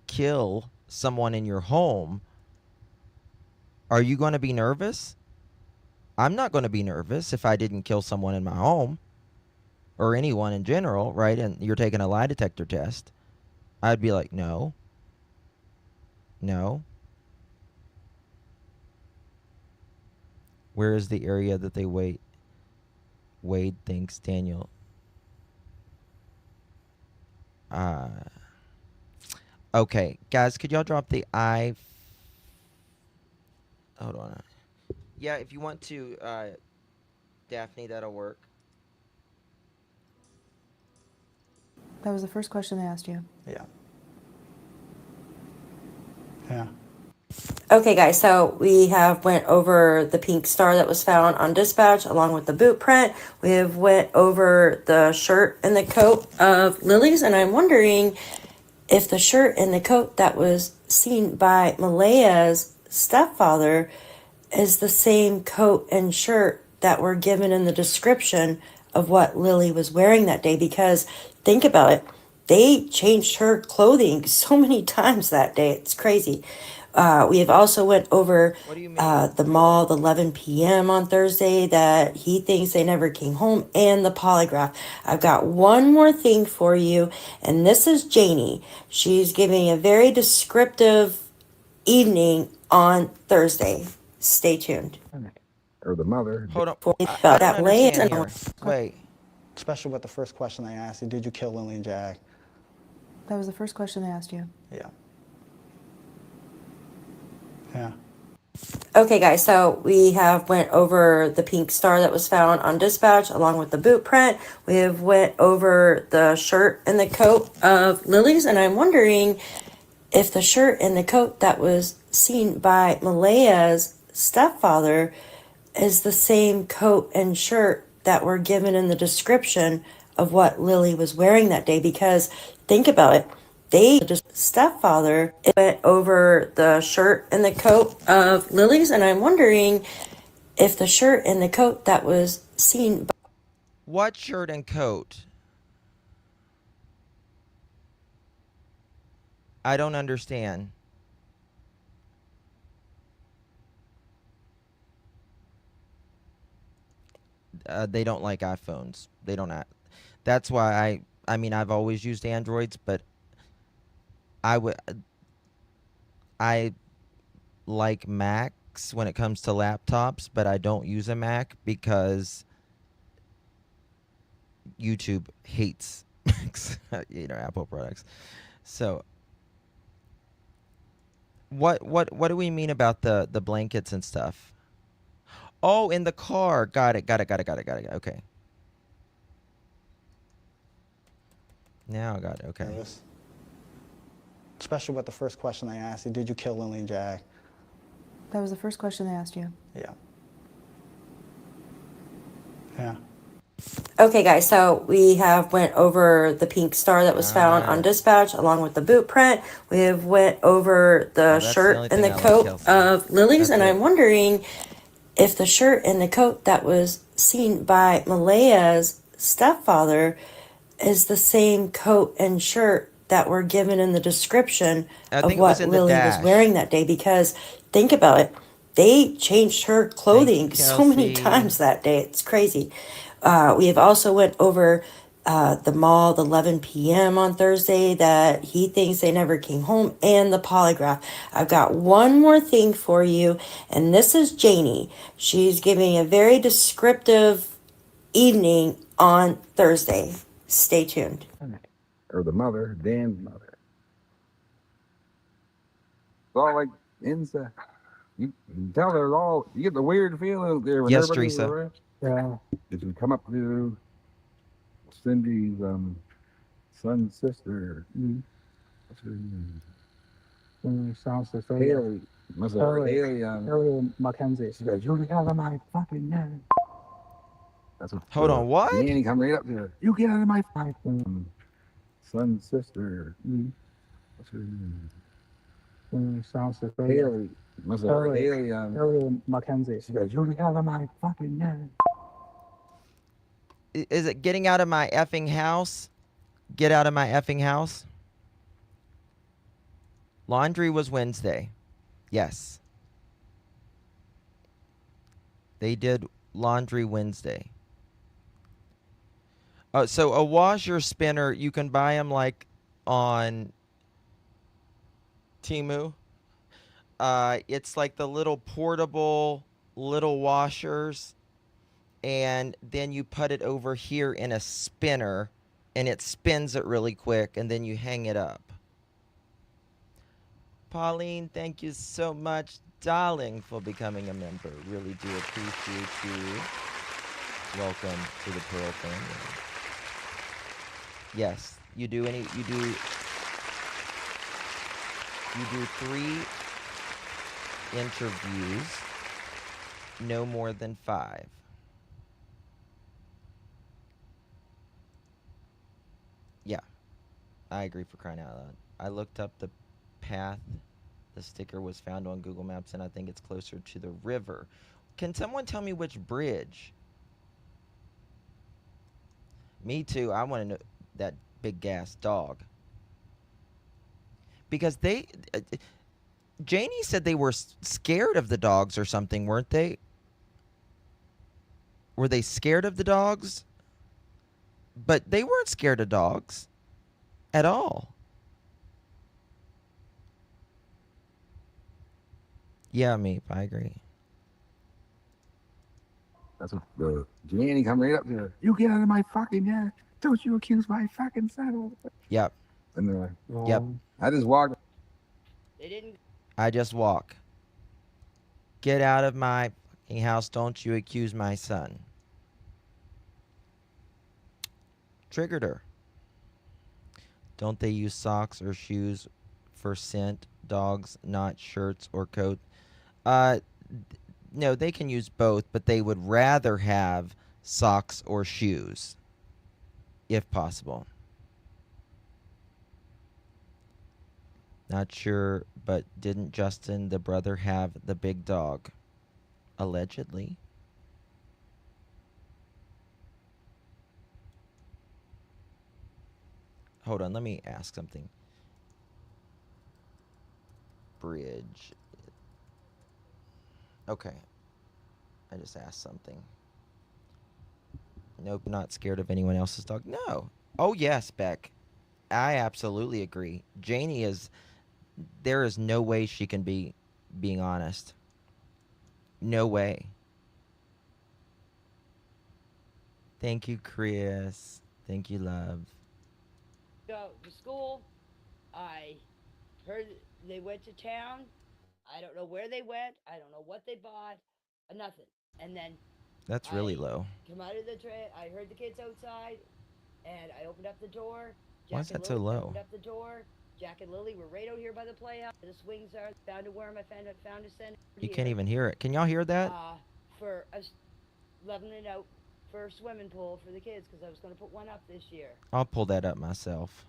kill someone in your home? Are you going to be nervous? I'm not going to be nervous if I didn't kill someone in my home or anyone in general, right? And you're taking a lie detector test. I'd be like, no. No. Where is the area that they wait? Wade thinks Daniel. Okay, guys, could y'all drop the I? Hold on. Yeah, if you want to, Daphne, that'll work. That was the first question they asked you. Yeah. Yeah. Okay, guys, so we have went over the pink star that was found on dispatch along with the boot print. We have went over the shirt and the coat of Lily's, and I'm wondering if the shirt and the coat that was seen by Malaya's stepfather is the same coat and shirt that were given in the description of what Lily was wearing that day. Because think about it, they changed her clothing so many times that day. It's crazy. We have also went over the mall, the 11 p.m. on Thursday that he thinks they never came home, and the polygraph. I've got one more thing for you, and this is Janie. She's giving a very descriptive evening on Thursday. Stay tuned. Or the mother. Hold on. I don't understand here. Wait. Especially with the first question they asked you, did you kill Lily and Jack? That was the first question they asked you. Yeah. Yeah. Okay, guys, so we have went over the pink star that was found on dispatch along with the boot print. We have went over the shirt and the coat of Lily's, and I'm wondering if the shirt and the coat that was seen by Malaya's stepfather is the same coat and shirt that were given in the description of what Lily was wearing that day. Because think about it, they just stepfather went over the shirt and the coat of Lily's, and I'm wondering if the shirt and the coat that was seen by What shirt and coat? I don't understand. They don't like iPhones. They don't. That's why I mean, I've always used Androids, but I like Macs when it comes to laptops, but I don't use a Mac because YouTube hates Macs, Apple products. So what do we mean about the blankets and stuff? Oh, in the car. Got it. Okay. Now I got it. Okay. Nervous. Especially with the first question they asked you, did you kill Lily and Jack? That was the first question they asked you. Yeah. Yeah. Okay, guys, so we have went over the pink star that was found on dispatch along with the boot print. We have went over the shirt and the coat of Lily's, and I'm wondering if the shirt and the coat that was seen by Malaya's stepfather is the same coat and shirt that were given in the description of what Lily was wearing that day. Because think about it, they changed her clothing so many times that day. It's crazy. We have also went over the mall, the 11 p.m. on Thursday that he thinks they never came home, and the polygraph. I've got one more thing for you, and this is Janie. She's giving a very descriptive evening on Thursday. Stay tuned. Or the mother, Dan's mother. It's all like inside. You can tell they're all, you get the weird feeling there. When Yes, everybody was Teresa. around. Yeah. Did you come up to Cindy's son's sister? What's her name? Sounds the same. Haley. Must have Haley. Haley Mackenzie. She goes, you get out of my fucking name. That's what. Hold on, what? Danny come right up to her. You get out of my fucking son's sister. What's her name? Sounds the same. Haley. Must have Haley. Haley Mackenzie. She goes, you get out of my fucking name. Is it getting out of my effing house? Get out of my effing house? Laundry was Wednesday. Yes. They did laundry Wednesday. So a washer spinner, you can buy them like on Temu. It's like the little portable little washers, and then you put it over here in a spinner, and it spins it really quick, and then you hang it up. Pauline, thank you so much, darling, for becoming a member. Really do appreciate you. Welcome to the Pearl family. Yes, you do 3 interviews, no more than 5. Yeah, I agree, for crying out loud. I looked up the path the sticker was found on Google Maps, and I think it's closer to the river. Can someone tell me which bridge? Me too. I want to know that big gas dog. Because Janie said they were scared of the dogs or something, weren't they? Were they scared of the dogs? But they weren't scared of dogs at all. Yeah, Meep, I agree. That's what the Janie come right up there. You get out of my fucking yard. Don't you accuse my fucking son. Yep. And they're like, Yep. I just walked. They didn't. I just walk. Get out of my fucking house. Don't you accuse my son. Triggered her. Don't they use socks or shoes for scent? Dogs, not shirts or coats. No, they can use both, but they would rather have socks or shoes, if possible. Not sure, but didn't Justin, the brother, have the big dog? Allegedly. Hold on, let me ask something. Bridge. Okay. I just asked something. Nope, not scared of anyone else's dog. No. Oh, yes, Beck. I absolutely agree. Janie is... There is no way she can be being honest. No way. Thank you, Chris. Thank you, love. Go to school. I heard they went to town. I don't know where they went. I don't know what they bought. Nothing. And then That's really low. come out of the train. I heard the kids outside, and I opened up the door. Why is Jack and that so Lily low? Opened up the door. Jack and Lily were right out here by the playhouse. The swings are found a worm. I found a center. You can't even hear it. Can y'all hear that? For us leveling out for a swimming pool for the kids because I was going to put one up this year. I'll pull that up myself.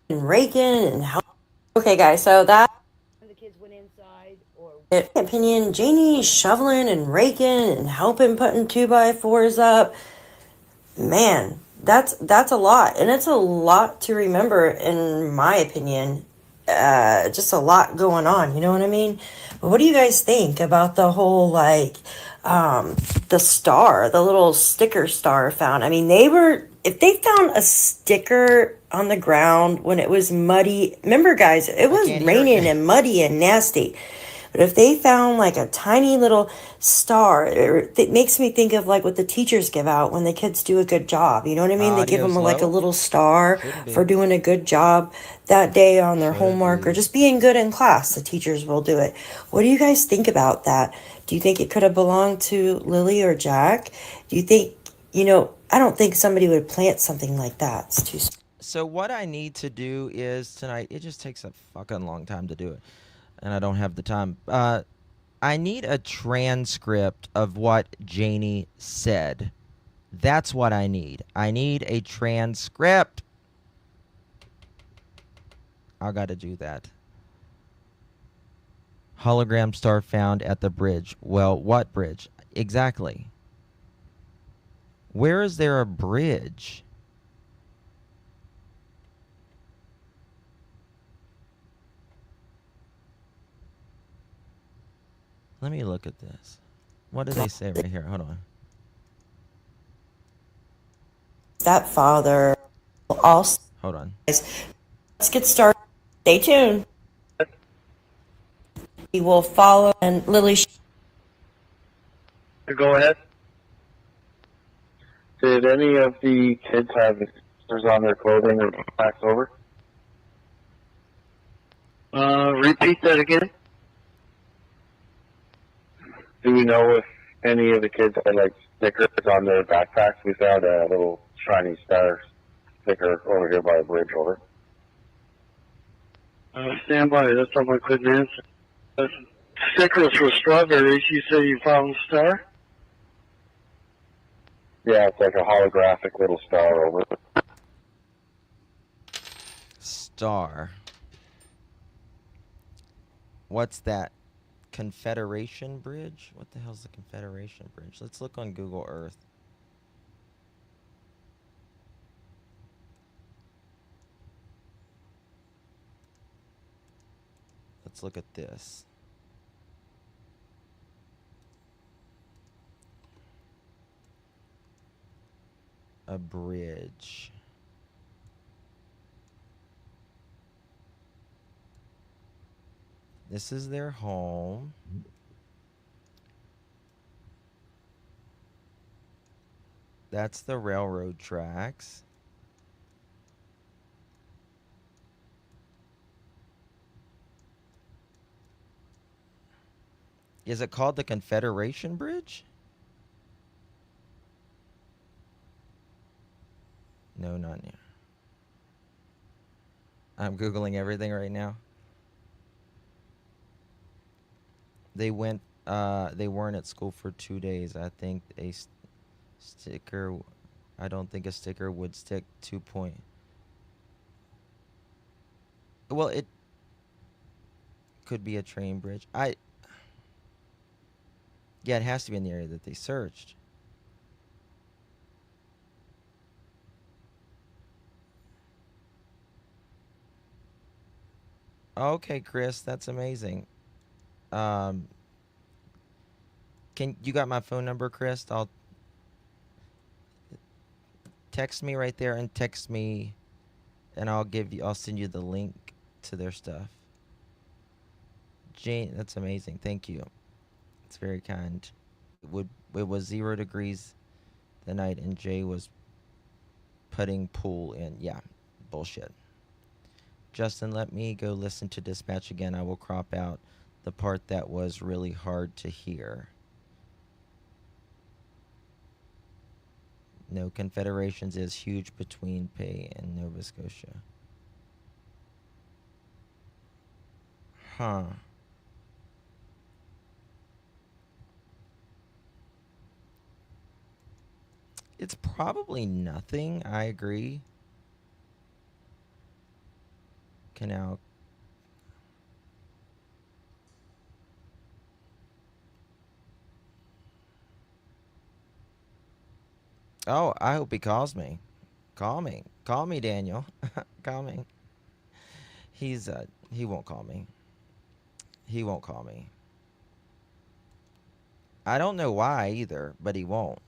And raking and how. Okay, guys, so that. The kids went inside, or In my opinion, Janie shoveling and raking and helping putting 2x4s up. Man, that's a lot, and it's a lot to remember, in my opinion. Just a lot going on, you know what I mean? But what do you guys think about the whole, like, the star, the little sticker star found? I mean, if they found a sticker on the ground when it was muddy, remember, guys, it was raining and muddy and nasty. But if they found like a tiny little star, it makes me think of like what the teachers give out when the kids do a good job. You know what I mean? They give them like a little star for doing a good job that day on their homework or just being good in class. The teachers will do it. What do you guys think about that? Do you think it could have belonged to Lily or Jack? Do you think, I don't think somebody would plant something like that. It's too. So what I need to do is tonight, it just takes a fucking long time to do it. And I don't have the time. I need a transcript of what Janie said. That's what I need. I need a transcript. I gotta do that. Hologram star found at the bridge. Well, what bridge? Exactly. Where is there a bridge? Let me look at this. What do they say right here? Hold on. Stepfather also. Hold on. Let's get started. Stay tuned. We will follow and Lily. Go ahead. Did any of the kids have stickers on their clothing or backpacks over? Repeat that again. Do we know if any of the kids had like stickers on their backpacks? We found a little shiny star sticker over here by the bridge. Over. Stand by. That's all I couldn't answer. Stickers for strawberries. You say you found a star? Yeah, it's like a holographic little star over. Star. What's that? Confederation Bridge? What the hell's the Confederation Bridge? Let's look on Google Earth. Let's look at this. A bridge. This is their home. That's the railroad tracks. Is it called the Confederation Bridge? No, not yet. I'm Googling everything right now. They weren't at school for 2 days. I think a sticker, I don't think a sticker would stick 2 point. Well, it could be a train bridge. Yeah, it has to be in the area that they searched. Okay, Chris, that's amazing. Can you got my phone number, Chris? I'll text me right there and text me, and I'll send you the link to their stuff. Jane, that's amazing. Thank you. It's very kind. It was 0 degrees the night, and Jay was putting pool in. Yeah, bullshit. Justin, let me go listen to dispatch again. I will crop out the part that was really hard to hear. No, Confederations is huge between Pay and Nova Scotia. Huh. It's probably nothing, I agree. Canal. Oh, I hope he calls me. Call me. Call me, Daniel. Call me. He won't call me. He won't call me. I don't know why either, but he won't.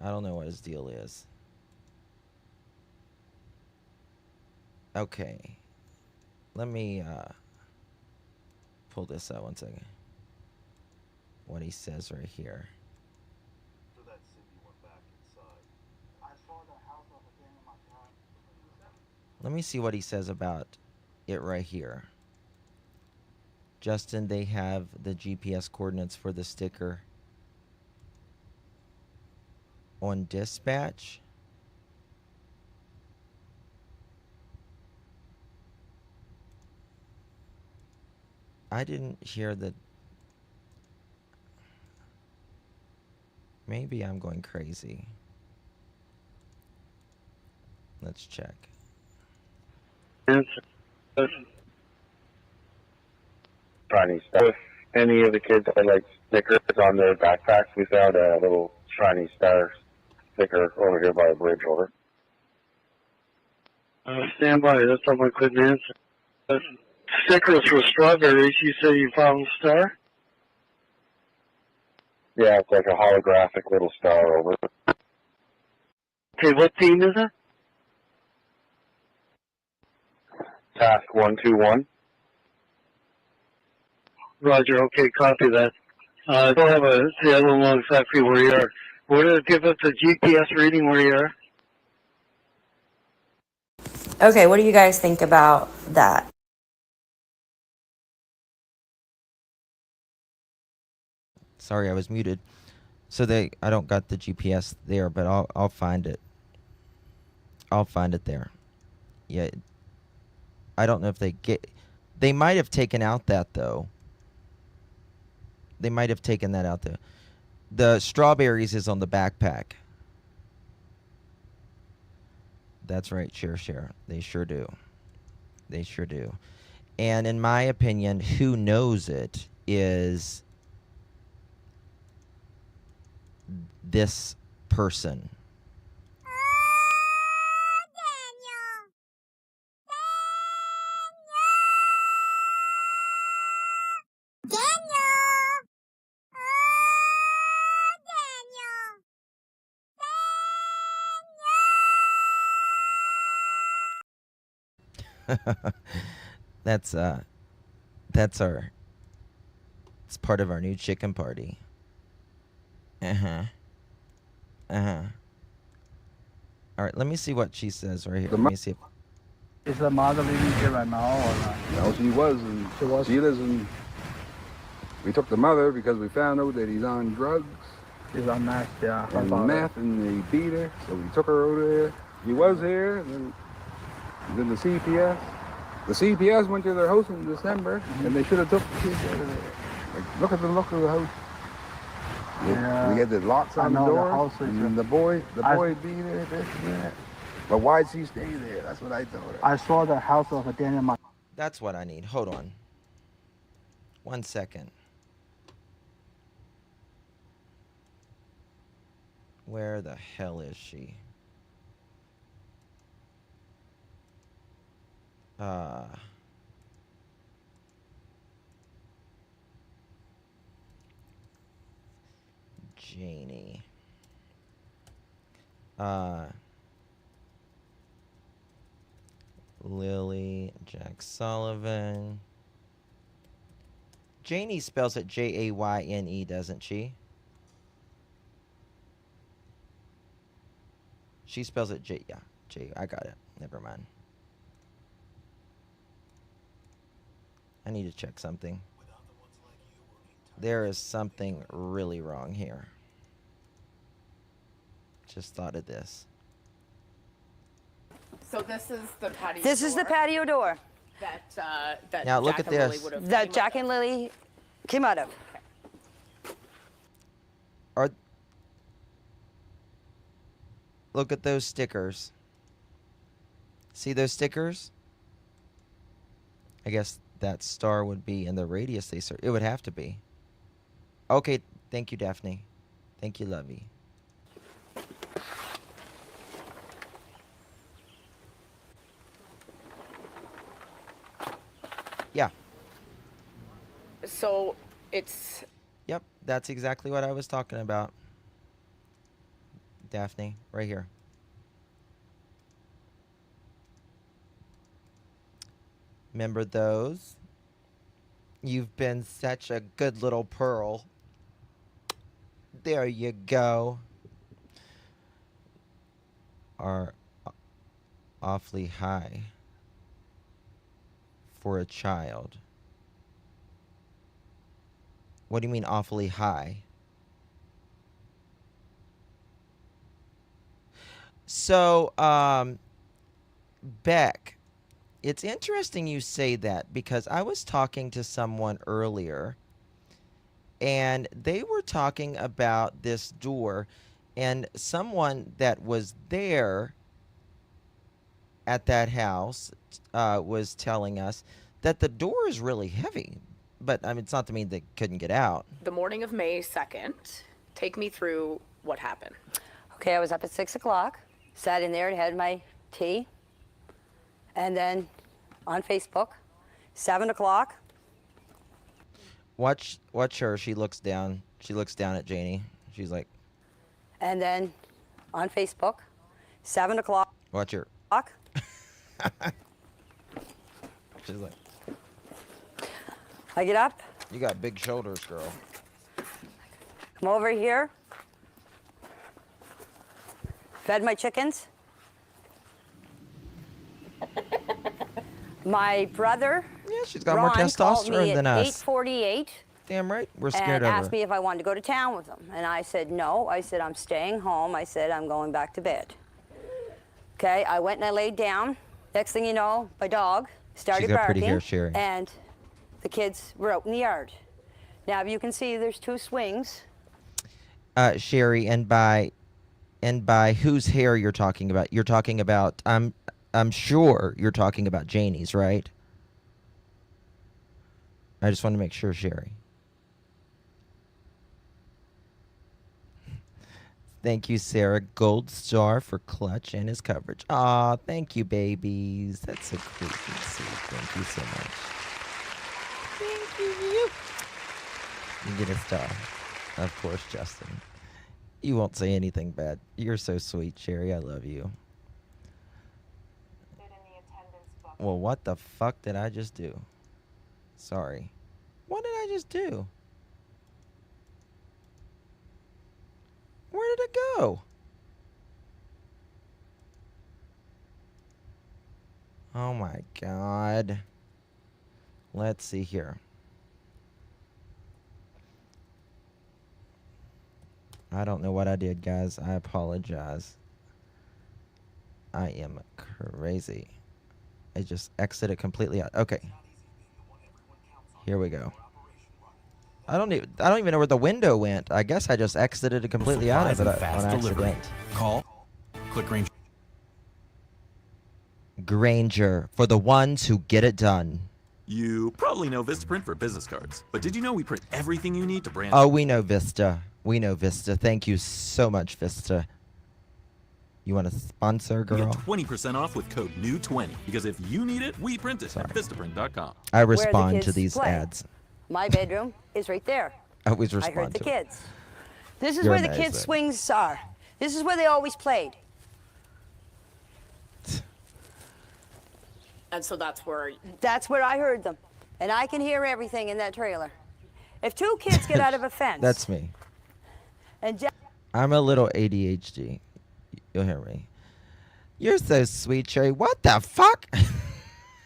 I don't know what his deal is. Okay. Let me pull this out one second. What he says right here. Let me see what he says about it right here. Justin, they have the GPS coordinates for the sticker on dispatch. I didn't hear that. Maybe I'm going crazy. Let's check. Shiny star. If any of the kids had like stickers on their backpacks, we found a little shiny star sticker over here by the bridge. Over. Stand by. That's all I couldn't answer. Stickers for strawberries. You say you found a star? Yeah, it's like a holographic little star over. Okay, what team is it? Task 121. Roger. Okay, copy that. I don't have I don't know exactly where you are. What does it give us a GPS reading where you are? Okay, what do you guys think about that? Sorry, I was muted. So I don't got the GPS there, but I'll find it. I'll find it there. Yeah. I don't know if they might have taken out that though. They might have taken that out though. The strawberries is on the backpack. That's right, share. They sure do. They sure do. And in my opinion, who knows it is this person. That's it's part of our new chicken party. Uh-huh. All right, let me see what she says right here. Let me see if Is the mother living here right now or not? No, she was, and she lives in. We took the mother because we found out that he's on drugs. He's on meth, yeah. And meth, and they beat her, so we took her over there. He was here, and then the CPS. The CPS went to their house in December, and they should have took the kids out of there. Like, look at the look of the house. Yeah. We had the locks on the door, house and the boy beat her, this and that. But why'd she stay there? That's what I told her. I saw the house of Daniel. That's what I need. Hold on. 1 second. Where the hell is she? Janie. Lilly, Jack Sullivan. Janie spells it Jayne, doesn't she? She spells it J. Yeah, J. I got it. Never mind. I need to check something. There is something really wrong here. Just thought of this. So this is the patio. This is the patio door that Now look Jack at and Lily this. would have that came Jack out and Lily came out of. Look at those stickers. See those stickers? I guess that star would be in the radius they serve. It would have to be. Okay, thank you, Daphne. Thank you, Lovey. Yeah. So it's. Yep, that's exactly what I was talking about. Daphne, right here. Remember those? You've been such a good little pearl. There you go. Are awfully high for a child. What do you mean awfully high? So, Beck, it's interesting you say that because I was talking to someone earlier and they were talking about this door, and someone that was there at that house was telling us that the door is really heavy. But I mean, it's not to mean they couldn't get out. The morning of May 2nd, take me through what happened. Okay, I was up at 6 o'clock, sat in there and had my tea. And then on Facebook, 7 o'clock. Watch her. She looks down. She looks down at Janie. She's like. And then on Facebook, 7 o'clock. Watch her. She's like. I get up. You got big shoulders, girl. Come over here. Fed my chickens. My brother, Yeah, she's got Ron, more called testosterone me than at us. 8:48. Damn right, we're scared and of asked her. me if I wanted to go to town with him. And I said no. I said, I'm staying home. I said, I'm going back to bed. Okay, I went and I laid down. Next thing you know, my dog started She's got pretty barking. hair, Sherry. And the kids were out in the yard. Now, you can see there's 2 swings. Sherry, and by whose hair you're talking about? You're talking about, I'm sure you're talking about Janie's, right? I just want to make sure, Sherry. Thank you, Sarah. Gold star for Clutch and his coverage. Aw, thank you, babies. That's so cute and sweet. Thank you so much. Thank you. You get a star. Of course, Justin. You won't say anything bad. You're so sweet, Sherry. I love you. Well, what the fuck did I just do? Sorry. What did I just do? Where did it go? Oh my God. Let's see here. I don't know what I did, guys. I apologize. I am crazy. I just exited completely out. Okay. Here we go. I don't even know where the window went. I guess I just exited it completely out of it on accident. Call. Click Granger. Granger, for the ones who get it done. You probably know Vistaprint for business cards, but did you know we print everything you need to brand? Oh, we know Vista. We know Vista. Thank you so much, Vista. You want to sponsor, You girl? get 20% off with code NEW20 because if you need it, we print it at Vistaprint.com. I Where the respond to kids these play. ads. My bedroom is right there. I always I respond heard the to kids. This is You're where the kids' amazing. swings are. This is where they always played. And so that's where. That's where I heard them. And I can hear everything in that trailer. If 2 kids get out of a fence. That's me. And Jack I'm a little ADHD. You'll hear me. You're so sweet, Cherry. What the fuck?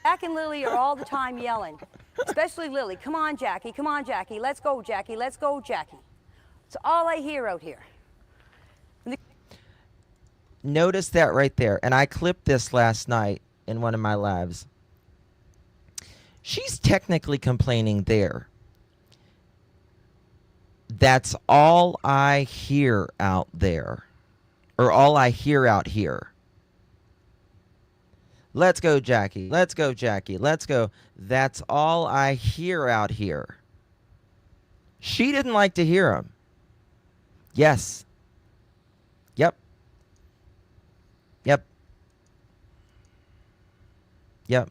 and Lily are all the time yelling. Especially Lily. Come on, Jackie. Come on, Jackie. Let's go, Jackie. Let's go, Jackie. It's all I hear out here. Notice that right there. And I clipped this last night in one of my lives. She's technically complaining there. That's all I hear out there. Or all I hear out here. Let's go, Jackie. Let's go, Jackie. Let's go. That's all I hear out here. She didn't like to hear him. Yes. Yep. Yep. Yep.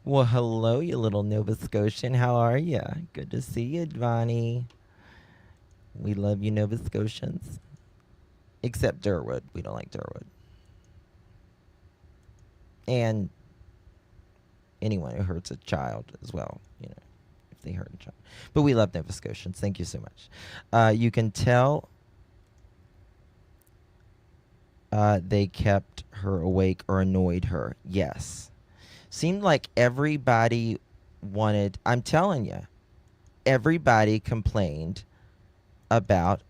Well, hello, you little Nova Scotian. How are you? Good to see you, Bonnie. We love you, Nova Scotians. Except Durwood. We don't like Durwood. And anyone who hurts a child as well, you know, if they hurt a child. But we love Nova Scotians. Thank you so much. You can tell they kept her awake or annoyed her. Yes. Seemed like everybody wanted, I'm telling you, everybody complained about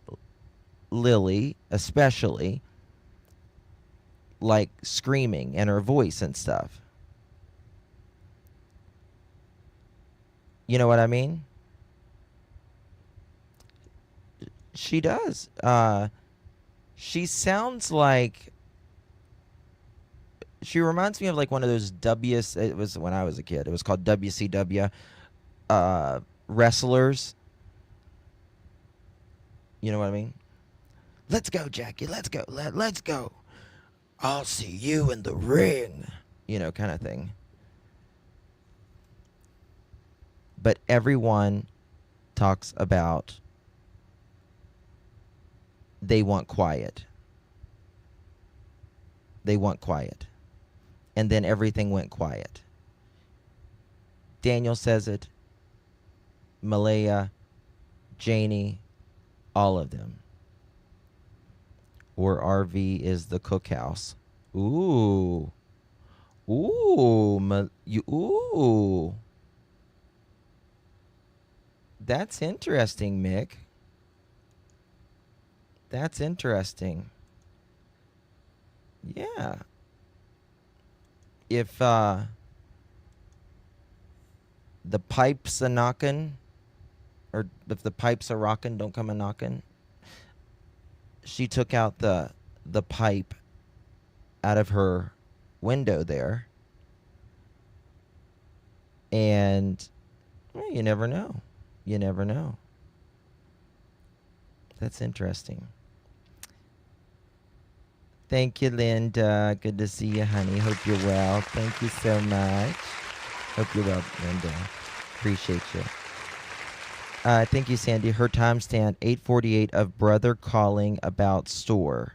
Lilly, especially, like screaming and her voice and stuff. You know what I mean? She does. She sounds like, she reminds me of like one of those it was when I was a kid. It was called WCW wrestlers. You know what I mean? Let's go, Jackie. Let's go. Let's go. I'll see you in the ring. You know, kind of thing. But everyone talks about they want quiet. They want quiet. And then everything went quiet. Daniel says it. Malaya, Janie, All of them. Or RV is the cookhouse. Ooh. Ooh. Ooh. That's interesting, Mick. That's interesting. Yeah. If the pipes a knockin', or if the pipes are rockin', don't come a knockin'. She took out the pipe out of her window there. And well, you never know. You never know. That's interesting. Thank you, Linda. Good to see you, honey. Hope you're well. Thank you so much. Hope you're well, Linda. Appreciate you. Thank you, Sandy. Her timestamp, 8:48 of brother calling about store.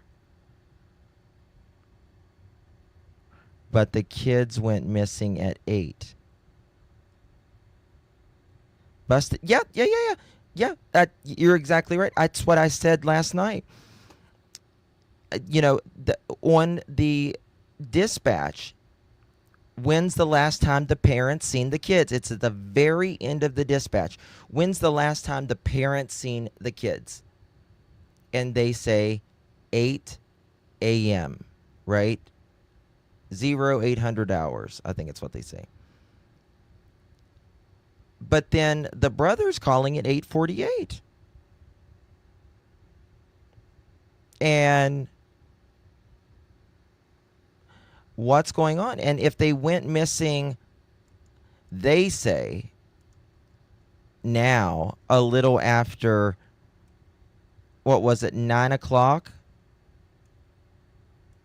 But the kids went missing at 8. Busted. Yeah. You're exactly right. That's what I said last night. On the dispatch, when's the last time the parents seen the kids? It's at the very end of the dispatch. When's the last time the parents seen the kids? And they say 8 a.m., right? 0800 hours, I think it's what they say. But then the brother's calling at 8:48. And what's going on? And if they went missing, they say, now, a little after, what was it, 9 o'clock?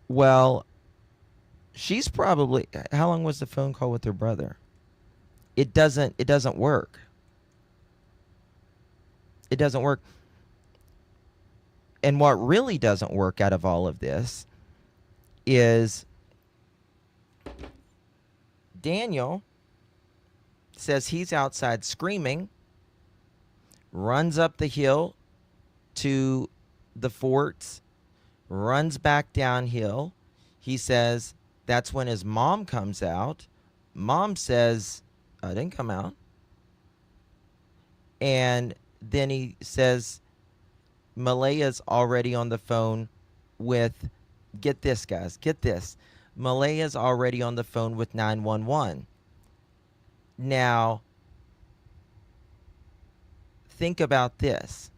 Well, she's probably, how long was the phone call with her brother? It doesn't work. It doesn't work. And what really doesn't work out of all of this is Daniel says he's outside screaming, runs up the hill to the forts, runs back downhill. He says that's when his mom comes out. Mom says, I didn't come out. And then he says Malaya's already on the phone with, get this, guys, get this. Malaya's already on the phone with 911. Now, think about this.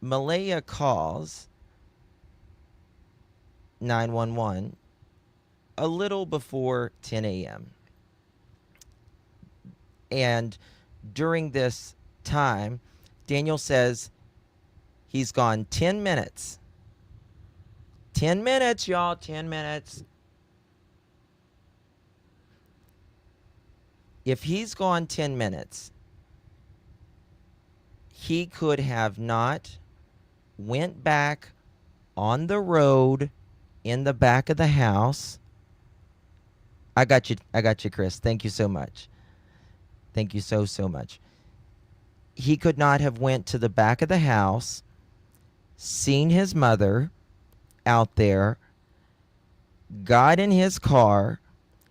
Malaya calls 911 a little before 10 a.m. And during this time, Daniel says he's gone 10 minutes. 10 minutes, y'all, 10 minutes. If he's gone 10 minutes, he could have not went back on the road in the back of the house. I got you, Chris. Thank you so much. Thank you so much. He could not have went to the back of the house, seen his mother out there, got in his car,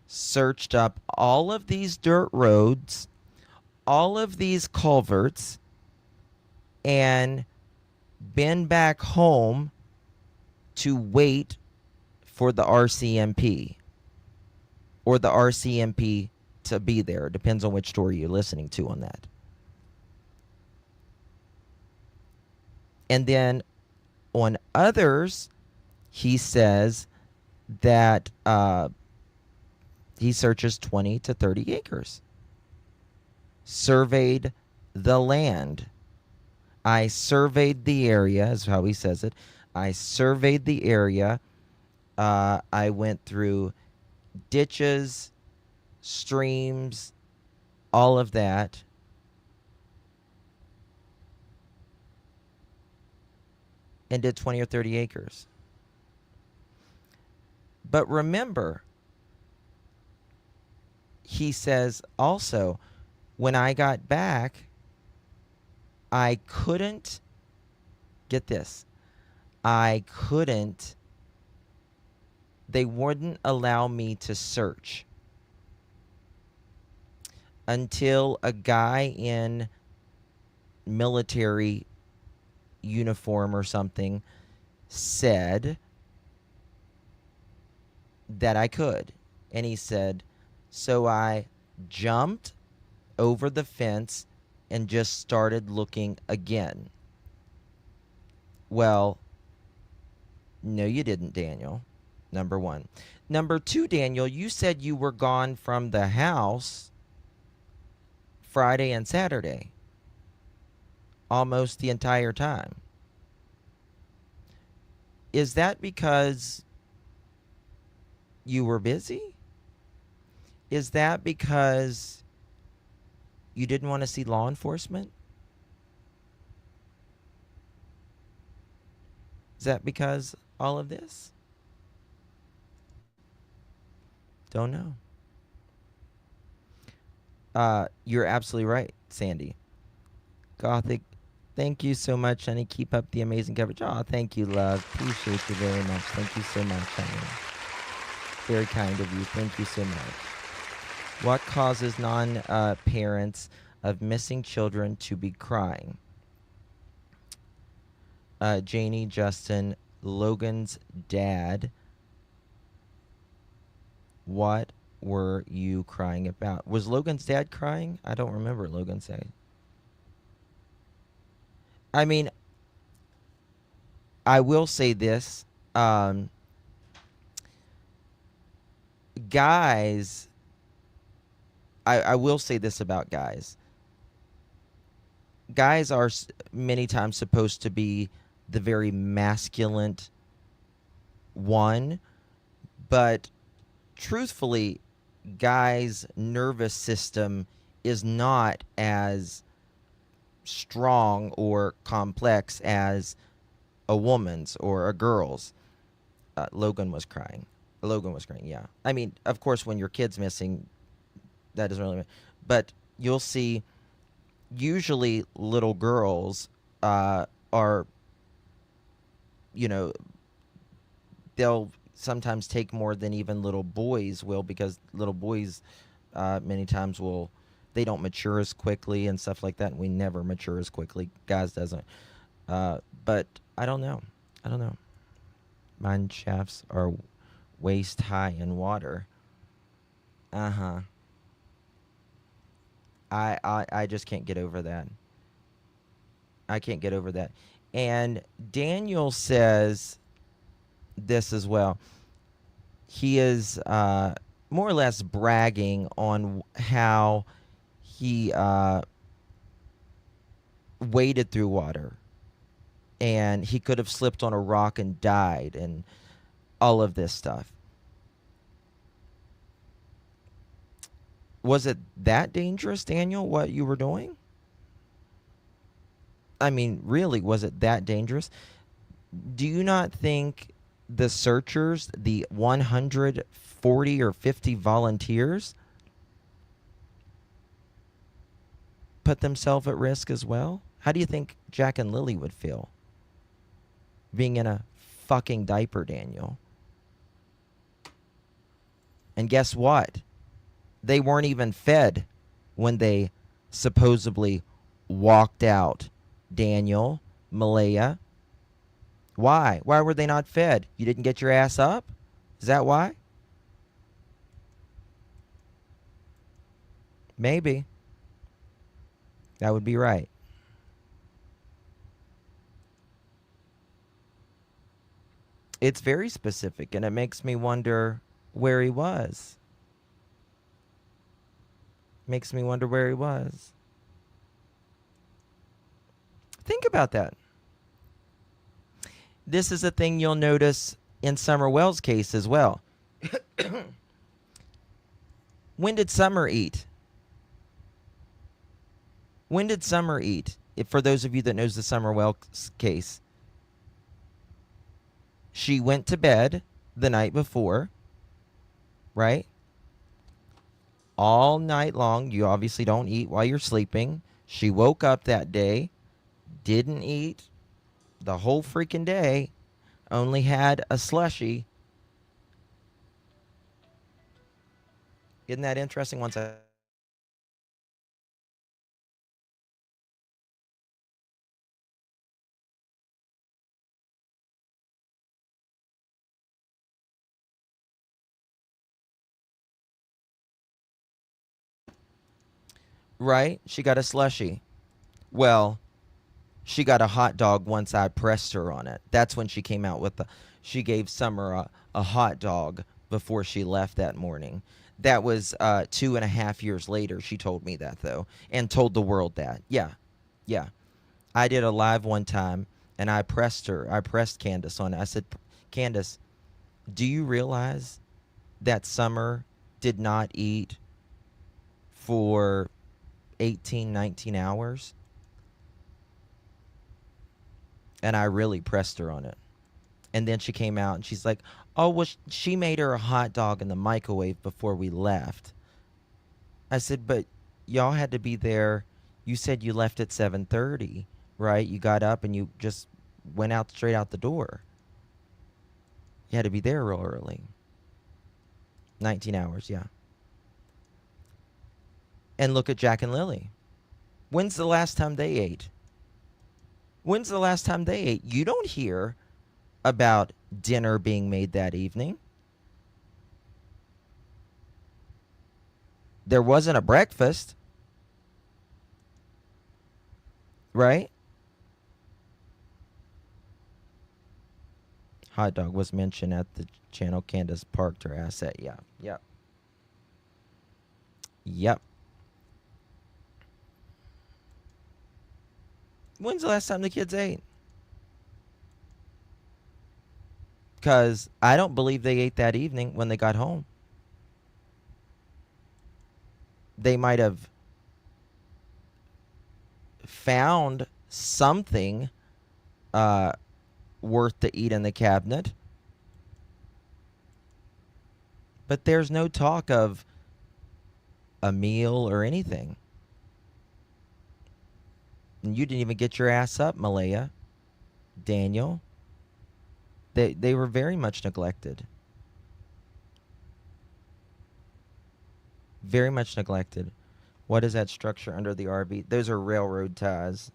searched up all of these dirt roads, all of these culverts, and been back home to wait for the RCMP or the RCMP to be there. It depends on which story you're listening to on that. And then on others, he says that he searches 20 to 30 acres. Surveyed the land. I surveyed the area, is how he says it. I surveyed the area. I went through ditches, streams, all of that. And did 20 or 30 acres. But remember, he says also, when I got back, I couldn't get this, they wouldn't allow me to search until a guy in military uniform or something said that I could. And he said, so I jumped over the fence and just started looking again. Well, no, you didn't, Daniel. Number one. Number two, Daniel, you said you were gone from the house Friday and Saturday. Almost the entire time. Is that because you were busy? Is that because you didn't want to see law enforcement? Is that because all of this? Don't know. You're absolutely right, Sandy. Gothic, thank you so much, honey. Keep up the amazing coverage. Oh, thank you, love. Appreciate you very much. Thank you so much, honey. Very kind of you. Thank you so much. What causes non-parents of missing children to be crying? Janie, Justin, Logan's dad. What were you crying about? Was Logan's dad crying? I don't remember Logan's dad. I mean, I will say this. Guys, I will say this about guys. Guys are many times supposed to be the very masculine one, but truthfully, guys' nervous system is not as strong or complex as a woman's or a girl's. Logan was crying. Yeah. I mean, of course, when your kid's missing, that doesn't really matter. But you'll see, usually little girls are, you know, they'll sometimes take more than even little boys will, because little boys many times they don't mature as quickly and stuff like that. And we never mature as quickly. Guys doesn't. But I don't know. Mine shafts are waist high in water. I just can't get over that. I can't get over that. And Daniel says this as well. He is more or less bragging on how he waded through water, and he could have slipped on a rock and died, and all of this stuff. Was it that dangerous, Daniel, what you were doing? I mean, really, was it that dangerous? Do you not think the searchers, the 140 or 50 volunteers, put themselves at risk as well? How do you think Jack and Lilly would feel being in a fucking diaper, Daniel? And guess what? They weren't even fed when they supposedly walked out. Daniel, Malaya. Why? Why were they not fed? You didn't get your ass up? Is that why? Maybe. That would be right. It's very specific, and it makes me wonder where he was. Makes me wonder where he was. Think about that. This is a thing you'll notice in Summer Wells' case as well. When did Summer eat? When did Summer eat? For those of you that knows the Summer Wells case. She went to bed the night before, right? All night long. You obviously don't eat while you're sleeping. She woke up that day, didn't eat, the whole freaking day, only had a slushie. Isn't that interesting? Once I right? She got a slushie. Well, she got a hot dog once I pressed her on it. That's when she came out with she gave Summer a hot dog before she left that morning. That was 2.5 years later. She told me that, though, and told the world that. Yeah. Yeah. I did a live one time, and I pressed her. I pressed Candace on it. I said, Candace, do you realize that Summer did not eat for 18, 19 hours? And I really pressed her on it. And then she came out and she's like, oh, well, she made her a hot dog in the microwave before we left. I said, but y'all had to be there. You said you left at 7:30, right? You got up and you just went out straight out the door. You had to be there real early. 19 hours, yeah. And look at Jack and Lily. When's the last time they ate? When's the last time they ate? You don't hear about dinner being made that evening. There wasn't a breakfast, right? Hot dog was mentioned at the channel. Candace parked her asset. Yeah, yep. Yep. When's the last time the kids ate? Because I don't believe they ate that evening when they got home. They might have found something worth to eat in the cabinet. But there's no talk of a meal or anything. And you didn't even get your ass up, Malaya. Daniel. They were very much neglected. Very much neglected. What is that structure under the RV? Those are railroad ties.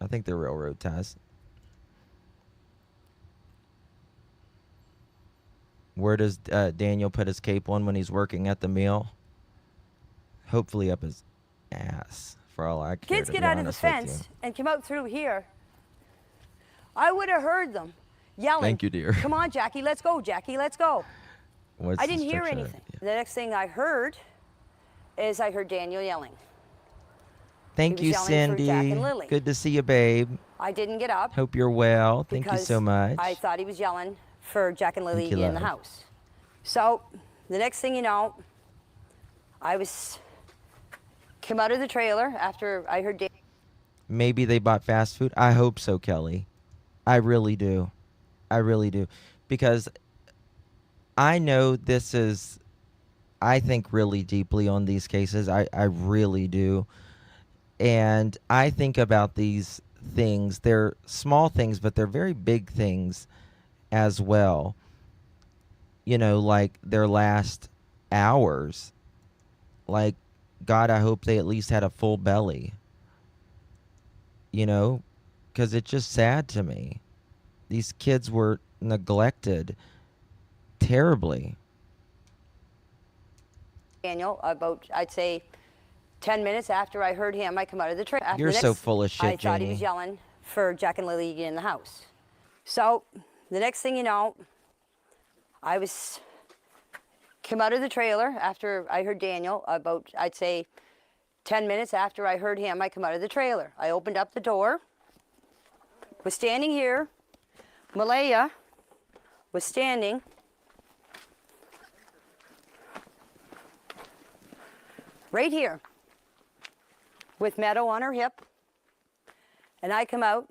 I think they're railroad ties. Where does Daniel put his cape on when he's working at the mill? Hopefully up his ass, for all I care. Kids get out of the fence and come out through here. I would have heard them yelling. Thank you, dear. Come on, Jackie, let's go, Jackie, let's go. What's I didn't hear anything. Yeah. The next thing I heard is I heard Daniel yelling. Thank you, Cindy. Good to see you, babe. I didn't get up. Hope you're well. Thank you so much. I thought he was yelling for Jack and Lily in the house. So the next thing you know, I came out of the trailer after I heard Daniel. Maybe they bought fast food. I hope so, Kelly. I really do. I really do. Because I know this is, I think really deeply on these cases. I really do. And I think about these things. They're small things, but they're very big things as well. You know, like their last hours. Like, God, I hope they at least had a full belly. You know, because it's just sad to me. These kids were neglected terribly. Daniel, about, I'd say, 10 minutes after I heard him, I come out of the trailer. You're so full of shit, I thought he was yelling for Jack and Lily in the house. So the next thing you know, I came out of the trailer after I heard Daniel, about, I'd say, 10 minutes after I heard him, I come out of the trailer. I opened up the door, was standing here. Malaya was standing right here with Meadow on her hip. And I come out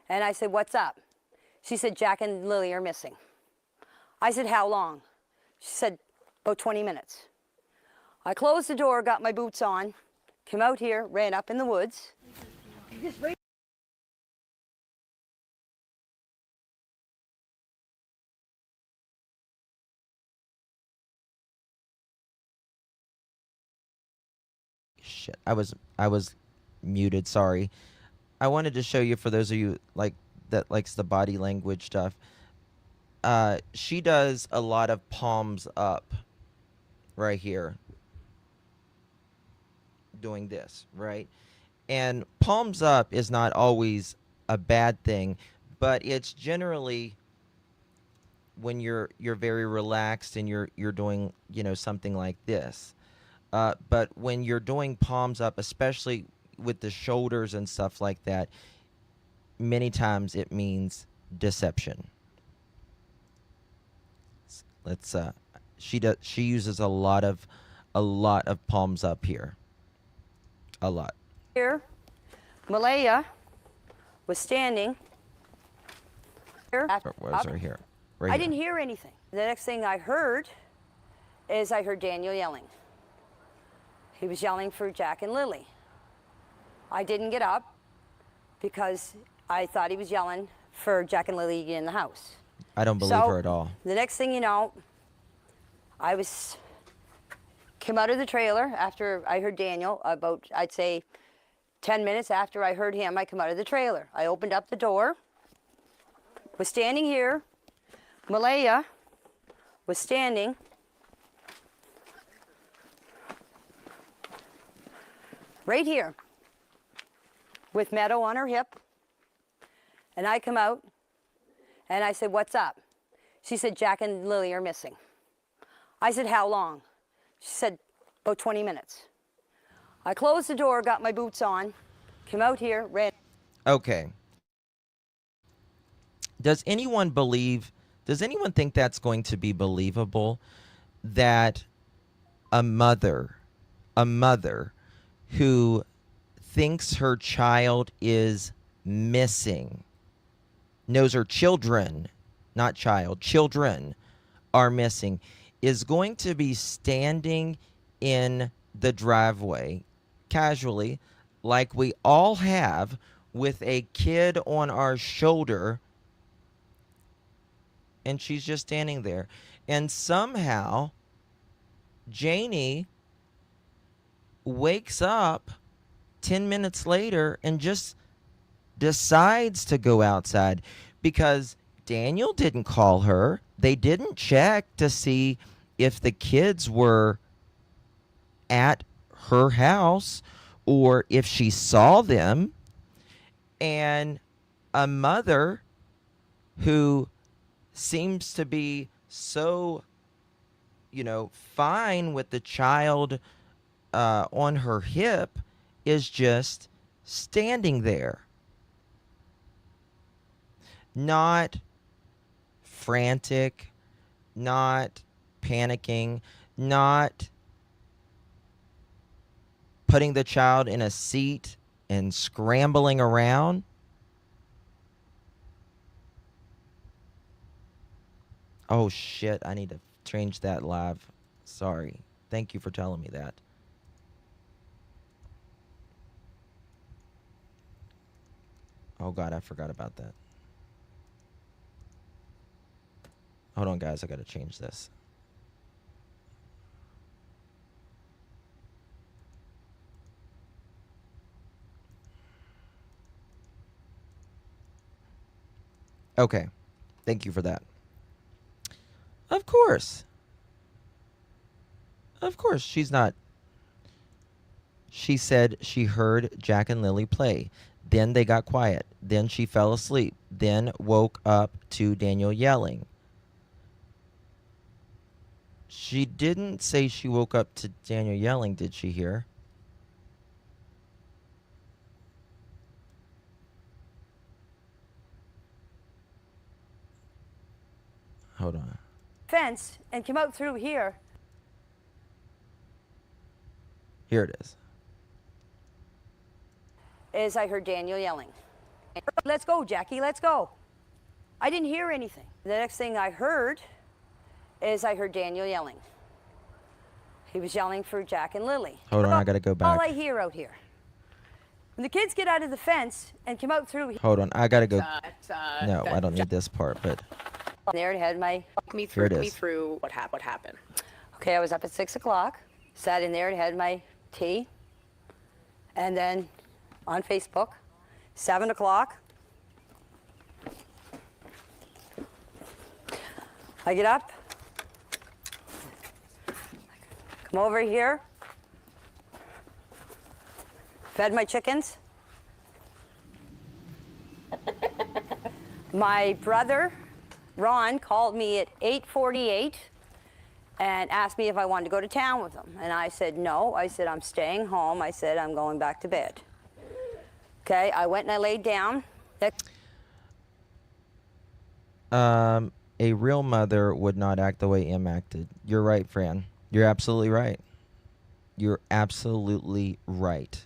and I said, what's up? She said, Jack and Lily are missing. I said, how long? She said, about 20 minutes. I closed the door, got my boots on, came out here, ran up in the woods. Shit, I was muted. Sorry. I wanted to show you, for those of you that likes the body language stuff. She does a lot of palms up right here, doing this, right? And palms up is not always a bad thing, but it's generally when you're very relaxed and you're doing, you know, something like this. But when you're doing palms up, especially with the shoulders and stuff like that, many times it means deception. Let's she uses a lot of palms up here. A lot. Here, Malaya was standing. Here, Where's her here? Right I here. didn't hear anything. The next thing I heard is I heard Daniel yelling. He was yelling for Jack and Lilly. I didn't get up because I thought he was yelling for Jack and Lilly to get in the house. I don't believe her at all. The next thing you know, came out of the trailer after I heard Daniel, about, I'd say, 10 minutes after I heard him, I come out of the trailer. I opened up the door, was standing here. Malaya was standing. Right here, with Meadow on her hip. And I come out, and I said, "What's up?" She said, "Jack and Lilly are missing." I said, "How long?" She said, "About 20 minutes." I closed the door, got my boots on, came out here, ran. Okay. Does anyone think that's going to be believable, that a mother who thinks her child is missing, knows her children, not child, children are missing, is going to be standing in the driveway casually, like we all have, with a kid on our shoulder, and she's just standing there, and somehow Janie wakes up 10 minutes later and just decides to go outside, because Daniel didn't call her. They didn't check to see if the kids were at her house or if she saw them. And a mother who seems to be so, fine with the child on her hip is just standing there, not frantic, not panicking, not putting the child in a seat and scrambling around. Oh shit, I need to change that live. Sorry. Thank you for telling me that. Oh god, I forgot about that. Hold on guys, I gotta change this. Okay, thank you for that. Of course. Of course, she's not. She said she heard Jack and Lilly play. Then they got quiet. Then she fell asleep. Then woke up to Daniel yelling. She didn't say she woke up to Daniel yelling, did she hear? Hold on. Fence and came out through here. Here it is. Is I heard Daniel yelling. "Let's go, Jackie, let's go." I didn't hear anything. The next thing I heard is I heard Daniel yelling. He was yelling for Jack and Lilly. Hold on, I gotta go back. All I hear out here. When the kids get out of the fence and come out through Hold on, I gotta go. That, No, I don't need this part, but there, and had my here it is. through what happened. Okay, I was up at 6 o'clock, sat in there and had my tea, and then on Facebook, 7 o'clock, I get up, come over here, fed my chickens. My brother, Ron, called me at 8:48 and asked me if I wanted to go to town with him. And I said no. I said, I'm staying home. I said, I'm going back to bed. Okay, I went and I laid down. A real mother would not act the way Em acted. You're right, Fran. You're absolutely right. You're absolutely right.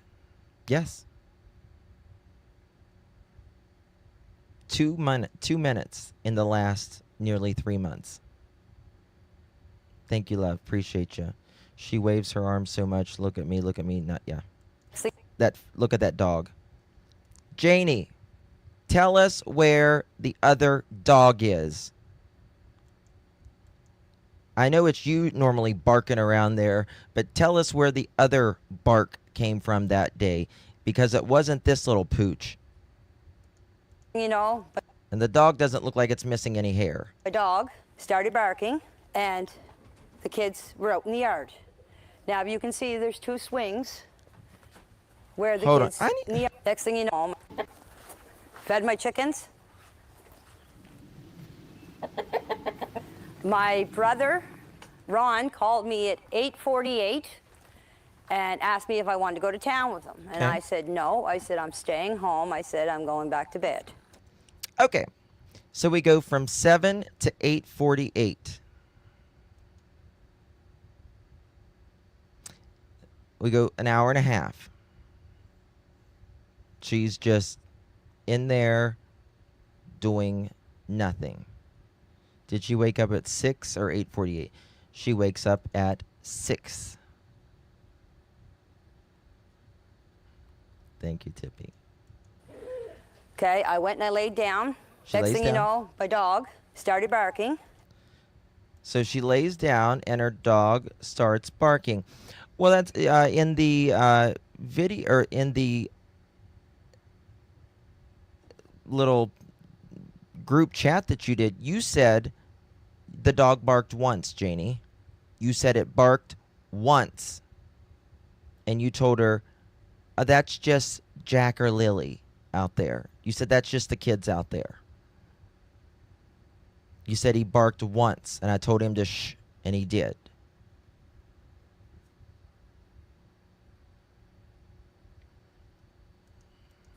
Yes. 2 minutes in the last nearly 3 months. Thank you, love. Appreciate you. She waves her arms so much. Look at me. Look at me. Not yeah. Look at that dog. Janie, tell us where the other dog is. I know it's you normally barking around there, but tell us where the other bark came from that day, because it wasn't this little pooch. You know, but And the dog doesn't look like it's missing any hair. my dog started barking, and the kids were out in the yard. Now, you can see there's 2 swings where the Hold on. kids... in the yard. Next thing you know, fed my chickens. My brother, Ron, called me at 8:48 and asked me if I wanted to go to town with him. And Okay. I said no. I said, I'm staying home. I said, I'm going back to bed. Okay. So we go from 7 to 8:48. We go an hour and a half. She's just in there doing nothing. Did she wake up at 6 or 8:48? She wakes up at 6. Thank you, Tippy. Okay, I went and I laid down. She Next lays thing you down. know, my dog started barking. So she lays down and her dog starts barking. Well, that's in the video, or in the little group chat that you did. You said the dog barked once, Janie. You said it barked once. And you told her, that's just Jack or Lily out there. You said that's just the kids out there. You said he barked once, and I told him to shh, and he did.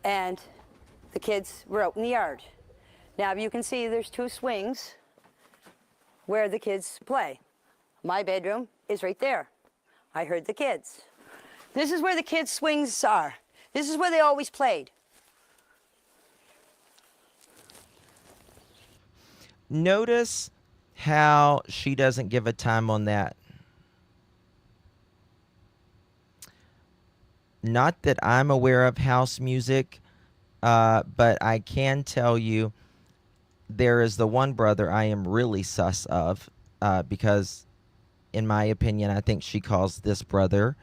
And the kids were out in the yard. Now, you can see there's 2 swings where the kids play. My bedroom is right there. I heard the kids. This is where the kids' swings are. This is where they always played. Notice how she doesn't give a time on that. Not that I'm aware of house music, but I can tell you there is the one brother I am really sus of, because in my opinion, I think she calls this brother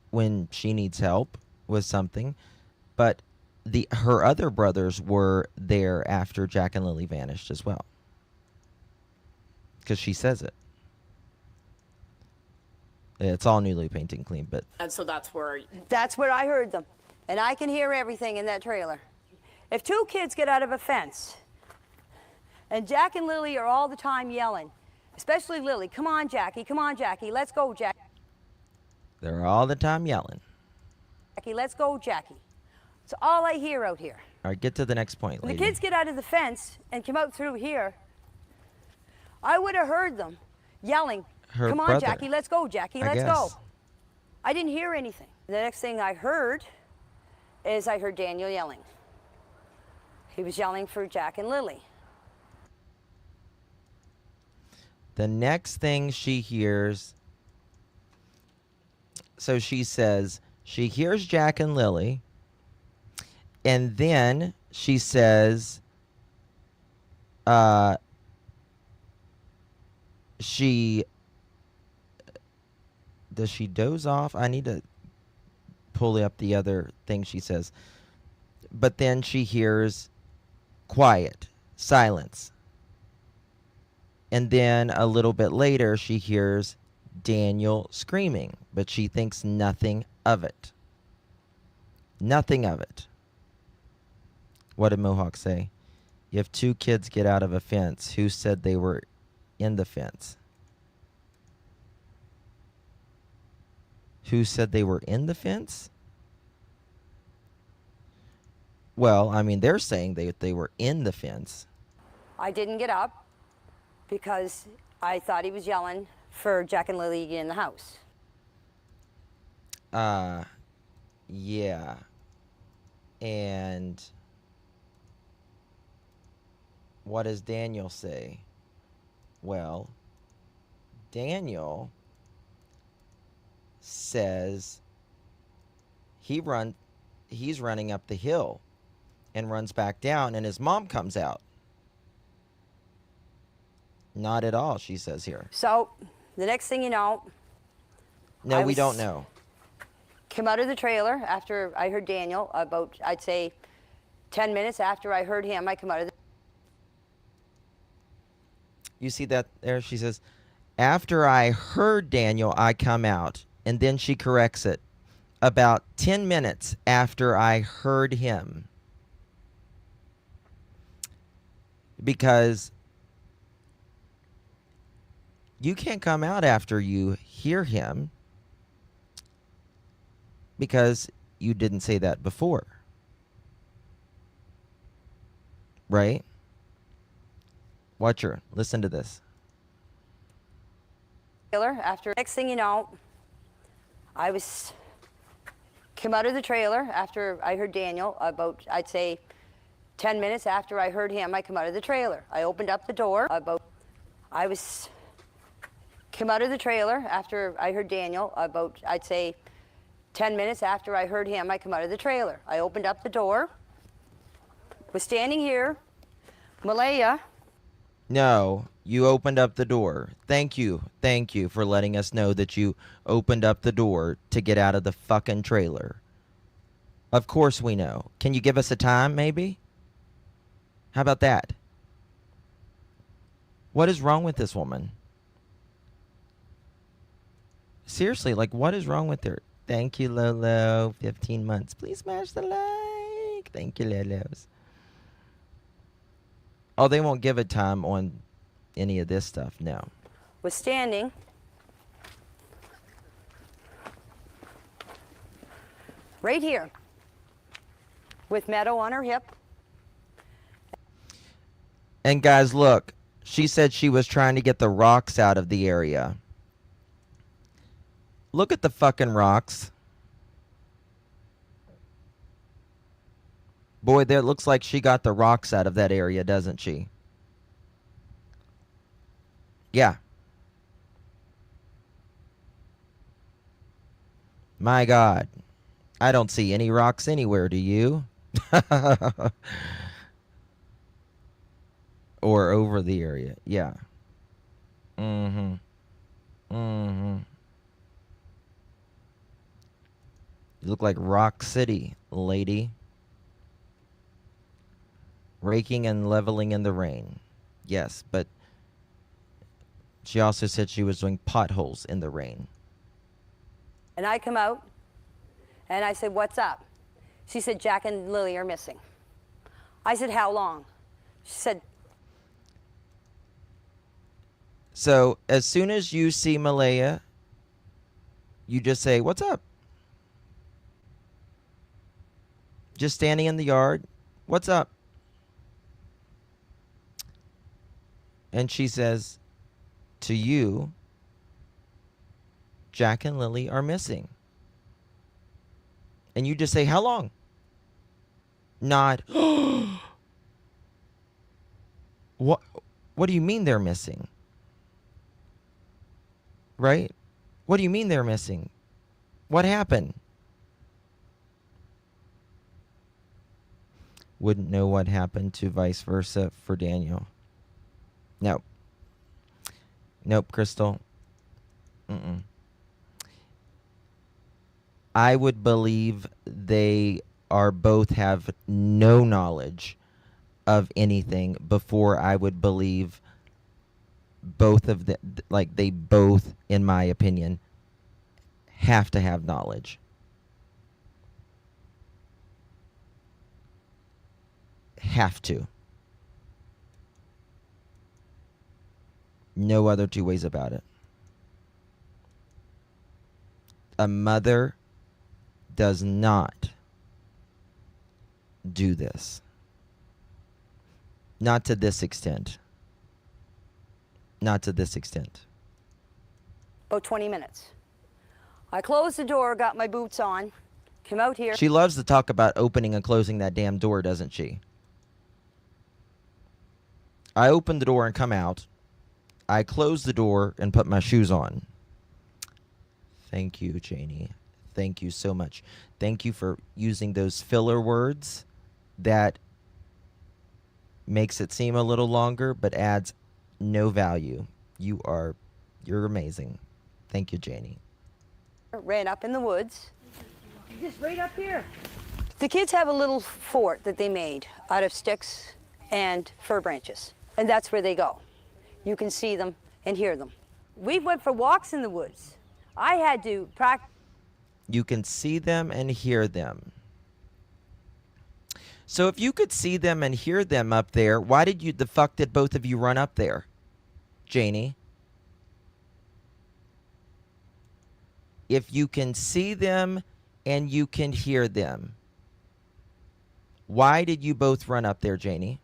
when she needs help with something. But her other brothers were there after Jack and Lily vanished as well, because she says it. It's all newly painted clean, but And so that's where I heard them. And I can hear everything in that trailer. If 2 kids get out of a fence, and Jack and Lily are all the time yelling, especially Lily, come on, Jackie, let's go, Jackie. they're all the time yelling. Jackie, let's go, Jackie. It's all I hear out here. All right, get to the next point, When lady. the kids get out of the fence and come out through here, I would have heard them yelling, Her come on, brother, Jackie, let's go, Jackie, I let's go. guess. I didn't hear anything. The next thing I heard is I heard Daniel yelling. He was yelling for Jack and Lily. The next thing she hears, so she says She hears Jack and Lilly, and then she says, does she doze off? I need to pull up the other thing she says. But then she hears quiet, silence. And then a little bit later, she hears Daniel screaming, but she thinks nothing of it. Nothing of it. What did Mohawk say? If two kids get out of a fence, who said they were in the fence? Who said they were in the fence? Well, I mean, they're saying they were in the fence. I didn't get up because I thought he was yelling for Jack and Lilly to get in the house. Yeah. And what does Daniel say? Well, Daniel says he's running up the hill and runs back down, and his mom comes out. Not at all, she says here. So the next thing you know, no, we don't know. Came out of the trailer after I heard Daniel, about, I'd say, 10 minutes after I heard him, I come out of the... You see that there? She says, after I heard Daniel, I come out. And then she corrects it. About 10 minutes after I heard him. Because you can't come out after you hear him. Because you didn't say that before. Right? Watch her. Listen to this. After next thing you know, I came out of the trailer after I heard Daniel, about, I'd say, 10 minutes after I heard him, I come out of the trailer. I opened up the door, came out of the trailer after I heard Daniel, about, I'd say, 10 minutes after I heard him, I come out of the trailer. I opened up the door, was standing here, Malaya. No, you opened up the door. Thank you for letting us know that you opened up the door to get out of the fucking trailer. Of course we know. Can you give us a time, maybe? How about that? What is wrong with this woman? Seriously, like, what is wrong with her? Thank you, Lolo. 15 months. Please smash the like. Thank you, Lolos. Oh, they won't give a time on any of this stuff, no. Was standing right here with Meadow on her hip. And guys, look, she said she was trying to get the rocks out of the area. Look at the fucking rocks. Boy, there looks like she got the rocks out of that area, doesn't she? Yeah. My God. I don't see any rocks anywhere, do you? Or over the area. Yeah. Mm-hmm. Mm-hmm. You look like Rock City, lady. Raking and leveling in the rain. Yes, but she also said she was doing potholes in the rain. And I come out, and I said, what's up? She said, Jack and Lilly are missing. I said, how long? She said... So, as soon as you see Malaya, you just say, what's up? Just standing in the yard, what's up? And she says, to you, Jack and Lilly are missing. And you just say, how long? Not, what do you mean they're missing? Right? What do you mean they're missing? What happened? Wouldn't know what happened to vice versa for Daniel. Nope. Nope, Crystal. Mm-mm. I would believe they are both have no knowledge of anything before I would believe both of them, like they both, in my opinion, have to have knowledge. Have to. No other two ways about it. A mother does not do this. Not to this extent. Not to this extent. About 20 minutes. I closed the door, got my boots on, came out here. She loves to talk about opening and closing that damn door, doesn't she? I opened the door and come out. I closed the door and put my shoes on. Thank you, Janie. Thank you so much. Thank you for using those filler words that makes it seem a little longer but adds no value. You're amazing. Thank you, Janie. Ran up in the woods. Just right up here. The kids have a little fort that they made out of sticks and fir branches. And that's where they go. You can see them and hear them. We went for walks in the woods. I had to practice. You can see them and hear them. So if you could see them and hear them up there, why did the fuck did both of you run up there, Janie? If you can see them and you can hear them, why did you both run up there, Janie?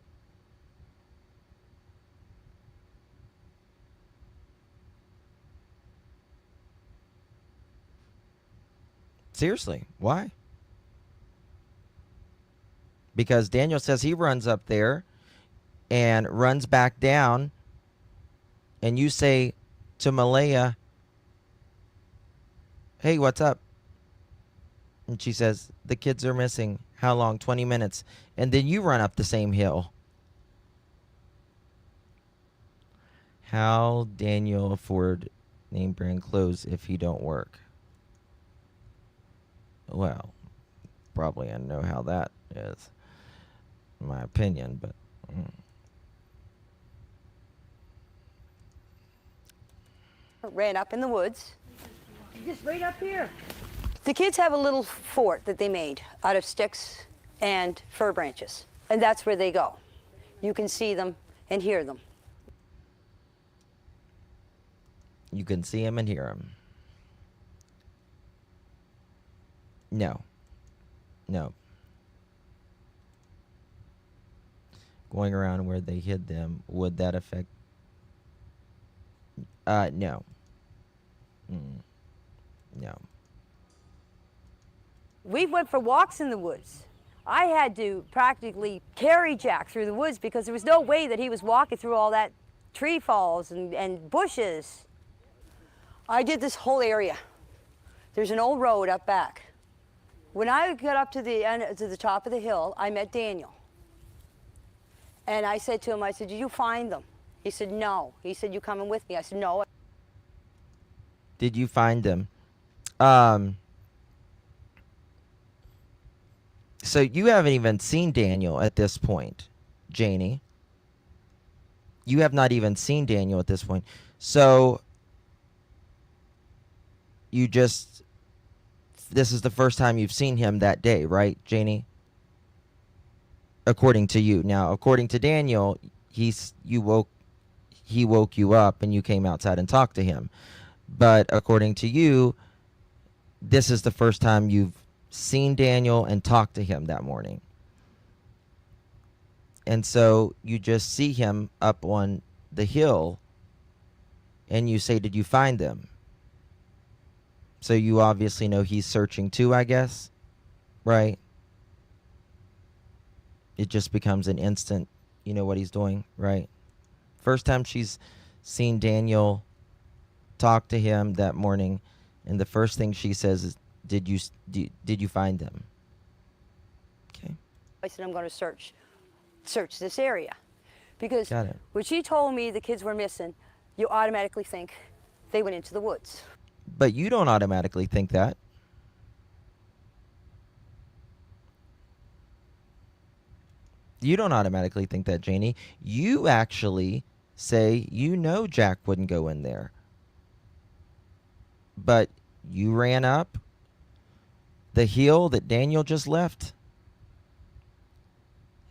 Seriously, why? Because Daniel says he runs up there and runs back down, and you say to Malaya, hey, what's up? And she says, the kids are missing. How long? 20 minutes. And then you run up the same hill. How Daniel afford name brand clothes if he don't work? Well, probably I know how that is, in my opinion, but Ran up in the woods. Just right up here. The kids have a little fort that they made out of sticks and fir branches. And that's where they go. You can see them and hear them. you can see them and hear them. No. No. Going around where they hid them, would that affect... no. No. We went for walks in the woods. I had to practically carry Jack through the woods because there was no way that he was walking through all that tree falls and bushes. I did this whole area. There's an old road up back. When I got up to the end, to the top of the hill, I met Daniel. And I said to him, I said, did you find them? He said, no. He said, you coming with me? I said, no. Did you find them? So you haven't even seen Daniel at this point, Janie. You have not even seen Daniel at this point. So you just... This is the first time you've seen him that day, right, Janie? According to you. Now, according to Daniel, he woke you up and you came outside and talked to him. But according to you, this is the first time you've seen Daniel and talked to him that morning. And so you just see him up on the hill and you say, did you find them? So you obviously know he's searching too, I guess, right? It just becomes an instant, you know what he's doing, right? First time she's seen Daniel talk to him that morning, and the first thing she says is, did you find them? Okay. I said, I'm going to search this area. Because Got it. when she told me the kids were missing, you automatically think they went into the woods. But you don't automatically think that. You don't automatically think that, Janie. You actually say you know Jack wouldn't go in there. But you ran up the hill that Daniel just left.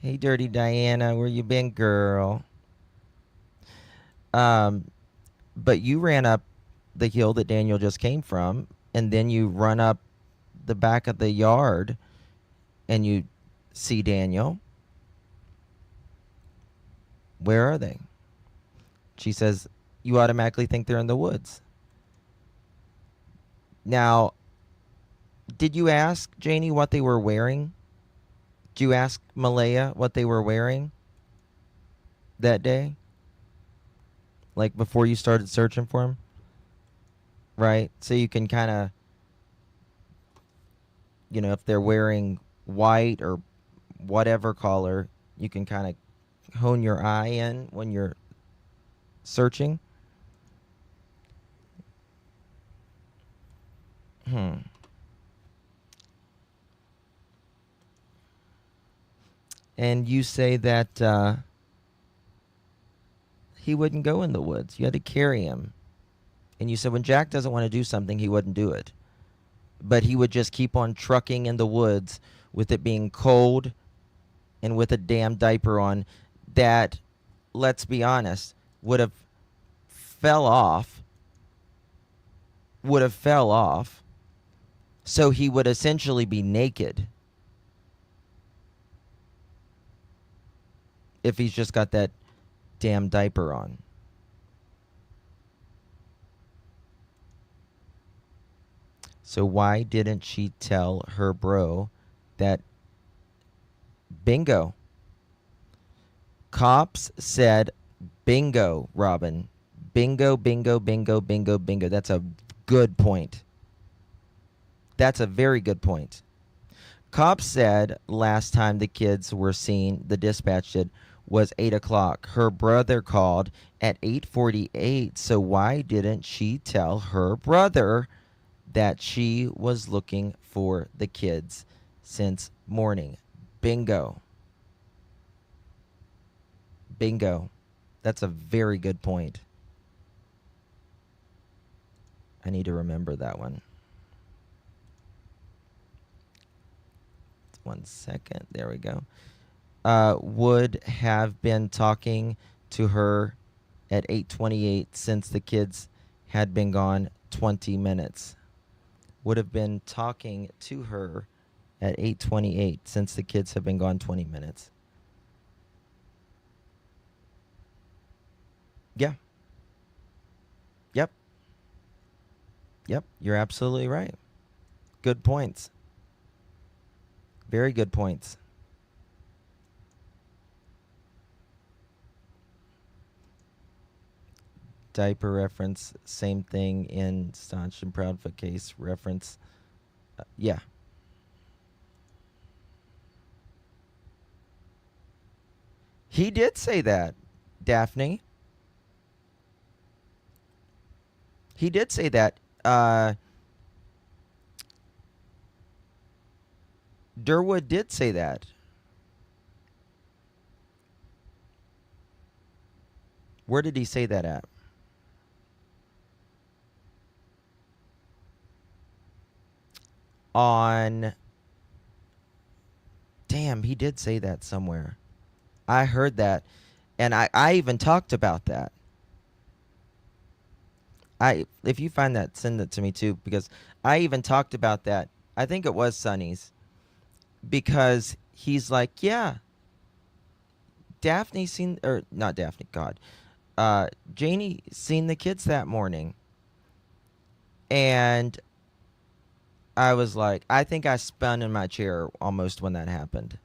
Hey, Dirty Diana, where you been, girl? But you ran up the hill that Daniel just came from, and then you run up the back of the yard, and you see Daniel. Where are they? She says, you automatically think they're in the woods. Now, did you ask Janie what they were wearing? Did you ask Malaya what they were wearing that day? Like before you started searching for him? Right? So you can kind of, you know, if they're wearing white or whatever color, you can kind of hone your eye in when you're searching. And you say that he wouldn't go in the woods. You had to carry him. And you said when Jack doesn't want to do something, he wouldn't do it. But he would just keep on trucking in the woods with it being cold and with a damn diaper on that, let's be honest, would have fell off. So he would essentially be naked if he's just got that damn diaper on. So why didn't she tell her bro that? Bingo. Cops said bingo, Robin. Bingo, bingo, bingo, bingo, bingo. That's a good point. That's a very good point. Cops said last time the kids were seen, the dispatch did, was 8 o'clock. Her brother called at 8:48. So why didn't she tell her brother that she was looking for the kids since morning? Bingo. Bingo. That's a very good point. I need to remember that one. 1 second. There we go. Would have been talking to her at 8:28 since the kids had been gone 20 minutes. Would have been talking to her at 8:28 since the kids have been gone 20 minutes. Yeah. Yep. Yep. You're absolutely right. Good points. Very good points. Diaper reference, same thing in Staunch and Proudfoot case reference. Yeah. He did say that, Daphne. He did say that. Durwood did say that. Where did he say that at? Damn, he did say that somewhere. I heard that, and I even talked about that. If you find that, send it to me too, because I even talked about that. I think it was Sonny's, because he's like, yeah, Daphne seen, or not Daphne, God, Janie seen the kids that morning, and I was like, I think I spun in my chair almost when that happened.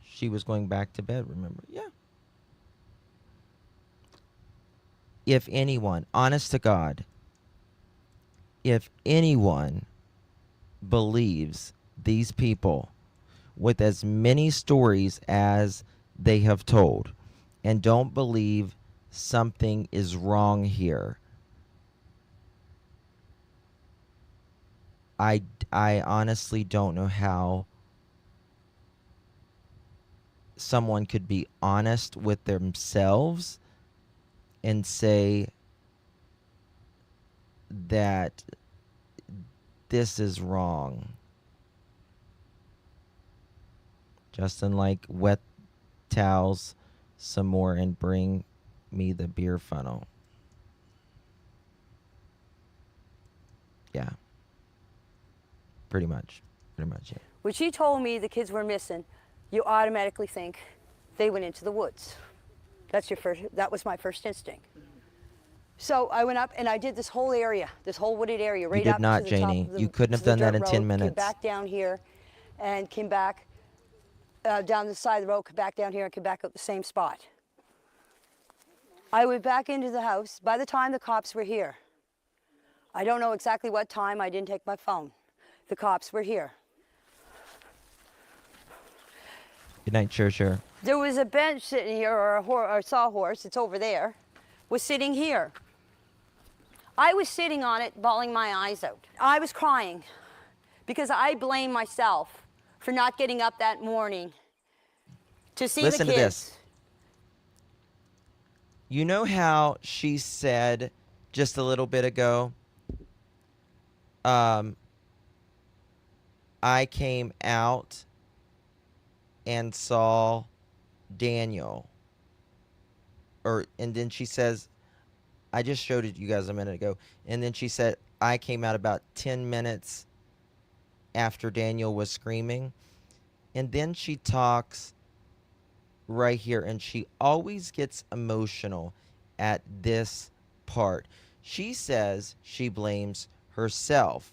She was going back to bed, remember? Yeah. If anyone, honest to God, if anyone believes these people with as many stories as they have told and don't believe something is wrong here, I honestly don't know how someone could be honest with themselves and say that this is wrong. Justin, like, wet towels some more and bring me the beer funnel. Yeah. Pretty much, yeah. When she told me the kids were missing, you automatically think they went into the woods. That was my first instinct. So I went up and I did this whole area, this whole wooded area, right You up did not, to the Janie. top of the, You couldn't have done that in 10 minutes. Came back down here and came back down the side of the road, came back down here and came back up the same spot. I went back into the house. By the time the cops were here, I don't know exactly what time, I didn't take my phone. The cops were here. Good night, sure. There was a bench sitting here, or a sawhorse, it's over there, was sitting here. I was sitting on it, bawling my eyes out. I was crying because I blame myself for not getting up that morning to see Listen the to kids. this. You know how she said just a little bit ago, I came out and saw Daniel. And then she says, I just showed it to you guys a minute ago. And then she said, I came out about 10 minutes after Daniel was screaming. And then she talks right here, and she always gets emotional at this part. She says she blames herself.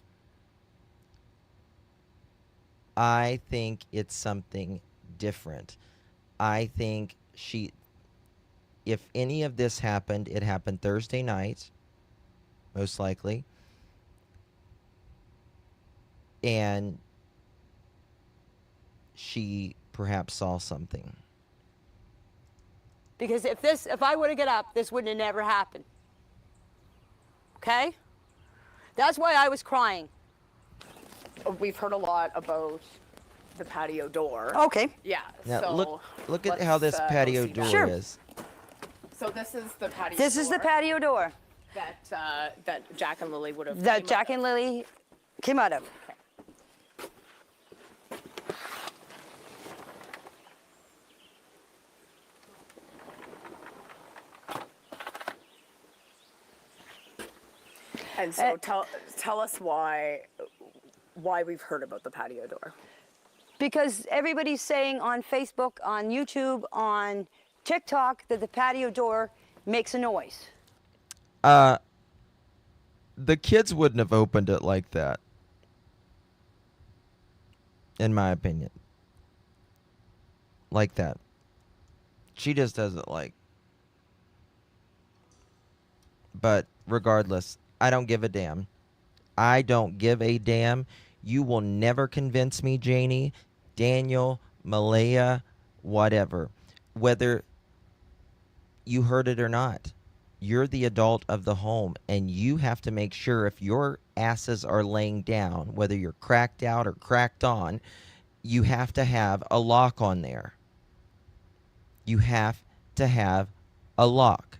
I think it's something different. I think if any of this happened, it happened Thursday night, most likely. And she perhaps saw something. Because if I would have got up, this wouldn't have never happened. Okay? That's why I was crying. We've heard a lot about the patio door. Okay. Yeah. Now so look at how this patio go see that. door is. So this is the patio. This is the patio door that Jack and Lilly would have. that Jack and Lilly came out of. And so tell us why we've heard about the patio door. Because everybody's saying on Facebook, on YouTube, on TikTok that the patio door makes a noise. The kids wouldn't have opened it like that, in my opinion. Like that. She just doesn't like. But regardless, I don't give a damn. I don't give a damn. You will never convince me, Janie, Daniel, Malaya, whatever. Whether you heard it or not, you're the adult of the home, and you have to make sure if your asses are laying down, whether you're cracked out or cracked on, you have to have a lock on there. You have to have a lock.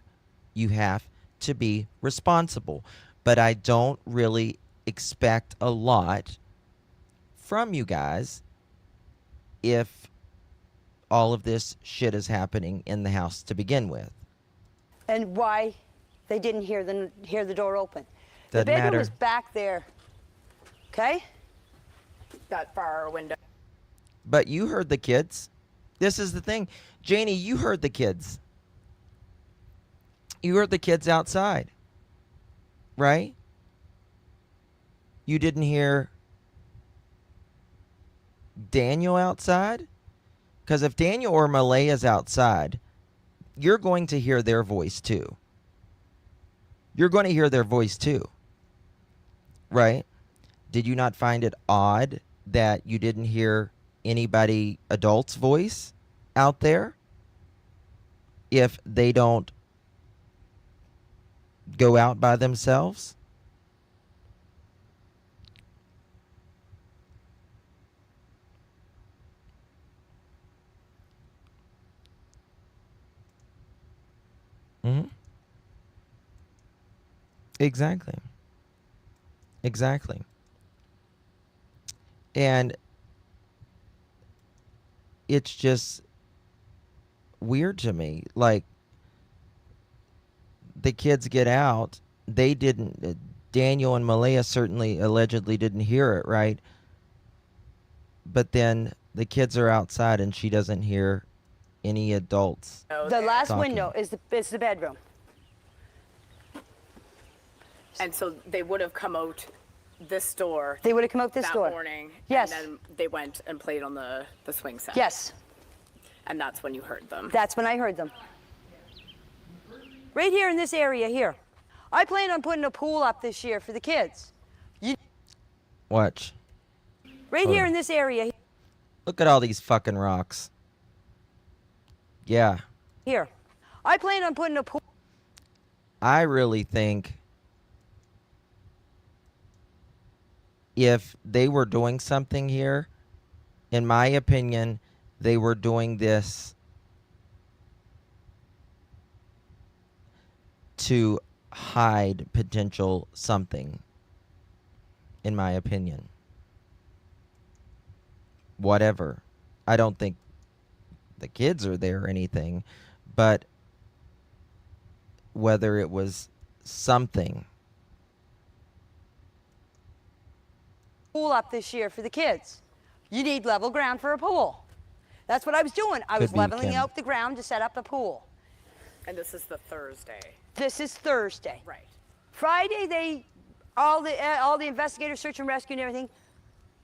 You have to be responsible. But I don't really expect a lot from you guys if all of this shit is happening in the house to begin with. And why they didn't hear the door open. Doesn't the bedroom matter. is back there. Okay? That far window. But you heard the kids. This is the thing. Janie, you heard the kids. You heard the kids outside. Right? You didn't hear Daniel outside? Because if Daniel or Malaya's outside, you're going to hear their voice too. You're going to hear their voice too. Right? Did you not find it odd that you didn't hear anybody adult's voice out there if they don't go out by themselves? Mm-hmm. Exactly. Exactly. And it's just weird to me. Like, the kids get out. They didn't, Daniel and Malaya certainly allegedly didn't hear it, right? But then the kids are outside and she doesn't hear any adults. The last talking. window is the bedroom. And so they would have come out this door. They would have come out this that door. morning. Yes. And then they went and played on the swing set. Yes. And that's when you heard them. That's when I heard them. Right here in this area here. I plan on putting a pool up this year for the kids. Watch. Right Hold here on. in this area. Look at all these fucking rocks. Yeah. Here. I plan on putting a pool. I really think if they were doing something here, in my opinion, they were doing this to hide potential something, in my opinion. Whatever. I don't think the kids are there or anything, but whether it was something. Pool up this year for the kids. You need level ground for a pool. That's what I was doing. I was Could be, leveling Kim. out the ground to set up a pool. And this is the Thursday. This is Thursday. Right. Friday, all the investigators, search and rescue and everything.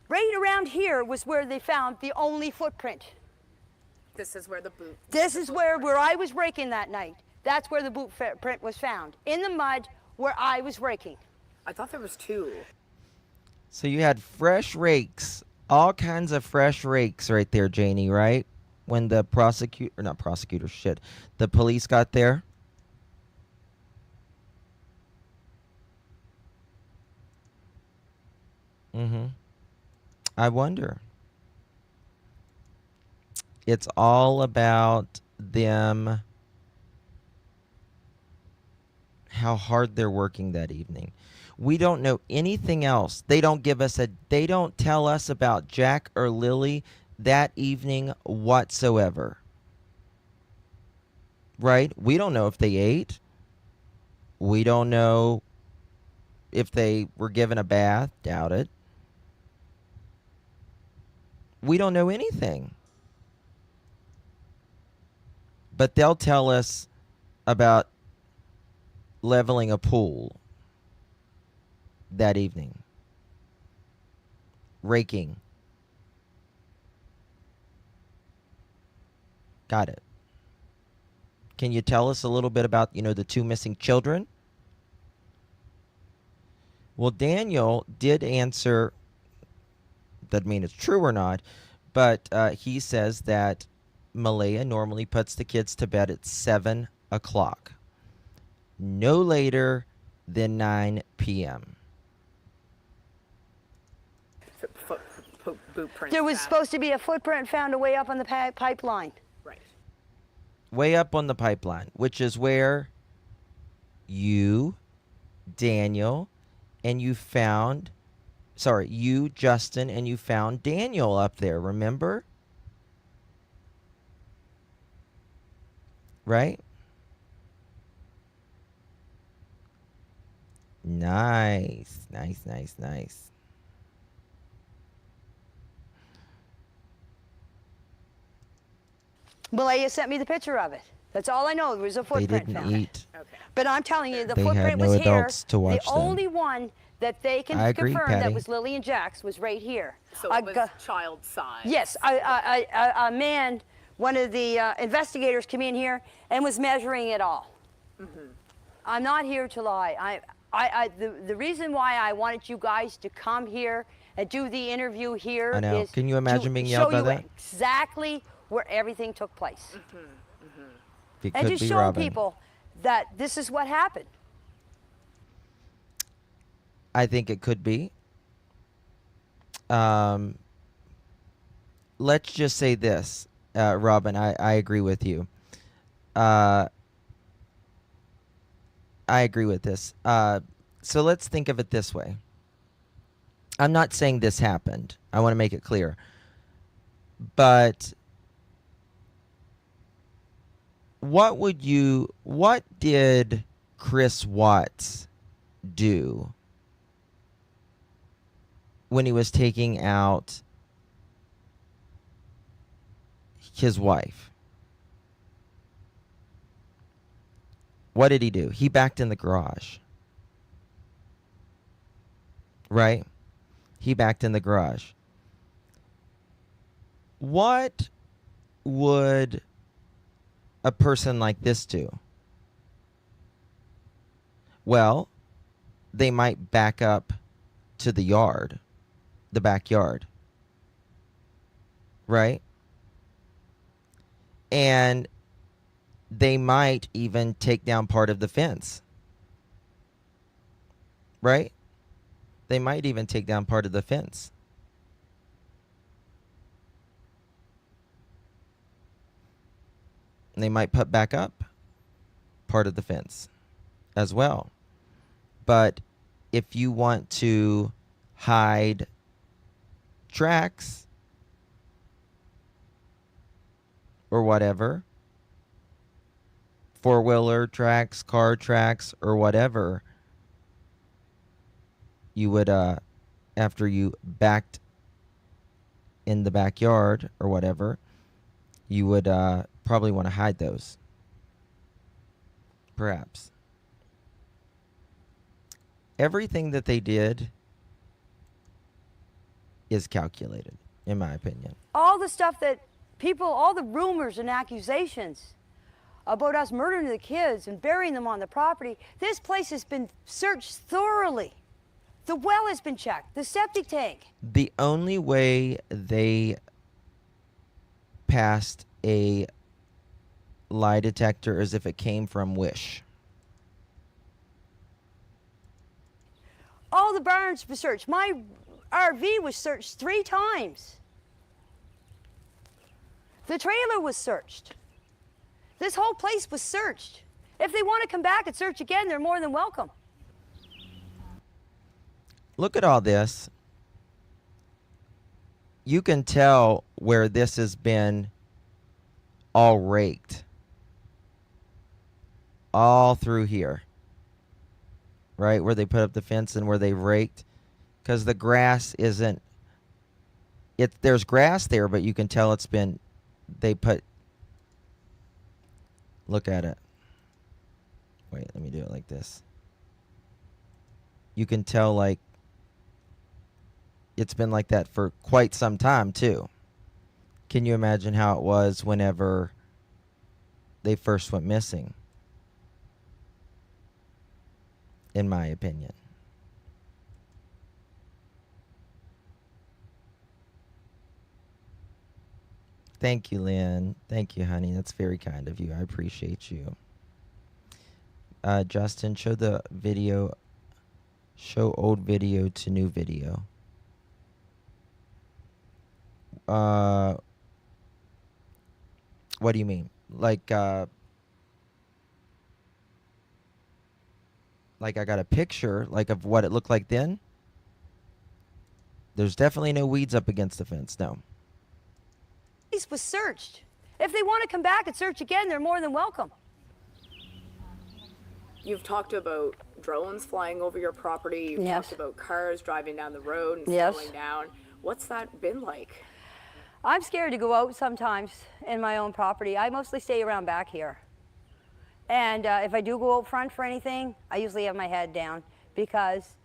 Right around here was where they found the only footprint. This is where the boot. This is where I was raking that night. That's where the boot print was found. In the mud where I was raking. I thought there was two. So you had fresh rakes, all kinds of fresh rakes right there, Janie, right? When the the police got there. Mm-hmm. I wonder. It's all about them, how hard they're working that evening. We don't know anything else. They don't tell us about Jack or Lilly that evening whatsoever. Right? We don't know if they ate. We don't know if they were given a bath. Doubt it. We don't know anything. But they'll tell us about leveling a pool that evening. Raking. Got it. Can you tell us a little bit about, the two missing children? Well, Daniel did answer, doesn't mean it's true or not, but he says that Malaya normally puts the kids to bed at 7 o'clock. No later than 9 p.m. There was supposed to be a footprint found way up on the pipeline. Right. Way up on the pipeline, which is where you, Daniel, and you, Justin, and you found Daniel up there, remember? Right? Nice. Malaya sent me the picture of it. That's all I know. There was a They footprint didn't found. eat. Okay. But I'm telling you, the They footprint had no was here. adults to watch The them. only one that they can I agree, confirm Patty. that was Lilly and Jack's was right here. So it was child size. Yes, a man, one of the investigators came in here and was measuring it all. Mm-hmm. I'm not here to lie. The reason why I wanted you guys to come here and do the interview here I know. is Can you imagine to being show yelled by you that? exactly where everything took place. It And could to be show Robin. people that this is what happened. I think it could be. Let's just say this, Robin. I agree with you. I agree with this. So let's think of it this way. I'm not saying this happened. I want to make it clear. But what did Chris Watts do when he was taking out his wife? What did he do? He backed in the garage. Right? He backed in the garage. What would a person like this do? Well, they might back up to the yard, the backyard. Right? And they might even take down part of the fence. Right? They might even take down part of the fence. And they might put back up part of the fence as well. But if you want to hide tracks or whatever, four-wheeler tracks, car tracks, or whatever, you would, after you backed in the backyard or whatever, you would probably want to hide those. Perhaps. Everything that they did is calculated, in my opinion. All the stuff that people, all the rumors and accusations about us murdering the kids and burying them on the property, this place has been searched thoroughly. The well has been checked, the septic tank. The only way they passed a lie detector is if it came from Wish. All the barns were searched. My RV was searched 3 times. The trailer was searched. This whole place was searched. If they want to come back and search again, they're more than welcome. Look at all this. You can tell where this has been all raked. All through here. Right? Where they put up the fence and where they raked. Because the grass isn't... There's grass there, but you can tell it's been... They put... Look at it. Wait, let me do it like this. You can tell, like... It's been like that for quite some time, too. Can you imagine how it was whenever they first went missing? In my opinion. Thank you, Lynn. Thank you, honey. That's very kind of you. I appreciate you. Justin, show the video. Show old video to new video. What do you mean? Like I got a picture, like, of what it looked like then? There's definitely no weeds up against the fence, no. This was searched. If they want to come back and search again, they're more than welcome. You've talked about drones flying over your property. You've Yes. talked about cars driving down the road and Yes. slowing down. What's that been like? I'm scared to go out sometimes in my own property. I mostly stay around back here. And if I do go out front for anything, I usually have my head down because...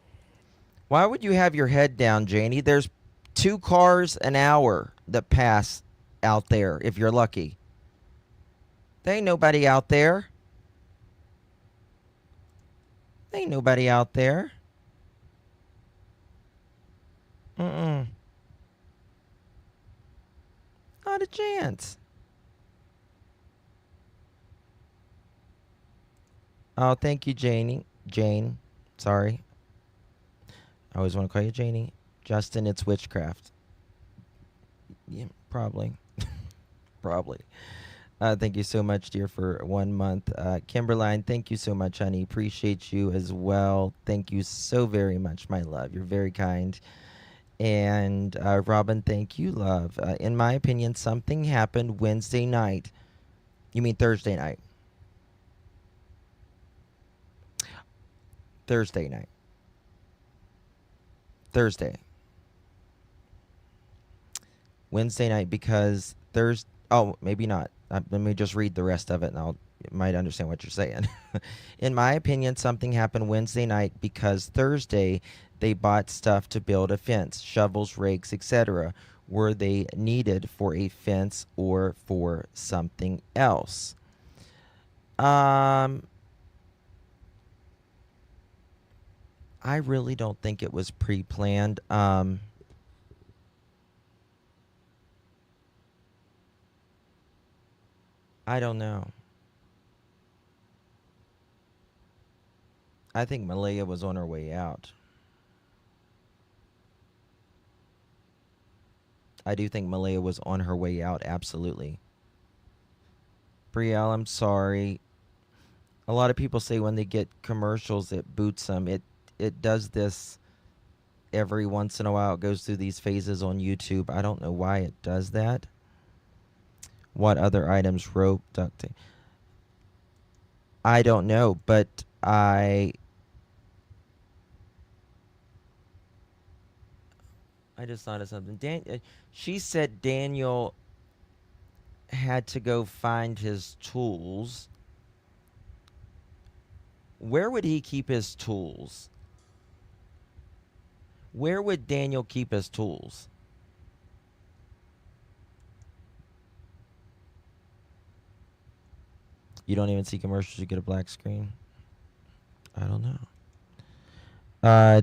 Why would you have your head down, Janie? There's 2 cars an hour that pass out there, if you're lucky. There ain't nobody out there. Ain't nobody out there. Not a chance. Oh, thank you, Janie. Jane. Sorry. I always want to call you Janie. Justin, it's witchcraft. Yeah, probably. Probably. Thank you so much, dear, for 1 month. Kimberline, thank you so much, honey. Appreciate you as well. Thank you so very much, my love. You're very kind. And Robin, thank you, love. In my opinion, something happened Wednesday night. You mean Thursday night? Thursday night. Thursday. Wednesday night because Thursday. Oh, maybe not. Let me just read the rest of it and might understand what you're saying. In my opinion, something happened Wednesday night because Thursday they bought stuff to build a fence, shovels, rakes, etc. Were they needed for a fence or for something else? I really don't think it was pre-planned. I don't know. I think Malaya was on her way out. I do think Malaya was on her way out, absolutely. Brielle, I'm sorry. A lot of people say when they get commercials, it boots them. It does this every once in a while. It goes through these phases on YouTube. I don't know why it does that. What other items? Rope, duct tape. I don't know, but I just thought of something. She said Daniel had to go find his tools. Where would he keep his tools? Where would Daniel keep his tools? You don't even see commercials, you get a black screen? I don't know.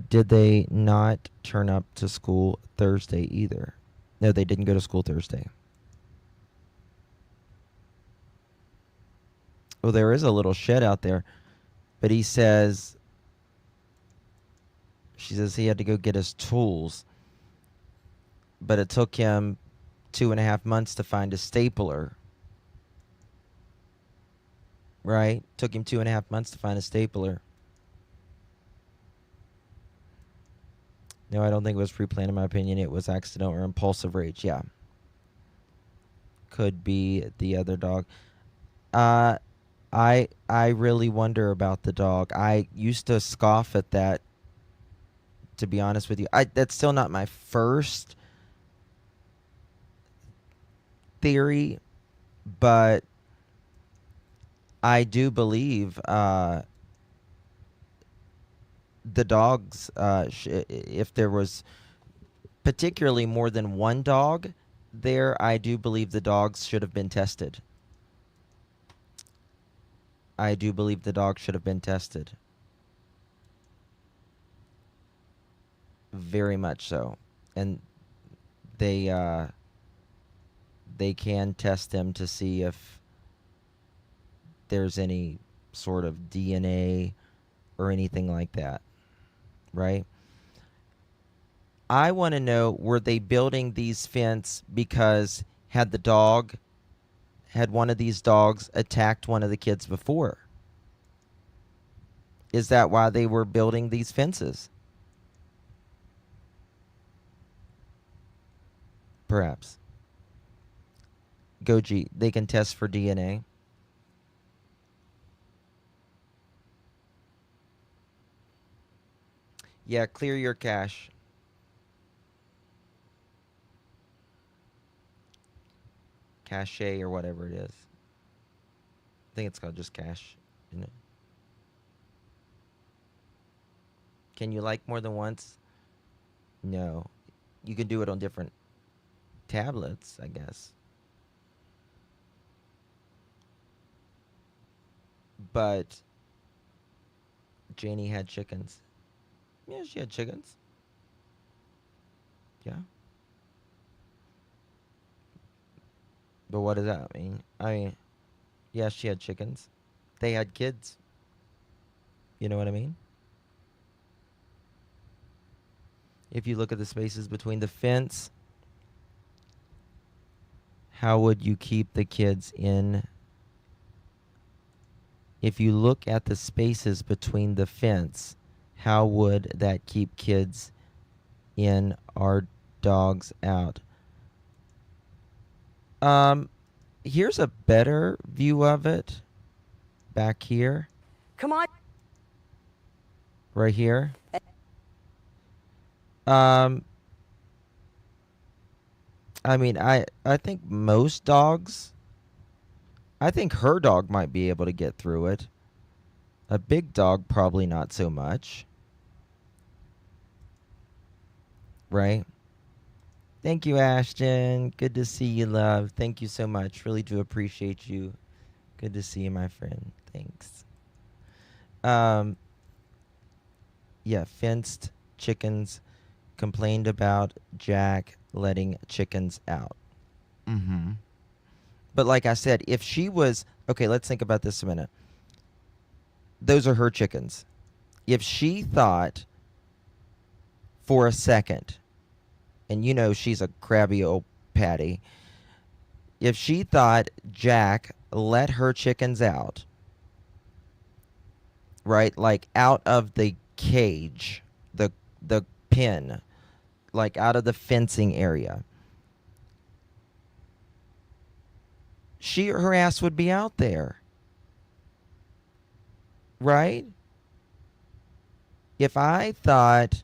Did they not turn up to school Thursday either? No, they didn't go to school Thursday. Well, there is a little shed out there, but she says he had to go get his tools, but it took him 2.5 months to find a stapler. Right? Took him 2.5 months to find a stapler. No, I don't think it was pre-planned. In my opinion, it was accidental or impulsive rage. Yeah. Could be the other dog. I really wonder about the dog. I used to scoff at that, to be honest with you. That's still not my first theory, but I do believe the dogs, if there was particularly more than one dog there, I do believe the dogs should have been tested. I do believe the dog should have been tested. Very much so. And they can test them to see if there's any sort of DNA or anything like that, right? I want to know, were they building these fence because had one of these dogs attacked one of the kids before? Is that why they were building these fences? Perhaps. Goji, they can test for DNA. Yeah, clear your cache. Cache or whatever it is. I think it's called just cache, isn't it? Can you like more than once? No. You can do it on different tablets, I guess. But Janie had chickens. Yeah, she had chickens. Yeah. But what does that mean? I mean, yeah, she had chickens. They had kids. You know what I mean? If you look at the spaces between the fence, how would you keep the kids in? If you look at the spaces between the fence, how would that keep kids in or dogs out? Here's a better view of it. Back here. Come on. Right here. I mean, I think most dogs, I think her dog might be able to get through it. A big dog, probably not so much. Right? Thank you, Ashton. Good to see you, love. Thank you so much. Really do appreciate you. Good to see you, my friend. Thanks. Yeah, fenced chickens, complained about Jack letting chickens out. Mm-hmm. But like I said, if she was... Okay, let's think about this a minute. Those are her chickens. If she thought for a second, and you know she's a crabby old patty, if she thought Jack let her chickens out, right, like out of the cage, the pen, like out of the fencing area, her ass would be out there. Right? If I thought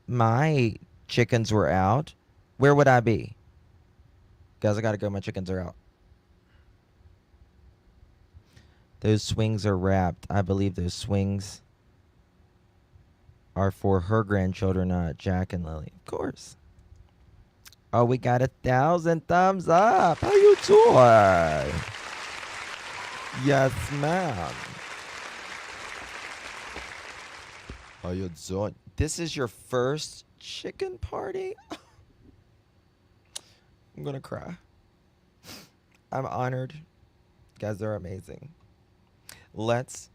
my chickens were out, where would I be? Guys, I gotta go. My chickens are out. Those swings are wrapped. I believe those swings are for her grandchildren, not Jack and Lily. Of course. Oh, we got 1,000 thumbs up. How you doing? Yes, ma'am. How you doing? This is your first chicken party? I'm gonna cry. I'm honored. You guys are amazing. Let's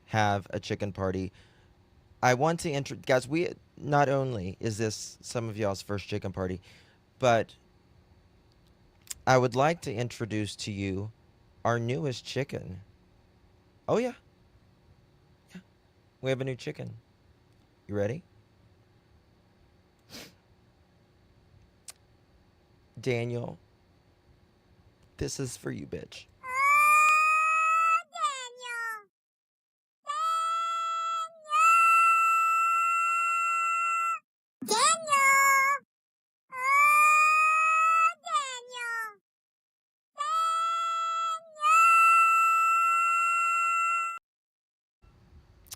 have a chicken party. I want to guys, not only is this some of y'all's first chicken party, but I would like to introduce to you our newest chicken. Oh yeah. Yeah. We have a new chicken. You ready? Daniel, this is for you, bitch.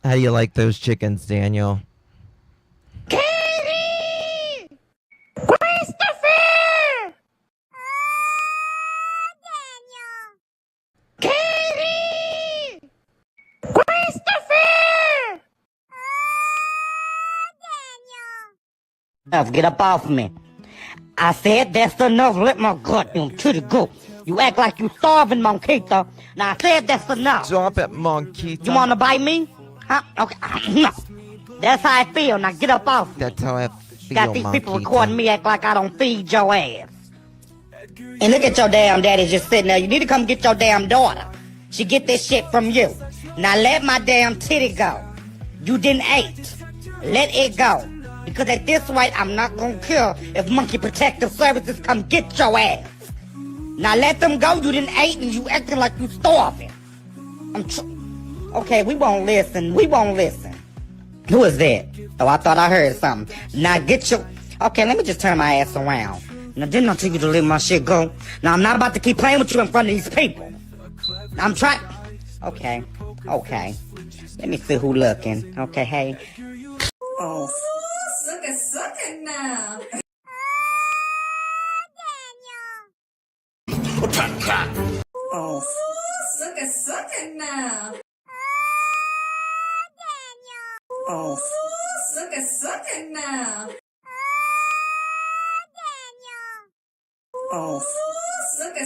How do you like those chickens, Daniel? Katie! Christopher! Katie! Christopher! Get up off me. I said that's enough. Let my goddamn titty go. You act like you starving, Monquita. Now I said that's enough. Stop it, Monquita. You wanna bite me? Huh? Okay. That's how I feel. Now get up off me. That's how I feel, Got these people recording me act like I don't feed your ass. And look at your damn daddy just sitting there. You need to come get your damn daughter. She get this shit from you. Now let my damn titty go. You didn't eat. Let it go. Because at this rate, I'm not gonna care if Monkey Protective Services come get your ass. Now let them go. You didn't eat and you acting like you starving. Okay, we won't listen. We won't listen. Who is that? Oh, I thought I heard something. Now get your... Okay, let me just turn my ass around. Now, didn't I tell you to let my shit go? Now, I'm not about to keep playing with you in front of these people. I'm trying... Okay. Okay. Let me see who looking. Okay, hey. Oh. Suck it now. Oh. Suck it now. off.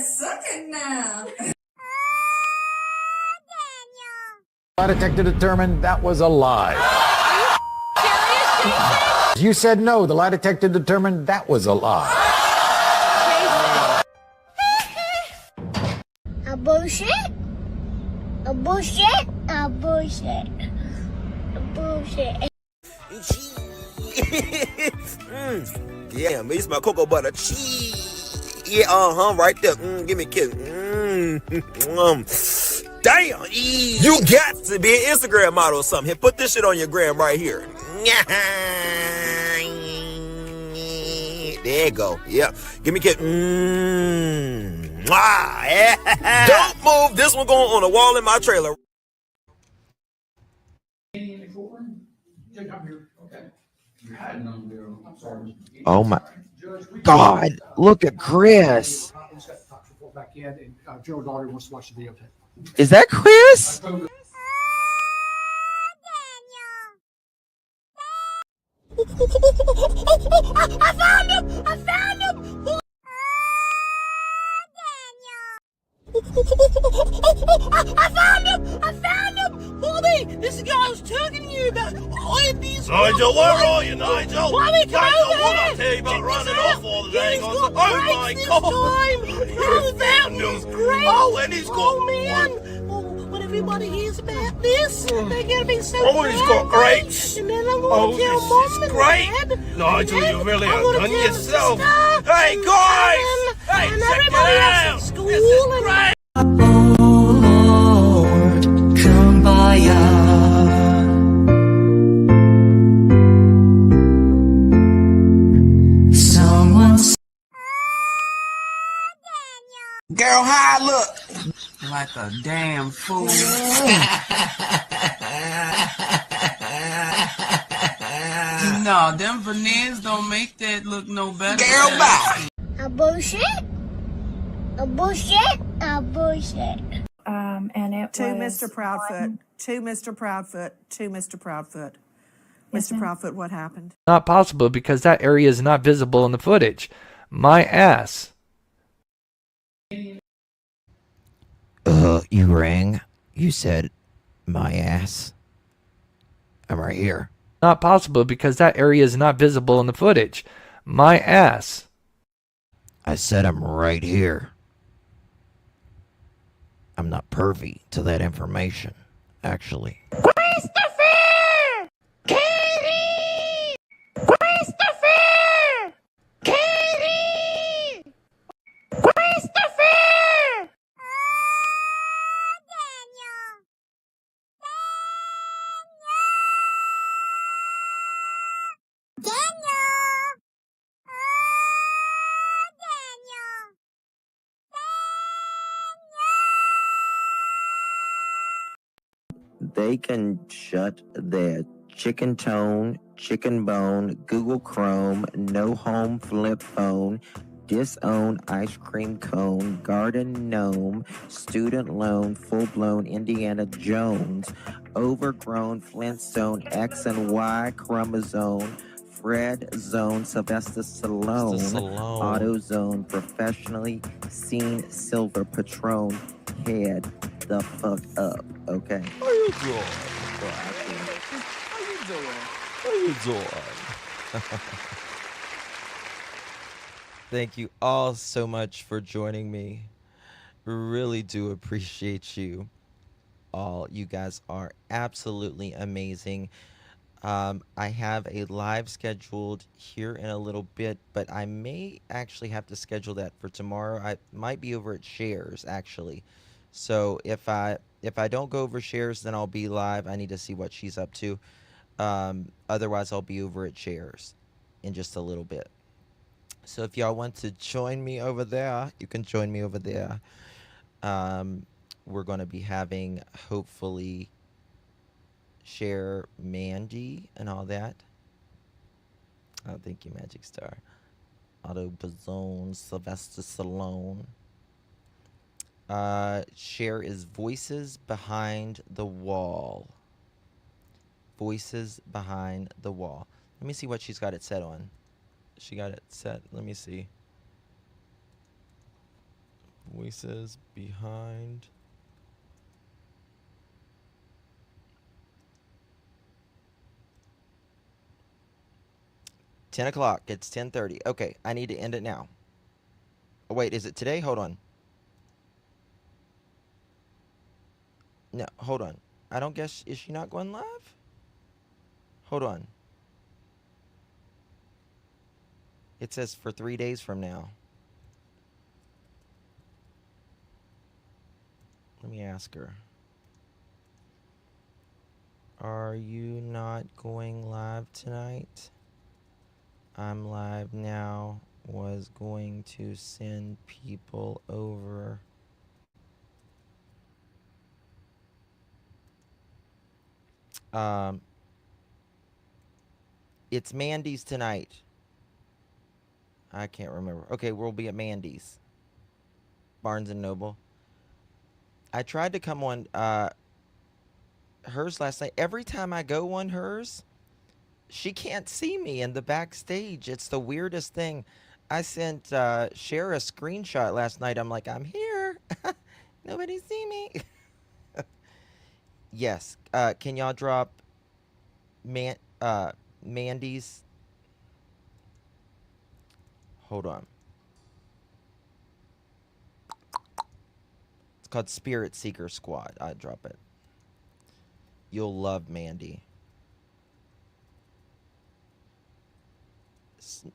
Suck it now. Lie detector determined that was a lie. You said no. The lie detector determined that was a lie. A bullshit. A bullshit. A bullshit. A bullshit. Yeah, me smell cocoa butter cheese. Yeah, right there. Give me a kiss. Damn, you got to be an Instagram model or something. Here, put this shit on your gram right here. There you go. Yeah, give me a kiss. Don't move. This one going on the wall in my trailer. Oh my God, look at Chris. Gerald Daugherty wants to watch the videotape. Is that Chris? I found him! I found him! I found him! I found him! Bobby, this is the guy I was talking to you about. I have these. Nigel, where are you, Nigel? Bobby, come Nigel, over what I here. tell you about Check running this off out. all the Yeah, dang he's on? got Oh my brakes this God! time. Oh, that was great. Oh, and he's got Oh, man. Oh, when everybody hears about this, they're going to be so Oh, he's proud got of me. grapes. And then I'm Oh, going to tell this Mom is and great. Dad. Nigel, And you then really I'm have gonna done tell yourself. Sister Hey, and guys! Ellen Hey, and check everybody it else out. at school. This is great. Kumbaya. Someone's Girl, how I look? Like a damn fool. No, them veneers don't make that look no better. Girl, bye. a bullshit. A bullshit. A bullshit. And it To was Mr. Proudfoot. To Mr. Proudfoot. To Mr. Proudfoot. Yes, Mr. ma'am. Proudfoot, what happened? Not possible because that area is not visible in the footage. My ass. You rang. You said, my ass. I'm right here. Not possible because that area is not visible in the footage. My ass. I said I'm right here. I'm not privy to that information, actually. Christopher! Katie! Christopher! Katie! Christopher! They can shut their chicken tone, chicken bone, Google Chrome, no home flip phone, disown ice cream cone, garden gnome, student loan, full-blown Indiana Jones, overgrown Flintstone, X and Y chromosome, Fred Zone, Sylvester Stallone, AutoZone, professionally seen silver Patron, head the fuck up, okay? How you doing? How you doing? How you doing? Thank you all so much for joining me. Really do appreciate you all. You guys are absolutely amazing. I have a live scheduled here in a little bit, but I may actually have to schedule that for tomorrow. I might be over at Shares, actually. So if I don't go over Shares, then I'll be live. I need to see what she's up to. Otherwise, I'll be over at Shares in just a little bit. So if y'all want to join me over there, you can join me over there. We're going to be having, hopefully, Share Mandy and all that. Oh, thank you, Magic Star. Otto Bazone, Sylvester Stallone. Share is Voices Behind the Wall. Voices Behind the Wall. Let me see what she's got it set on. She got it set. Let me see. Voices behind. $10. It's 10:30. Okay, I need to end it now. Oh, wait, is it today? Hold on. No, hold on. I don't guess, is she not going live? Hold on. It says for 3 days from now. Let me ask her. Are you not going live tonight? I'm live now. Was going to send people over. It's Mandy's tonight. I can't remember. Okay, we'll be at Mandy's. Barnes & Noble. I tried to come on hers last night. Every time I go on hers, she can't see me in the backstage. It's the weirdest thing. I sent Cher a screenshot last night. I'm like, I'm here. Nobody see me. Yes. Can y'all drop Mandy's? Hold on. It's called Spirit Seeker Squad. I drop it. You'll love Mandy.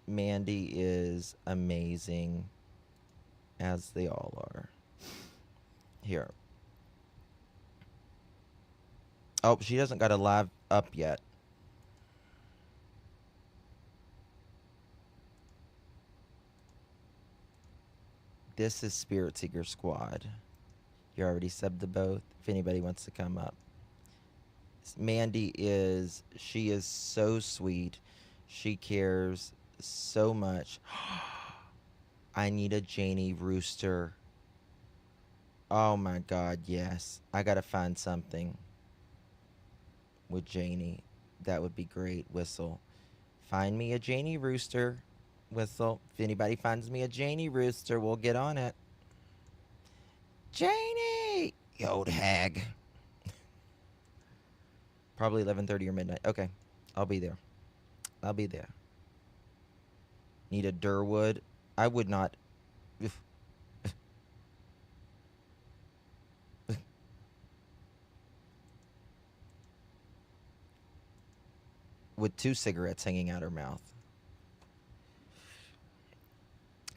Mandy is amazing, as they all are. Here. Oh, she doesn't got a live up yet. This is Spirit Seeker Squad. You already subbed to both. If anybody wants to come up. Mandy is, she is so sweet. She cares so much. I need a Janie Rooster. Oh my God, yes. I gotta find something with Janie. That would be great. Whistle. Find me a Janie Rooster. Whistle. If anybody finds me a Janie Rooster, we'll get on it. Janie! You old hag. Probably 11:30 or midnight. Okay. I'll be there. I'll be there. Need a Durwood. I would not. With 2 cigarettes hanging out her mouth.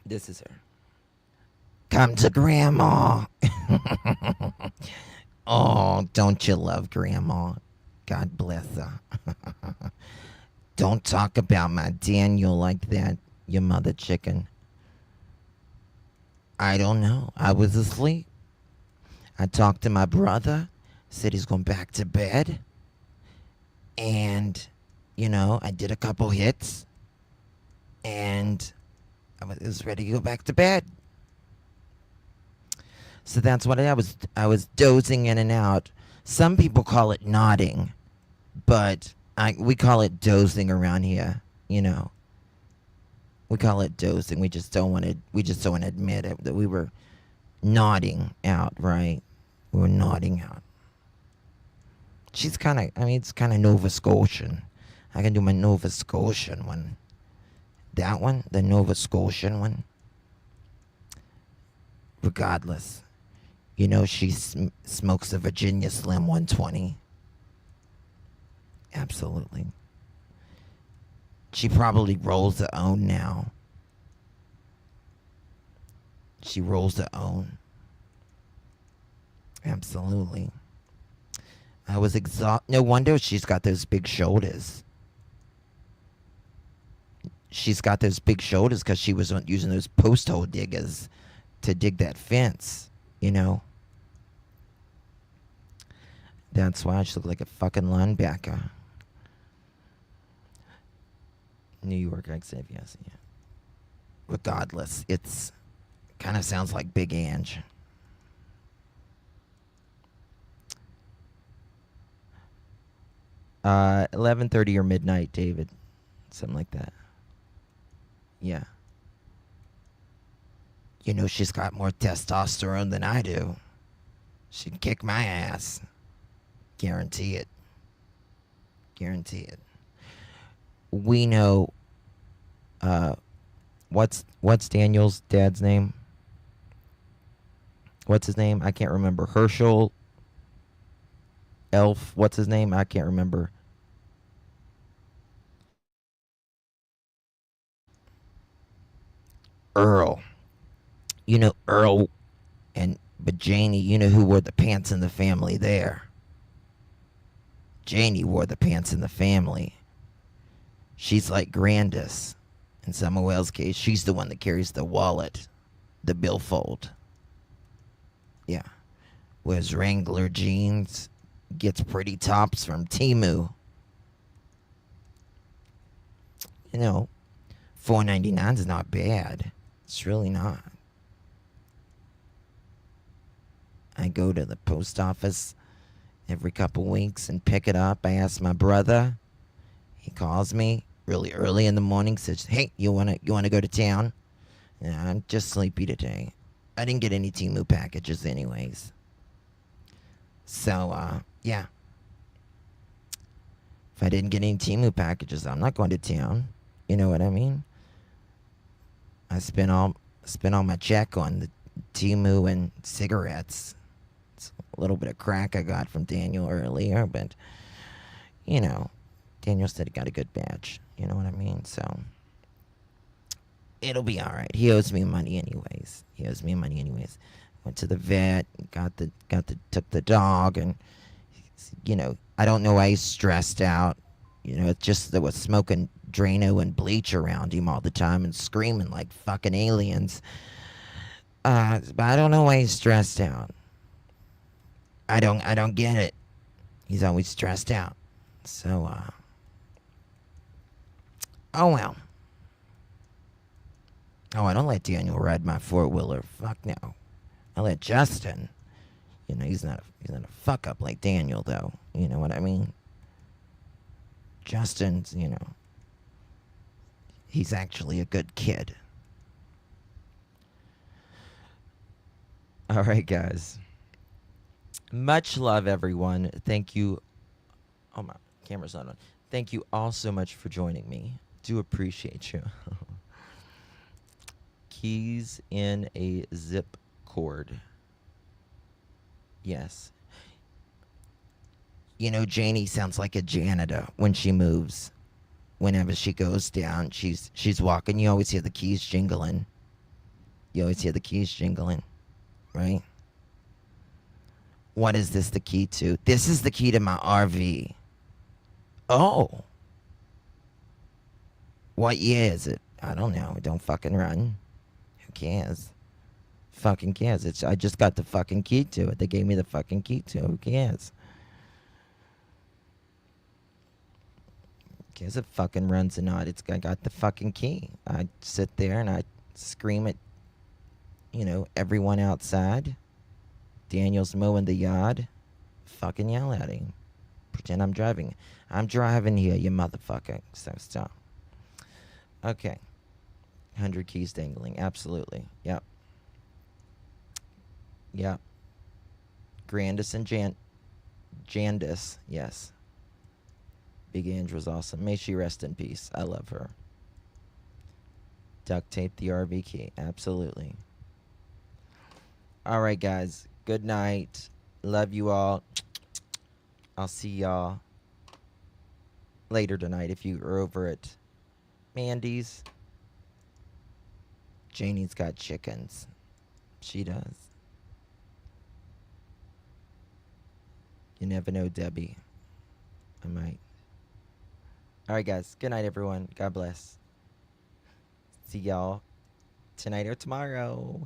This is her. Come to Grandma. Oh, don't you love Grandma? God bless her. Don't talk about my Daniel like that, you mother chicken. I don't know. I was asleep. I talked to my brother, said he's going back to bed. And, you know, I did a couple hits. And I was ready to go back to bed. So that's what I was dozing in and out. Some people call it nodding, but we call it dozing around here, you know. We call it dozing. We just don't want to admit it, that we were nodding out, right? We were nodding out. She's kind of, I mean, it's kind of Nova Scotian. I can do my Nova Scotian one. That one, the Nova Scotian one. Regardless, you know, she smokes a Virginia Slim 120. Absolutely. She probably rolls her own now. She rolls her own. Absolutely. I was exhausted. No wonder she's got those big shoulders. She's got those big shoulders because she was using those post hole diggers to dig that fence, you know. That's why she looked like a fucking linebacker. New York accent, yes, yeah. Regardless, it's kind of sounds like Big Ange. Uh, 11:30 or midnight, David, something like that. Yeah. You know, she's got more testosterone than I do. She'd kick my ass. Guarantee it. Guarantee it. We know, what's Daniel's dad's name? What's his name? I can't remember. Herschel. Elf. What's his name? I can't remember. Earl. You know Earl but Janie, you know who wore the pants in the family there. Janie wore the pants in the family. She's like Grandis. In Samuel's case, she's the one that carries the wallet, the billfold. Yeah. Wears Wrangler jeans, gets pretty tops from Temu. You know, $4.99 is not bad. It's really not. I go to the post office every couple weeks and pick it up. I ask my brother. He calls me really early in the morning, says, "Hey, you wanna go to town?" Yeah, I'm just sleepy today. I didn't get any Temu packages anyways. So, yeah. If I didn't get any Temu packages, I'm not going to town. You know what I mean? I spent all my check on the Temu and cigarettes. It's a little bit of crack I got from Daniel earlier, but, you know, Daniel said he got a good batch. You know what I mean? So, it'll be all right. He owes me money anyways. Went to the vet, took the dog, and, you know, I don't know why he's stressed out. You know, it's just there was smoking Drano and bleach around him all the time and screaming like fucking aliens. But I don't know why he's stressed out. I don't get it. He's always stressed out. So, oh well. Oh, I don't let Daniel ride my four-wheeler. Fuck no. I let Justin. You know, he's not a fuck up like Daniel, though. You know what I mean? Justin's, you know, he's actually a good kid. All right, guys. Much love, everyone. Thank you. Oh, my camera's not on. Thank you all so much for joining me. Do appreciate you. Keys in a zip cord. Yes. You know, Janie sounds like a janitor when she moves. Whenever she goes down, she's walking. You always hear the keys jingling. Right? What is this the key to? This is the key to my RV. Oh. What year is it? I don't know. It don't fucking run. Who cares? Fucking cares. I just got the fucking key to it. They gave me the fucking key to it. Who cares? Who cares if it fucking runs or not? I got the fucking key. I sit there and I scream at, you know, everyone outside. Daniel's mowing the yard. Fucking yell at him. Pretend I'm driving. I'm driving here, you motherfucker. So stop. Okay. 100 keys dangling. Absolutely. Yep. Yep. Grandis and Jandis. Yes. Big Andrew's awesome. May she rest in peace. I love her. Duct tape the RV key. Absolutely. All right, guys. Good night. Love you all. I'll see y'all later tonight if you are over at Mandy's. Janie's got chickens. She does. You never know, Debbie. I might. All right, guys. Good night, everyone. God bless. See y'all tonight or tomorrow.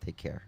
Take care.